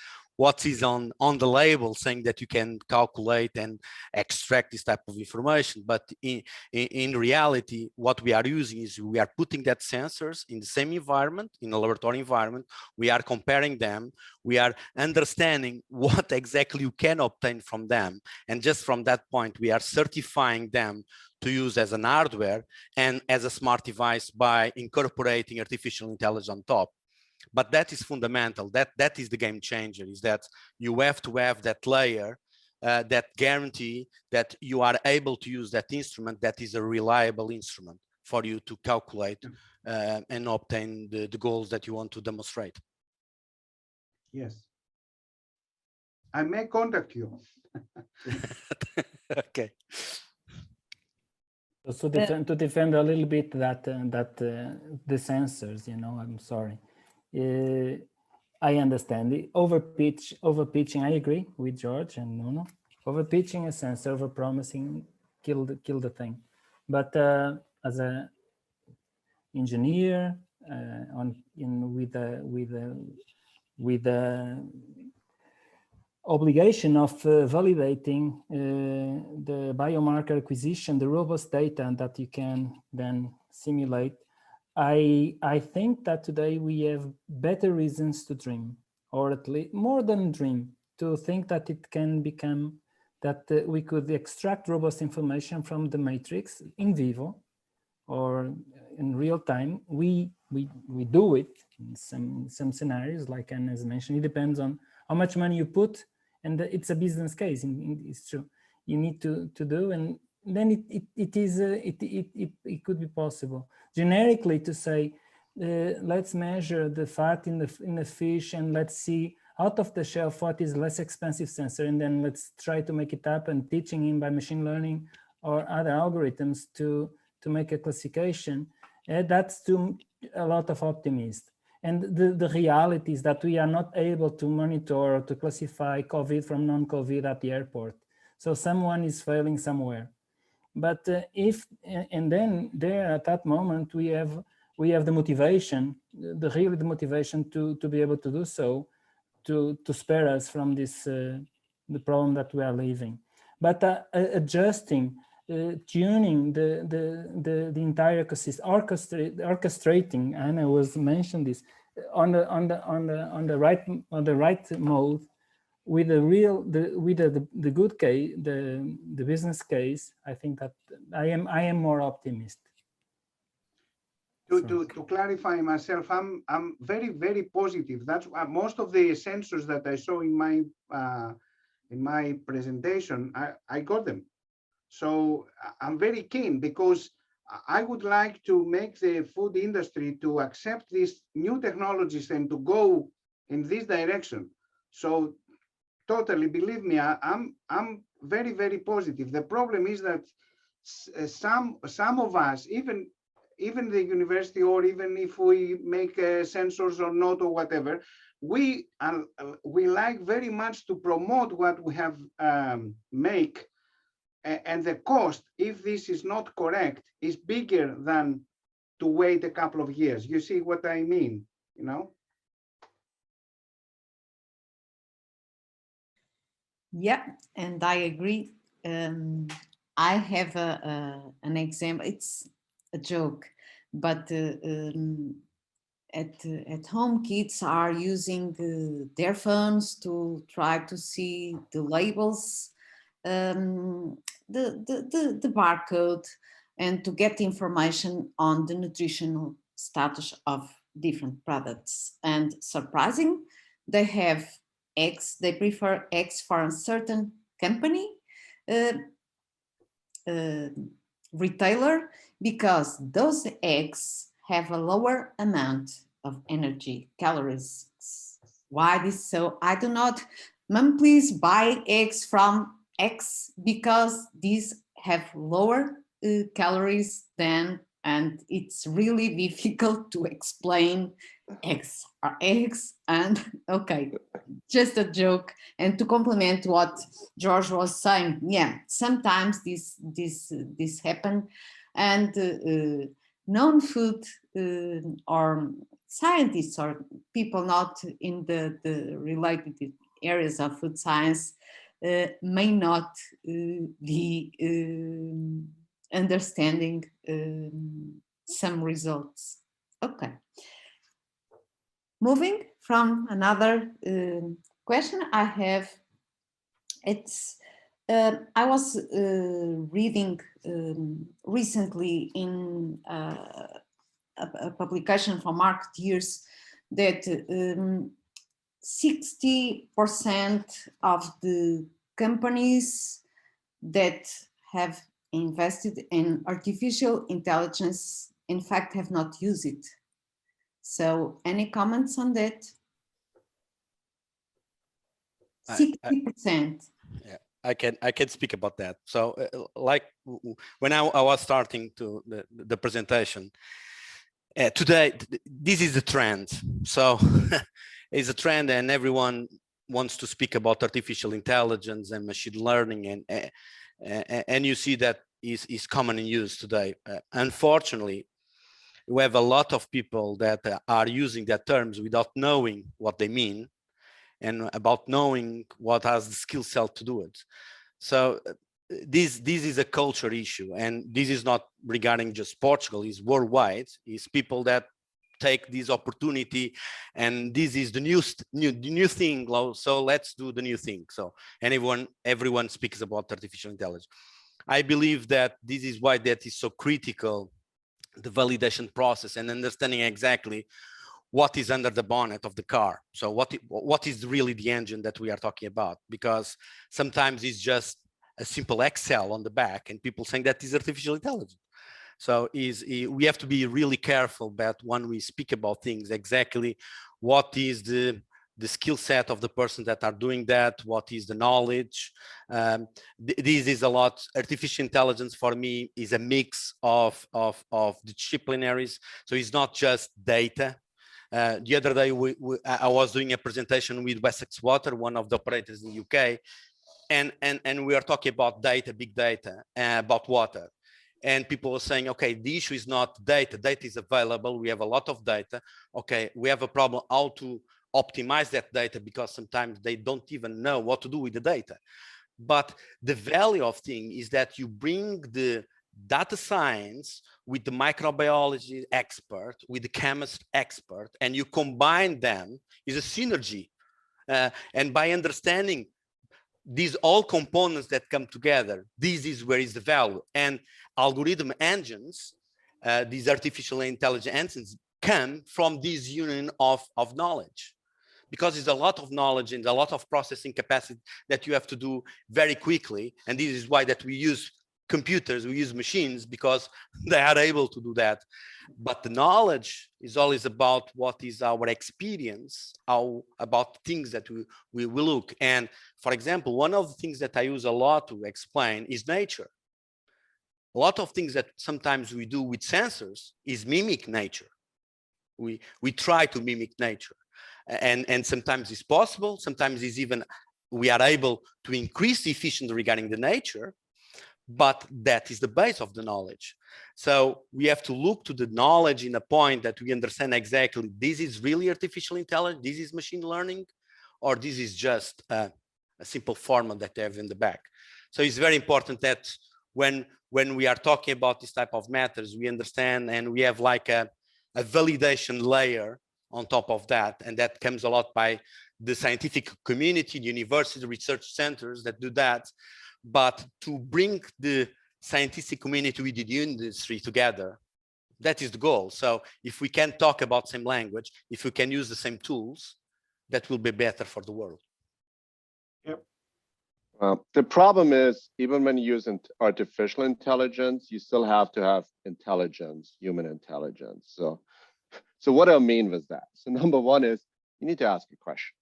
Speaker 8: is on the label, saying that you can calculate and extract this type of information. But in reality, what we are using is we are putting that sensors in the same environment, in a laboratory environment. We are comparing them. We are understanding what exactly you can obtain from them. And just from that point, we are certifying them to use as an hardware and as a smart device by incorporating artificial intelligence on top. But that is fundamental. That is the game changer, is that you have to have that layer, that guarantee that you are able to use that instrument that is a reliable instrument for you to calculate and obtain the goals that you want to demonstrate.
Speaker 9: Yes. I may contact you.
Speaker 8: Okay.
Speaker 5: So to defend a little bit that the sensors, you know, I'm sorry. I understand the overpitching. I agree with George and Nuno. Overpitching a sensor, overpromising, kill the thing. But as a engineer, with the obligation of validating the biomarker acquisition, the robust data that you can then simulate, I think that today we have better reasons to dream, or at least more than dream, to think that it can become that we could extract robust information from the matrix in vivo or in real time. We we do it in some scenarios, like Anne has mentioned. It depends on how much money you put, and it's a business case. It's true. You need to do, and then it could be possible generically to say, let's measure the fat in the fish, and let's see out of the shelf what is less expensive sensor, and then let's try to make it up and teaching him by machine learning or other algorithms to make a classification. That's a lot of optimism. And the reality is that we are not able to monitor or to classify COVID from non-COVID at the airport. So someone is failing somewhere. But and then there at that moment, we have the motivation, the motivation to be able to do so, to spare us from this, the problem that we are living. But adjusting, tuning the entire ecosystem, orchestrating. Anna was mentioned this on the right mode, with the good case, the business case. I think that I am more optimistic.
Speaker 9: To clarify myself, I'm very positive. That's most of the sensors that I saw in my presentation. I got them. So I'm very keen, because I would like to make the food industry to accept these new technologies and to go in this direction. So totally, believe me, I'm very positive. The problem is that some of us, even the university, or even if we make sensors or not or whatever, we like very much to promote what we have make. And the cost, if this is not correct, is bigger than to wait a couple of years. You see what I mean, you know?
Speaker 7: Yeah, and I agree. I have an example. It's a joke, but at home, kids are using their phones to try to see the labels, the barcode, and to get information on the nutritional status of different products. And surprising, they have eggs, they prefer eggs for a certain company, retailer, because those eggs have a lower amount of energy, calories. Why this so? I do not. Mom, please buy eggs from X, because these have lower calories than, and it's really difficult to explain. Eggs are eggs, and okay, just a joke. And to complement what George was saying, yeah, sometimes this happen, and non-food or scientists or people not in the related areas of food science may not be understanding some results. Okay. Moving from another question I have, it's I was reading recently in a publication from Marketeers that 60% of the companies that have invested in artificial intelligence, in fact, have not used it. So any comments on that? 60%.
Speaker 8: Yeah, I can speak about that. So like when I was starting to the presentation, today, this is a trend. So it's a trend, and everyone wants to speak about artificial intelligence and machine learning, and you see that is common in use today. Unfortunately, we have a lot of people that are using that terms without knowing what they mean, and about knowing what has the skill set to do it. So this is a culture issue, and this is not regarding just Portugal, it's worldwide. It's people that take this opportunity, and this is the new thing, so let's do the new thing. So everyone speaks about artificial intelligence. I believe that this is why that is so critical the validation process and understanding exactly what is under the bonnet of the car. So what is really the engine that we are talking about? Because sometimes it's just a simple Excel on the back and people saying that is artificial intelligence. So we have to be really careful that when we speak about things, exactly what is the skill set of the person that are doing that, what is the knowledge. This is a lot. Artificial intelligence for me is a mix of disciplinaries. So it's not just data. The other day, I was doing a presentation with Wessex Water, one of the operators in the UK, and we are talking about data, big data, about water. And people are saying, okay, the issue is not data. Data is available. We have a lot of data. Okay, we have a problem how to optimize that data because sometimes they don't even know what to do with the data. But the value of thing is that you bring the data science with the microbiology expert, with the chemist expert, and you combine them is a synergy. And by understanding these all components that come together, this is where is the value. And algorithm engines, these artificial intelligence engines, come from this union of knowledge, because it's a lot of knowledge and a lot of processing capacity that you have to do very quickly. And this is why that we use computers, we use machines, because they are able to do that. But the knowledge is always about what is our experience, about things that we look. And for example, one of the things that I use a lot to explain is nature. A lot of things that sometimes we do with sensors is mimic nature. We try to mimic nature. And sometimes it's possible, sometimes it's even, we are able to increase the efficiency regarding the nature, but that is the base of the knowledge. So we have to look to the knowledge in a point that we understand exactly, this is really artificial intelligence, this is machine learning, or this is just a simple formula that they have in the back. So it's very important that when we are talking about this type of matters, we understand and we have like a validation layer on top of that. And that comes a lot by the scientific community, the university, research centers that do that. But to bring the scientific community with the industry together, that is the goal. So if we can talk about same language, if we can use the same tools, that will be better for the world.
Speaker 9: Yep.
Speaker 10: The problem is, even when you use artificial intelligence, you still have to have intelligence, human intelligence. So what do I mean with that? So number one is, you need to ask a question.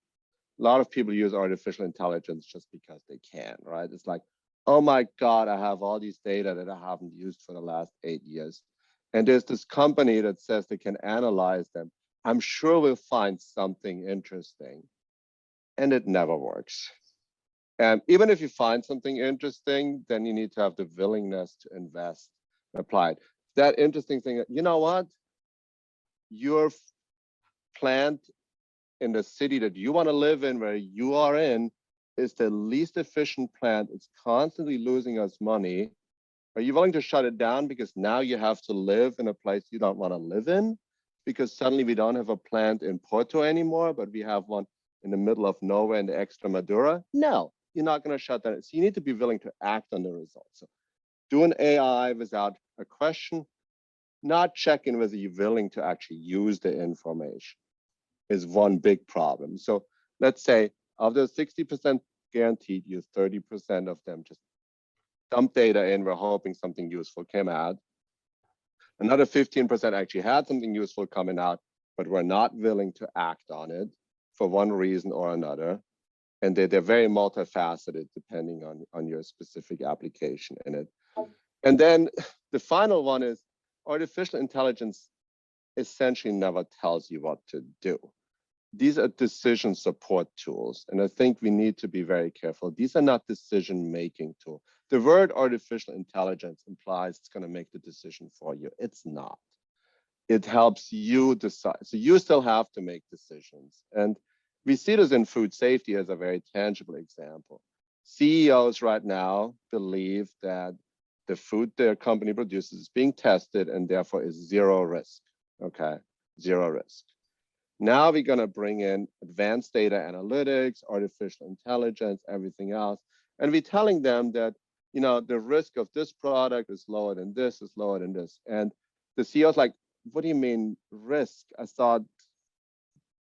Speaker 10: A lot of people use artificial intelligence just because they can, right? It's like, oh my God, I have all these data that I haven't used for the last 8 years. And there's this company that says they can analyze them. I'm sure we'll find something interesting. And it never works. And even if you find something interesting, then you need to have the willingness to invest and apply it. That interesting thing, you know what? Your plant in the city that you want to live in, where you are in, is the least efficient plant. It's constantly losing us money. Are you willing to shut it down because now you have to live in a place you don't want to live in? Because suddenly we don't have a plant in Porto anymore, but we have one in the middle of nowhere in the Extremadura? No, you're not going to shut that. So you need to be willing to act on the results. So do an AI without a question, not checking whether you're willing to actually use the information is one big problem. So let's say of the 60% guaranteed, you 30% of them just dump data in, we're hoping something useful came out. Another 15% actually had something useful coming out, but were not willing to act on it for one reason or another. And they're very multifaceted depending on your specific application in it. And then the final one is artificial intelligence essentially never tells you what to do. These are decision support tools. And I think we need to be very careful. These are not decision-making tools. The word artificial intelligence implies it's going to make the decision for you. It's not. It helps you decide. So you still have to make decisions. And we see this in food safety as a very tangible example. CEOs right now believe that the food their company produces is being tested and therefore is zero risk. Okay, zero risk. Now we're going to bring in advanced data analytics, artificial intelligence, everything else. And we're telling them that, you know, the risk of this product is lower than this, is lower than this. And the CEO's like, what do you mean risk? I thought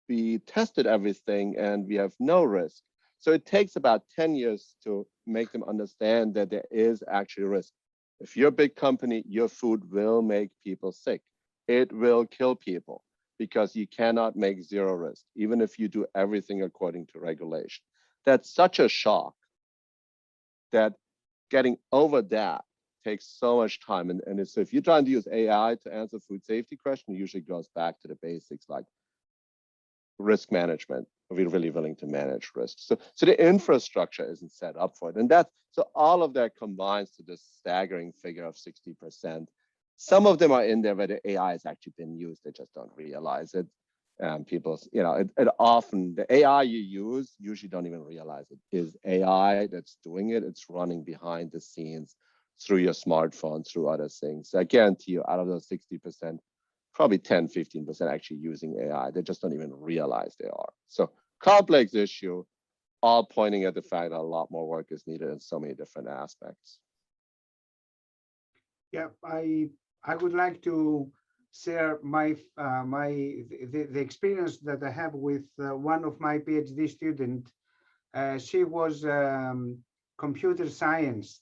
Speaker 10: we tested everything and we have no risk. So it takes about 10 years to make them understand that there is actually risk. If you're a big company, your food will make people sick. It will kill people because you cannot make zero risk, even if you do everything according to regulation. That's such a shock that getting over that takes so much time. And so if you're trying to use AI to answer food safety question, it usually goes back to the basics like risk management. Are we really willing to manage risk? So the infrastructure isn't set up for it. And so all of that combines to this staggering figure of 60%. Some of them are in there where the AI has actually been used. They just don't realize it. People, it often, the AI you use usually don't even realize it is AI that's doing it. It's running behind the scenes through your smartphone, through other things. I guarantee you out of those 60%, probably 10, 15% actually using AI. They just don't even realize they are. So complex issue, all pointing at the fact that a lot more work is needed in so many different aspects.
Speaker 9: Yeah, I would like to share the experience that I have with one of my PhD students. She was computer scientist,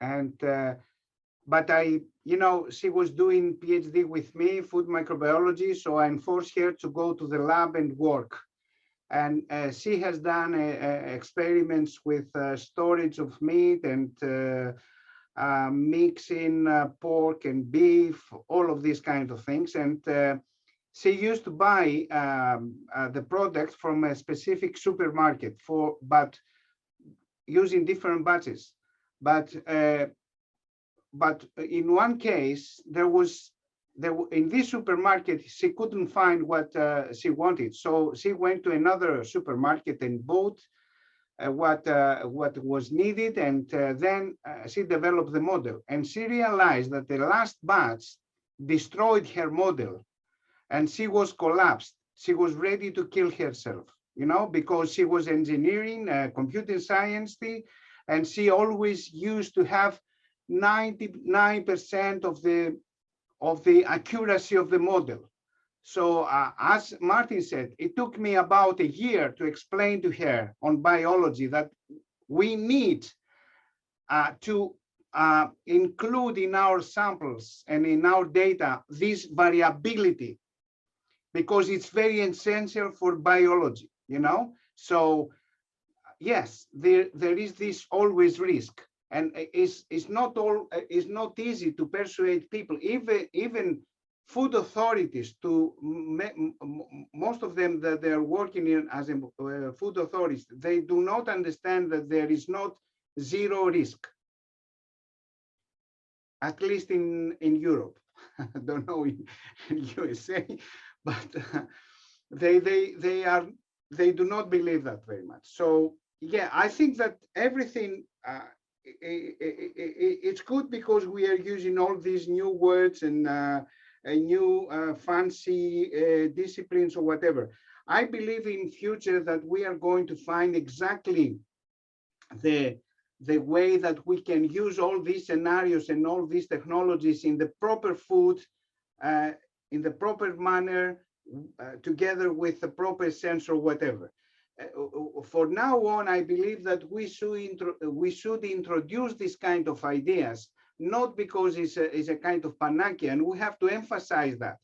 Speaker 9: and but she was doing PhD with me, food microbiology, so I enforced her to go to the lab and work. And she has done experiments with storage of meat and mixing pork and beef, all of these kinds of things. And she used to buy the product from a specific supermarket but using different batches. But in one case, in this supermarket, she couldn't find what she wanted. So she went to another supermarket and bought what was needed, and then she developed the model. And she realized that the last batch destroyed her model, and she was collapsed. She was ready to kill herself, because she was engineering, computer science, and she always used to have 99% of the accuracy of the model. So as Martin said, it took me about a year to explain to her on biology that we need to include in our samples and in our data this variability, because it's very essential for biology, So yes, there is this always risk, and it's not easy to persuade people, even food authorities, to most of them that they're working in as food authorities, they do not understand that there is not zero risk, at least in Europe. I don't know in USA, but they do not believe that very much. So yeah, I think that everything it's good because we are using all these new words and new fancy disciplines or whatever. I believe in future that we are going to find exactly the way that we can use all these scenarios and all these technologies in the proper food, in the proper manner, together with the proper sense or whatever. For now on, I believe that we should introduce this kind of ideas, not because it's a kind of panacea, and we have to emphasize that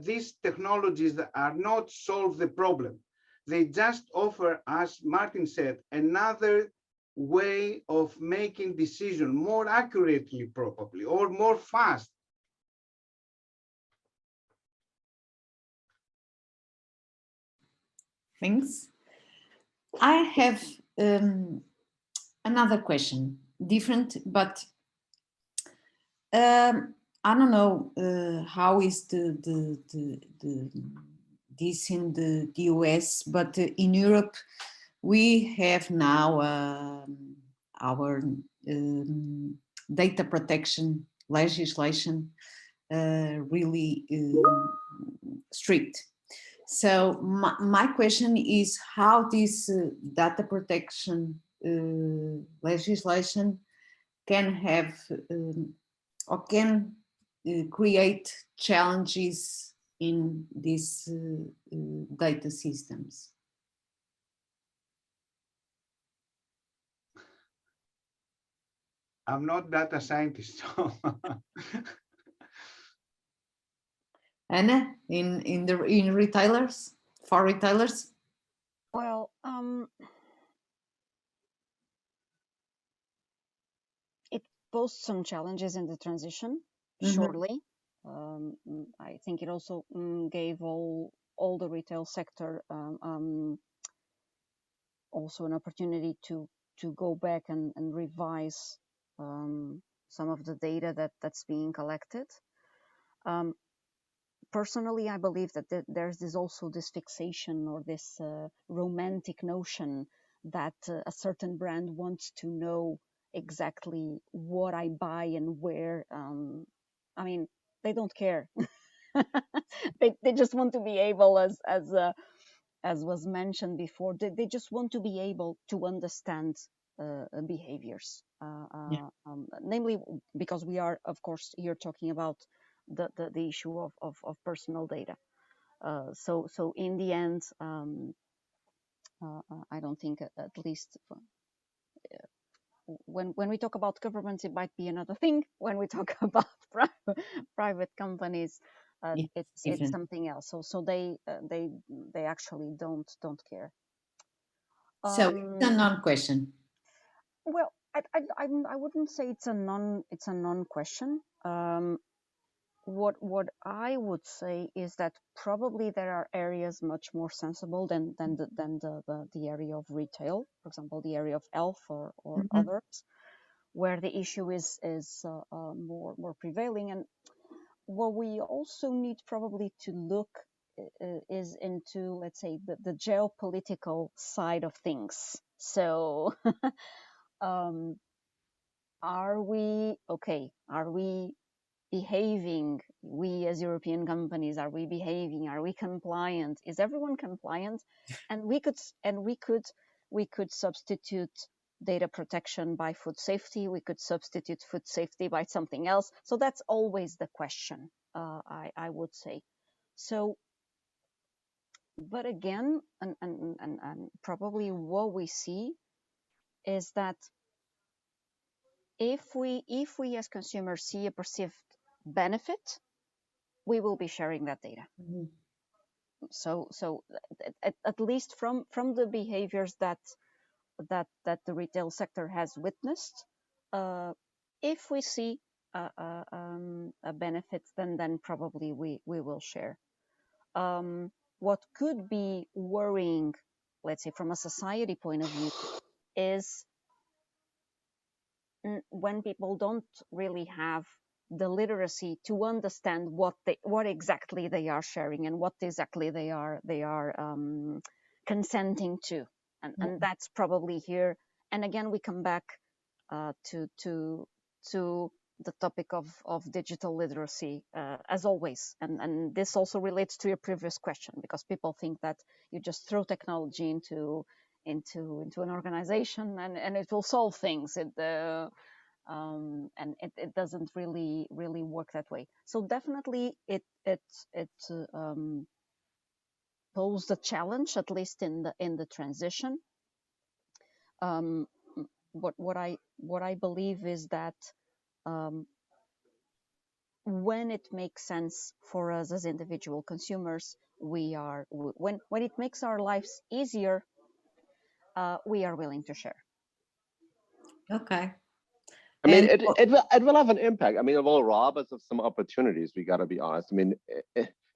Speaker 9: these technologies are not solve the problem. They just offer, as Martin said, another way of making decision more accurately, probably, or more fast.
Speaker 7: Thanks. I have another question, different, but I don't know how is this in the US, but in Europe we have now our data protection legislation really strict. So my question is how this data protection legislation can have or can create challenges in these data systems?
Speaker 9: I'm not data scientist. So
Speaker 7: Anna, in retailers, for retailers?
Speaker 6: Well, it posed some challenges in the transition, surely. I think it also gave all the retail sector also an opportunity to go back and revise some of the data that's being collected. Personally, I believe that there's also this fixation or this romantic notion that a certain brand wants to know exactly what I buy and where. I mean, they don't care. they just want to be able, as was mentioned before, they just want to be able to understand behaviors. Namely, because we are, of course, here talking about the issue of personal data. So in the end, I don't think, at least when we talk about governments, it might be another thing. When we talk about private companies, it's something else. So they actually don't care.
Speaker 7: So it's a non-question.
Speaker 6: Well, I wouldn't say it's a non-question. What I would say is that probably there are areas much more sensible than the area of retail, for example, the area of health or others, where the issue is more prevailing. And what we also need probably to look is into, let's say, the geopolitical side of things. So are we behaving, we as European companies, are we compliant? Is everyone compliant? And we could substitute data protection by food safety. We could substitute food safety by something else. So that's always the question, I would say. So, but again, and probably what we see is that if we as consumers see a perceived benefit, we will be sharing that data. So at least from the behaviors that the retail sector has witnessed, if we see a benefit, then probably we will share. What could be worrying, let's say from a society point of view, is when people don't really have the literacy to understand what exactly they are sharing and what exactly they are consenting to, and that's probably here. And again, we come back to the topic of digital literacy, as always, and this also relates to your previous question, because people think that you just throw technology into an organization and it will solve things. And it doesn't really work that way. So definitely it posed a challenge, at least in the transition. What I believe is that when it makes sense for us as individual consumers, when it makes our lives easier, we are willing to share.
Speaker 7: Okay.
Speaker 10: I mean, it will have an impact. I mean, it will rob us of some opportunities. We got to be honest. I mean,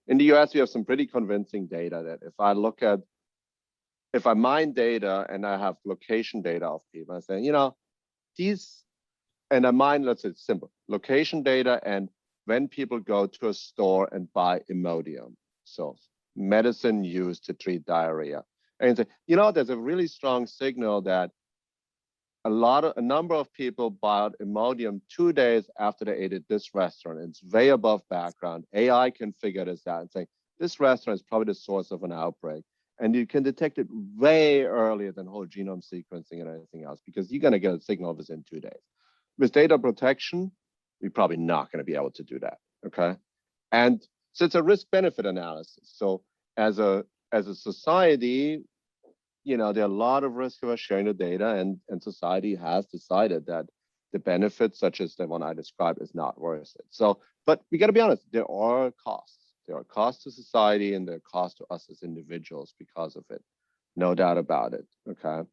Speaker 10: in the US, we have some pretty convincing data that if I mine data and I have location data of people, I say, and I mine, let's say it's simple, location data and when people go to a store and buy Imodium, so medicine used to treat diarrhea, and say, there's a really strong signal that a number of people bought Imodium 2 days after they ate at this restaurant. It's way above background. AI can figure this out and say, this restaurant is probably the source of an outbreak. And you can detect it way earlier than whole genome sequencing and anything else, because you're going to get a signal within 2 days. With data protection, we're probably not going to be able to do that. okay? And so it's a risk-benefit analysis. So as a society, you know, there are a lot of risks of us sharing the data, and society has decided that the benefits, such as the one I described, is not worth it. So, but we got to be honest, there are costs. There are costs to society and there are costs to us as individuals because of it. No doubt about it, okay?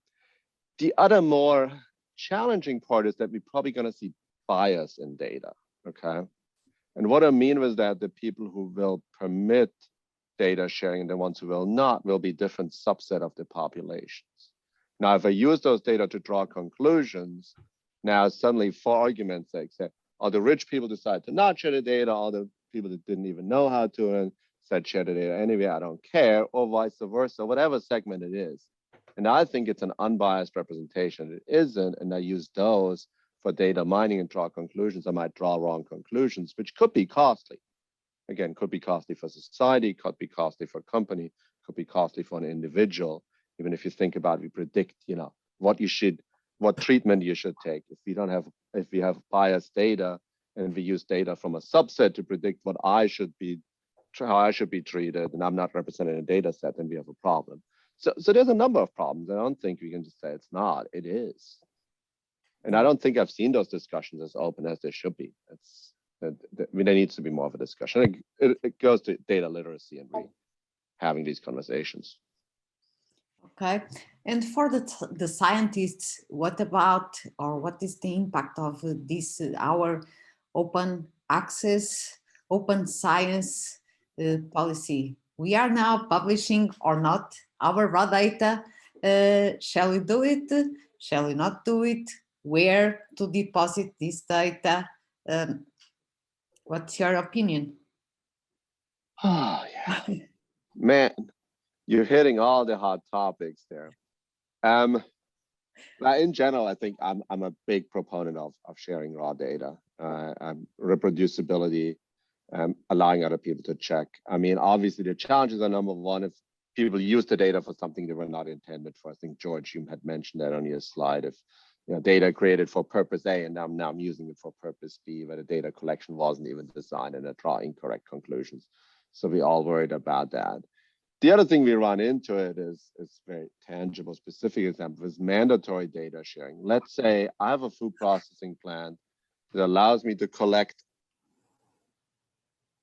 Speaker 10: The other more challenging part is that we're probably going to see bias in data, okay? And what I mean was that the people who will permit data sharing and the ones who will not will be different subset of the populations. Now, if I use those data to draw conclusions, now suddenly for argument's sake, say, oh, the rich people decide to not share the data, all the people that didn't even know how to and said share the data anyway, I don't care, or vice versa, whatever segment it is. And I think it's an unbiased representation. It isn't, and I use those for data mining and draw conclusions. I might draw wrong conclusions, which could be costly. Again, could be costly for society, could be costly for a company, could be costly for an individual. Even if you think about, we predict, you know, what treatment you should take. If we have biased data and we use data from a subset to predict how I should be treated, and I'm not represented in a data set, then we have a problem. So there's a number of problems. I don't think we can just say it's not, it is. And I don't think I've seen those discussions as open as they should be. I mean, there needs to be more of a discussion. It goes to data literacy and really having these conversations.
Speaker 7: Okay, and for the scientists, what about, or what is the impact of this, our open access, open science policy? We are now publishing or not our raw data. Shall we do it? Shall we not do it? Where to deposit this data? What's your opinion?
Speaker 10: Oh, yeah. Man, you're hitting all the hot topics there. In general, I think I'm a big proponent of sharing raw data, reproducibility, allowing other people to check. I mean, obviously the challenges are number one, if people use the data for something they were not intended for. I think George, you had mentioned that on your slide. If data created for purpose A and now I'm using it for purpose B, where the data collection wasn't even designed and I draw incorrect conclusions. So we all worried about that. The other thing we run into it is very tangible, specific example is mandatory data sharing. Let's say I have a food processing plant that allows me to collect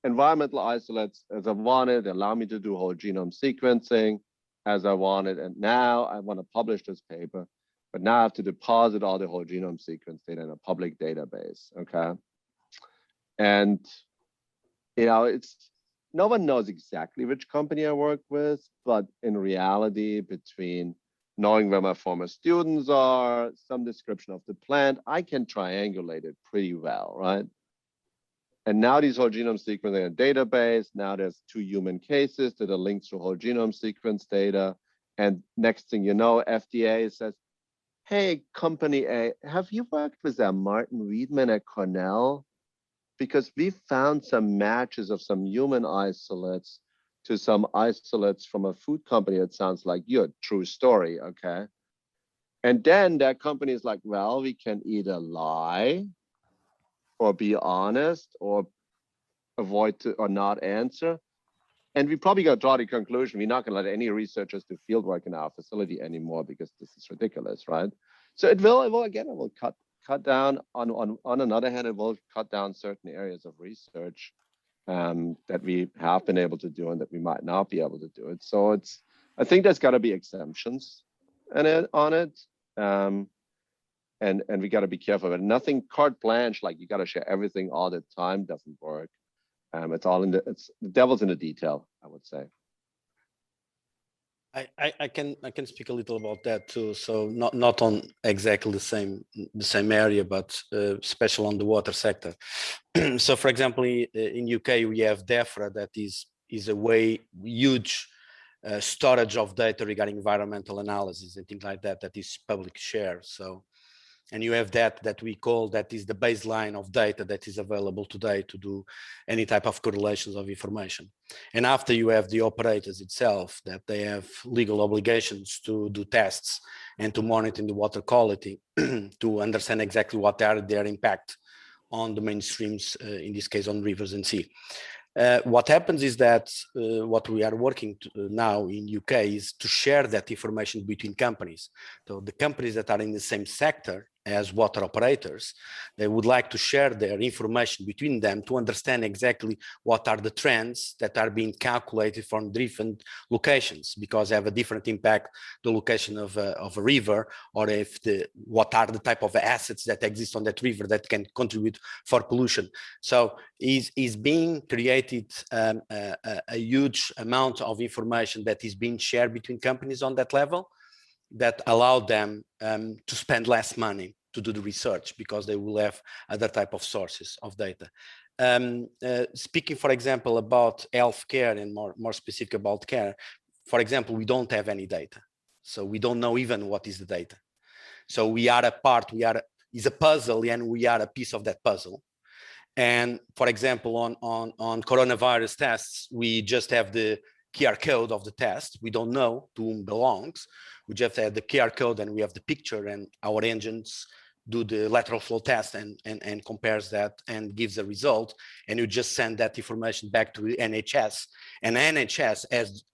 Speaker 10: environmental isolates as I wanted, allow me to do whole genome sequencing as I wanted. And now I want to publish this paper, but now I have to deposit all the whole genome sequence data in a public database, okay? And, no one knows exactly which company I work with, but in reality, between knowing where my former students are, some description of the plant, I can triangulate it pretty well, right? And now these whole genome sequencing in a database, now there's 2 human cases that are linked to whole genome sequence data. And next thing you know, FDA says, hey, company A, have you worked with Martin Weidman at Cornell? Because we found some matches of some human isolates to some isolates from a food company. It sounds like your true story, okay? And then that company is like, well, we can either lie or be honest or avoid to, or not answer. And we probably got to draw the conclusion, we're not going to let any researchers do field work in our facility anymore because this is ridiculous, right? So it will cut down on another hand, it will cut down certain areas of research that we have been able to do and that we might not be able to do it. So I think there's got to be exemptions on it. And we got to be careful. But nothing carte blanche, like you got to share everything all the time, doesn't work. It's all the devil's in the detail, I would say.
Speaker 8: I can speak a little about that too. So not on exactly the same area, but special on the water sector. So for example, in UK we have DEFRA, that is a huge storage of data regarding environmental analysis and things like that is public share. So, and you have that we call, that is the baseline of data that is available today to do any type of correlations of information. And after you have the operators itself, that they have legal obligations to do tests and to monitor the water quality to understand exactly what are their impact on the mainstreams, in this case on rivers and sea. What happens is that what we are working now in UK is to share that information between companies. So the companies that are in the same sector as water operators, they would like to share their information between them to understand exactly what are the trends that are being calculated from different locations, because they have a different impact, the location of a river, or if what are the type of assets that exist on that river that can contribute for pollution. So is being created a huge amount of information that is being shared between companies on that level, that allow them to spend less money to do the research, because they will have other type of sources of data. Speaking, for example, about healthcare and more specific about care, for example, we don't have any data. So we don't know even what is the data. So we are a part, is a puzzle, and we are a piece of that puzzle. And for example, on coronavirus tests, we just have the QR code of the test. We don't know to whom belongs. We just have the QR code and we have the picture, and our engines do the lateral flow test and compares that and gives a result. And you just send that information back to the NHS. And NHS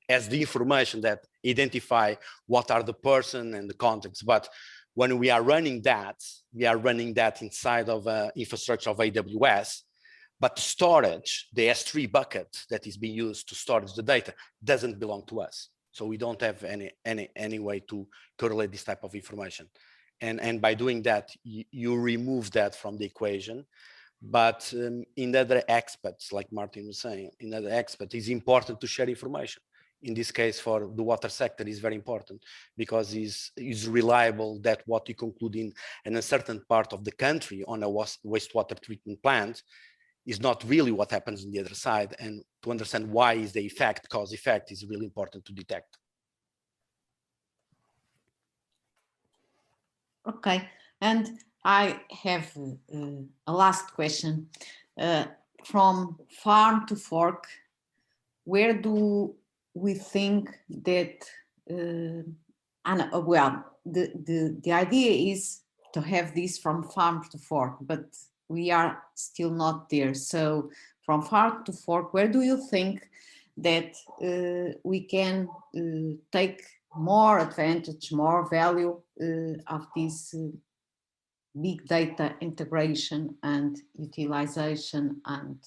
Speaker 8: has the information that identify what are the person and the context. But when we are running that inside of an infrastructure of AWS. But storage, the S3 bucket that is being used to store the data, doesn't belong to us. So we don't have any way to correlate this type of information. And by doing that, you remove that from the equation. But in other aspects, like Martin was saying, in other aspects, it's important to share information. In this case, for the water sector, is very important, because it's reliable that what you conclude in a certain part of the country on a wastewater treatment plant is not really what happens on the other side. And to understand why is the effect, cause effect, is really important to detect.
Speaker 7: Okay, and I have a last question. From farm to fork, where do we think that, well, the idea is to have this from farm to fork, but we are still not there. So from farm to fork, where do you think that we can take more advantage, more value of this big data integration and utilization? And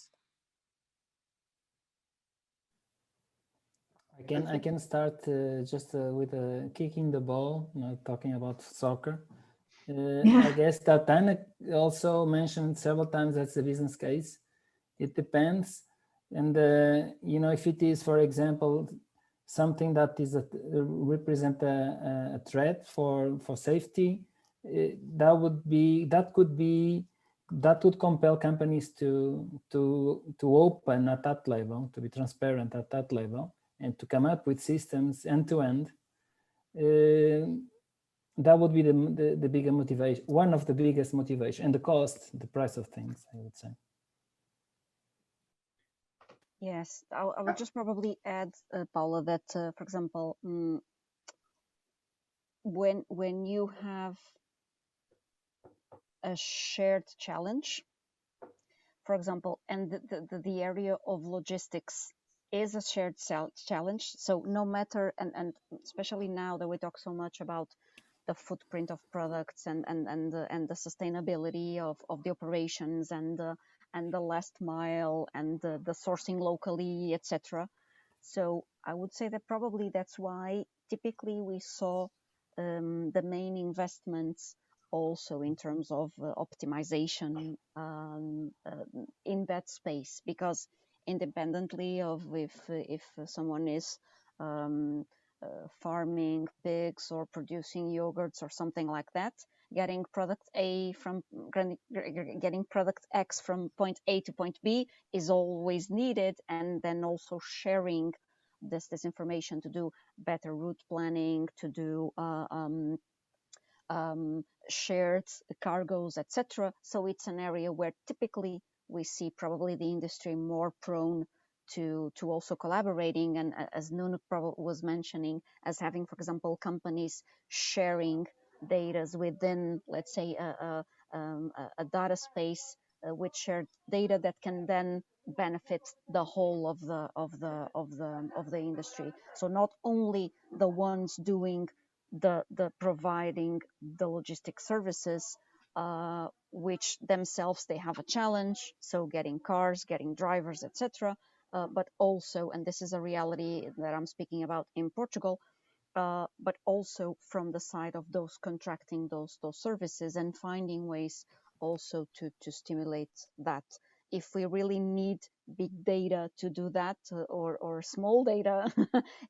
Speaker 5: I can start just with kicking the ball, talking about soccer. I guess that Anna also mentioned several times that's the business case. It depends. And, if it is, for example, something that is represent a threat for safety, that would compel companies to open at that level, to be transparent at that level, and to come up with systems end to end. That would be the bigger motivation, one of the biggest motivation, and the price of things, I would say.
Speaker 6: Yes, I would just probably add, Paula, that, for example, when you have a shared challenge, for example, and the area of logistics is a shared challenge. So no matter, and especially now that we talk so much about the footprint of products and the sustainability of the operations and the last mile and the sourcing locally, etc. So I would say that probably that's why typically we saw the main investments also in terms of optimization in that space, because independently of if someone is farming pigs or producing yogurts or something like that, getting product getting product X from point A to point B is always needed, and then also sharing this information to do better route planning, to do shared cargoes, etc. So it's an area where typically we see probably the industry more prone to also collaborating, and as Nuno was mentioning, as having, for example, companies sharing data within, let's say, a data space with shared data that can then benefit the whole of the industry. So not only the ones doing the providing the logistic services, which themselves they have a challenge, so getting cars, getting drivers, etc. But also, and this is a reality that I'm speaking about in Portugal, but also from the side of those contracting those services and finding ways also to stimulate that. If we really need big data to do that, or small data,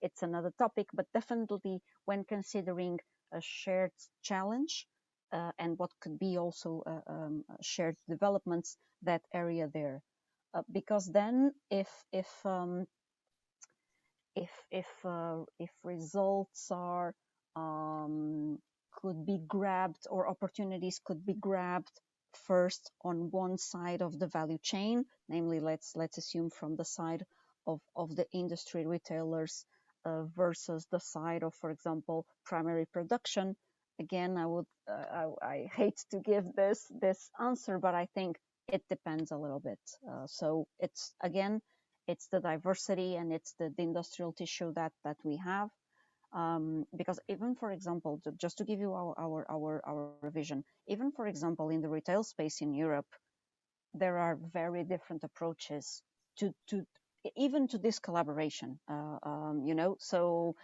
Speaker 6: it's another topic, but definitely when considering a shared challenge and what could be also shared developments, that area there. Because then if results are could be grabbed, or opportunities could be grabbed first on one side of the value chain, namely let's assume from the side of the industry retailers versus the side of, for example, primary production. Again, I hate to give this answer, but I think it depends a little bit. So it's the diversity and it's the industrial tissue that we have. Because even, for example, just to give you our vision, even, for example, in the retail space in Europe, there are very different approaches to even to this collaboration, you know, so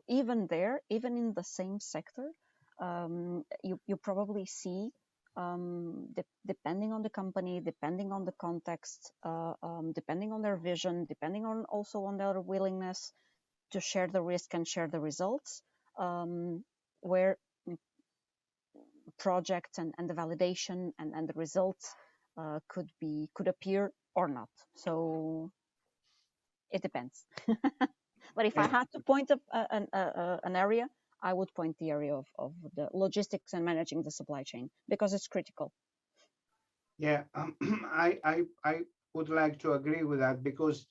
Speaker 6: even there, even in the same sector, you probably see, depending on the company, depending on the context, depending on their vision, depending on also on their willingness to share the risk and share the results, where projects and the validation and the results could appear or not. So it depends. But if I had to point an area, I would point the area of the logistics and managing the supply chain, because it's critical.
Speaker 9: Yeah, I would like to agree with that, because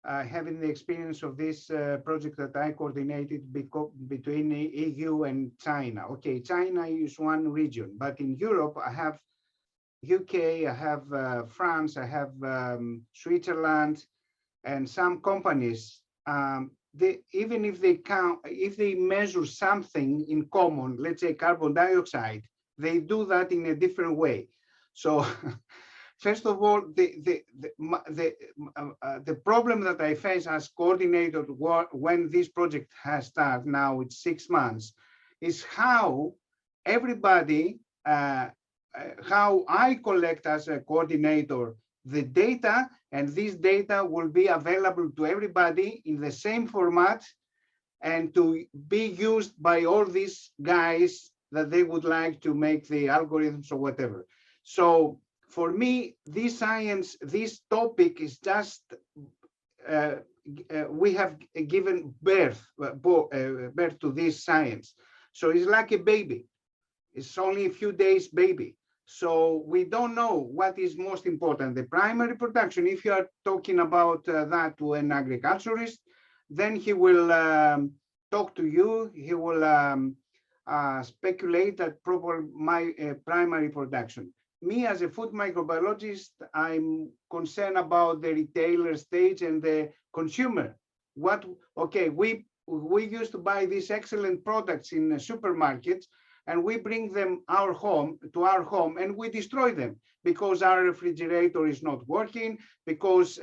Speaker 9: having the experience of this project that I coordinated between the EU and China. Okay, China is one region, but in Europe I have UK, I have France, I have Switzerland, and some companies. Even if they measure something in common, let's say carbon dioxide, they do that in a different way. So first of all, the problem that I face as coordinator when this project has started, now it's 6 months, is how everybody, how I collect as a coordinator the data, and this data will be available to everybody in the same format and to be used by all these guys that they would like to make the algorithms or whatever. So for me, this science, this topic is just, we have given birth to this science. So it's like a baby. It's only a few days baby. So we don't know what is most important, the primary production. If you are talking about that to an agriculturist, then he will talk to you, he will speculate at primary production. Me as a food microbiologist, I'm concerned about the retailer stage and the consumer. Okay, we used to buy these excellent products in supermarkets, and we bring them to our home, and we destroy them because our refrigerator is not working, because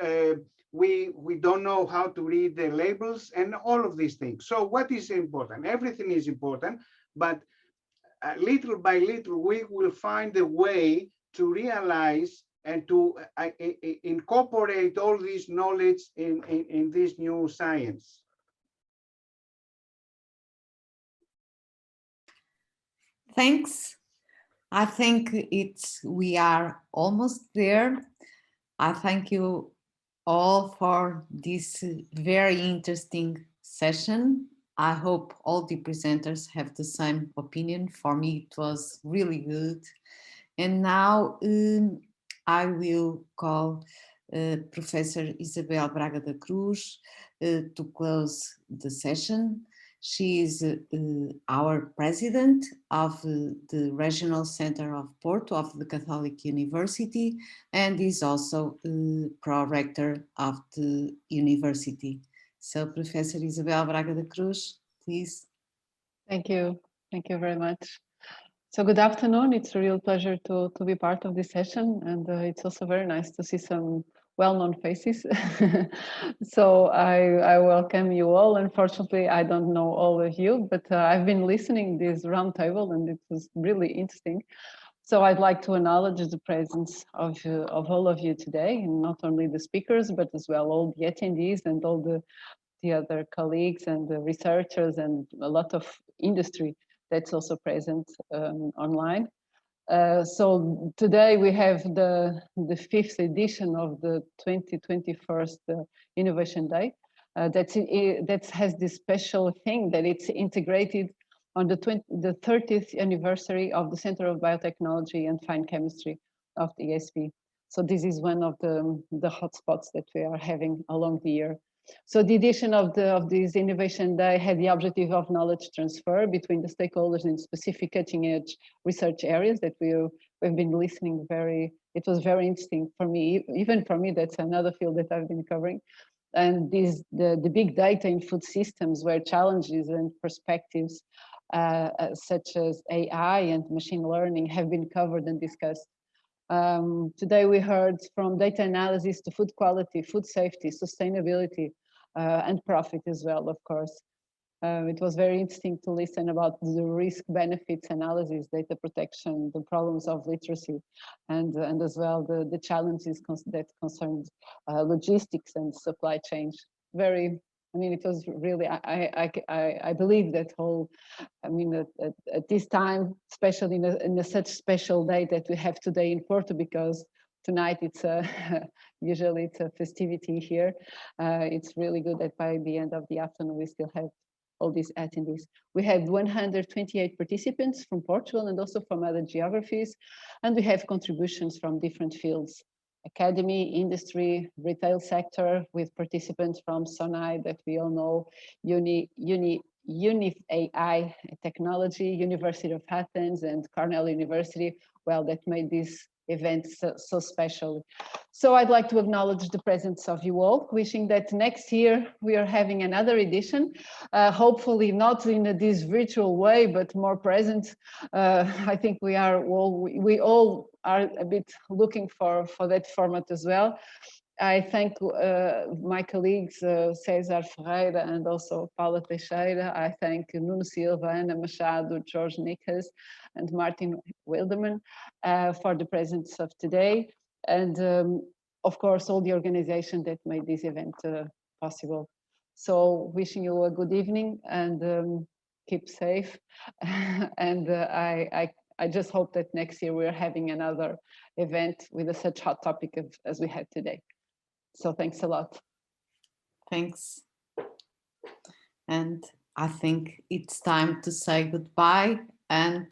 Speaker 9: we don't know how to read the labels and all of these things. So what is important? Everything is important, but little by little, we will find a way to realize and to incorporate all this knowledge in this new science.
Speaker 7: Thanks. I think we are almost there. I thank you all for this very interesting session. I hope all the presenters have the same opinion. For me, it was really good. And now I will call Professor Isabel Braga da Cruz to close the session. She is our president of the Regional Center of Porto of the Catholic University, and is also pro-rector of the university. So Professor Isabel Braga da Cruz, please.
Speaker 11: Thank you very much. So good afternoon. It's a real pleasure to be part of this session, and it's also very nice to see some well-known faces. So I welcome you all. Unfortunately, I don't know all of you, but I've been listening to this roundtable, and it was really interesting. So I'd like to acknowledge the presence of all of you today, and not only the speakers, but as well all the attendees and all the other colleagues and the researchers and a lot of industry that's also present online. So today we have the 5th edition of the 2021 Innovation Day. That has this special thing that it's integrated on the 30th anniversary of the Center of Biotechnology and Fine Chemistry of the ESP. So this is one of the hotspots that we are having along the year. So the edition of this Innovation Day had the objective of knowledge transfer between the stakeholders in specific cutting edge research areas that we've been listening it was very interesting for me, even for me, that's another field that I've been covering. And the big data in food systems where challenges and perspectives such as AI and machine learning have been covered and discussed. Today we heard from data analysis to food quality, food safety, sustainability, and profit as well, of course. It was very interesting to listen about the risk benefits analysis, data protection, the problems of literacy, and as well the challenges that concerned logistics and supply chain. It was really, I believe that whole, at this time, especially in such special day that we have today in Porto, because tonight it's usually it's a festivity here. It's really good that by the end of the afternoon, we still have all these attendees. We had 128 participants from Portugal and also from other geographies, and we have contributions from different fields. Academy, industry, retail sector, with participants from SONAI that we all know, Unif AI Technology, University of Athens, and Cornell University, well, that made this event so special. So I'd like to acknowledge the presence of you all, wishing that next year we are having another edition, hopefully not in this virtual way, but more present. I think we all are a bit looking for that format as well. I thank my colleagues, César Ferreira and also Paula Teixeira. I thank Nuno Silva, Ana Machado, George Nikas, and Martin Wilderman for the presence of today. And of course, all the organization that made this event possible. So wishing you a good evening and keep safe. And I just hope that next year we're having another event with such hot topic as we had today. So thanks a lot.
Speaker 7: Thanks. And I think it's time to say goodbye and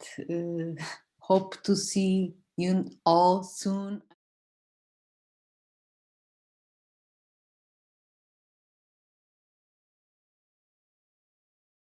Speaker 7: hope to see you all soon.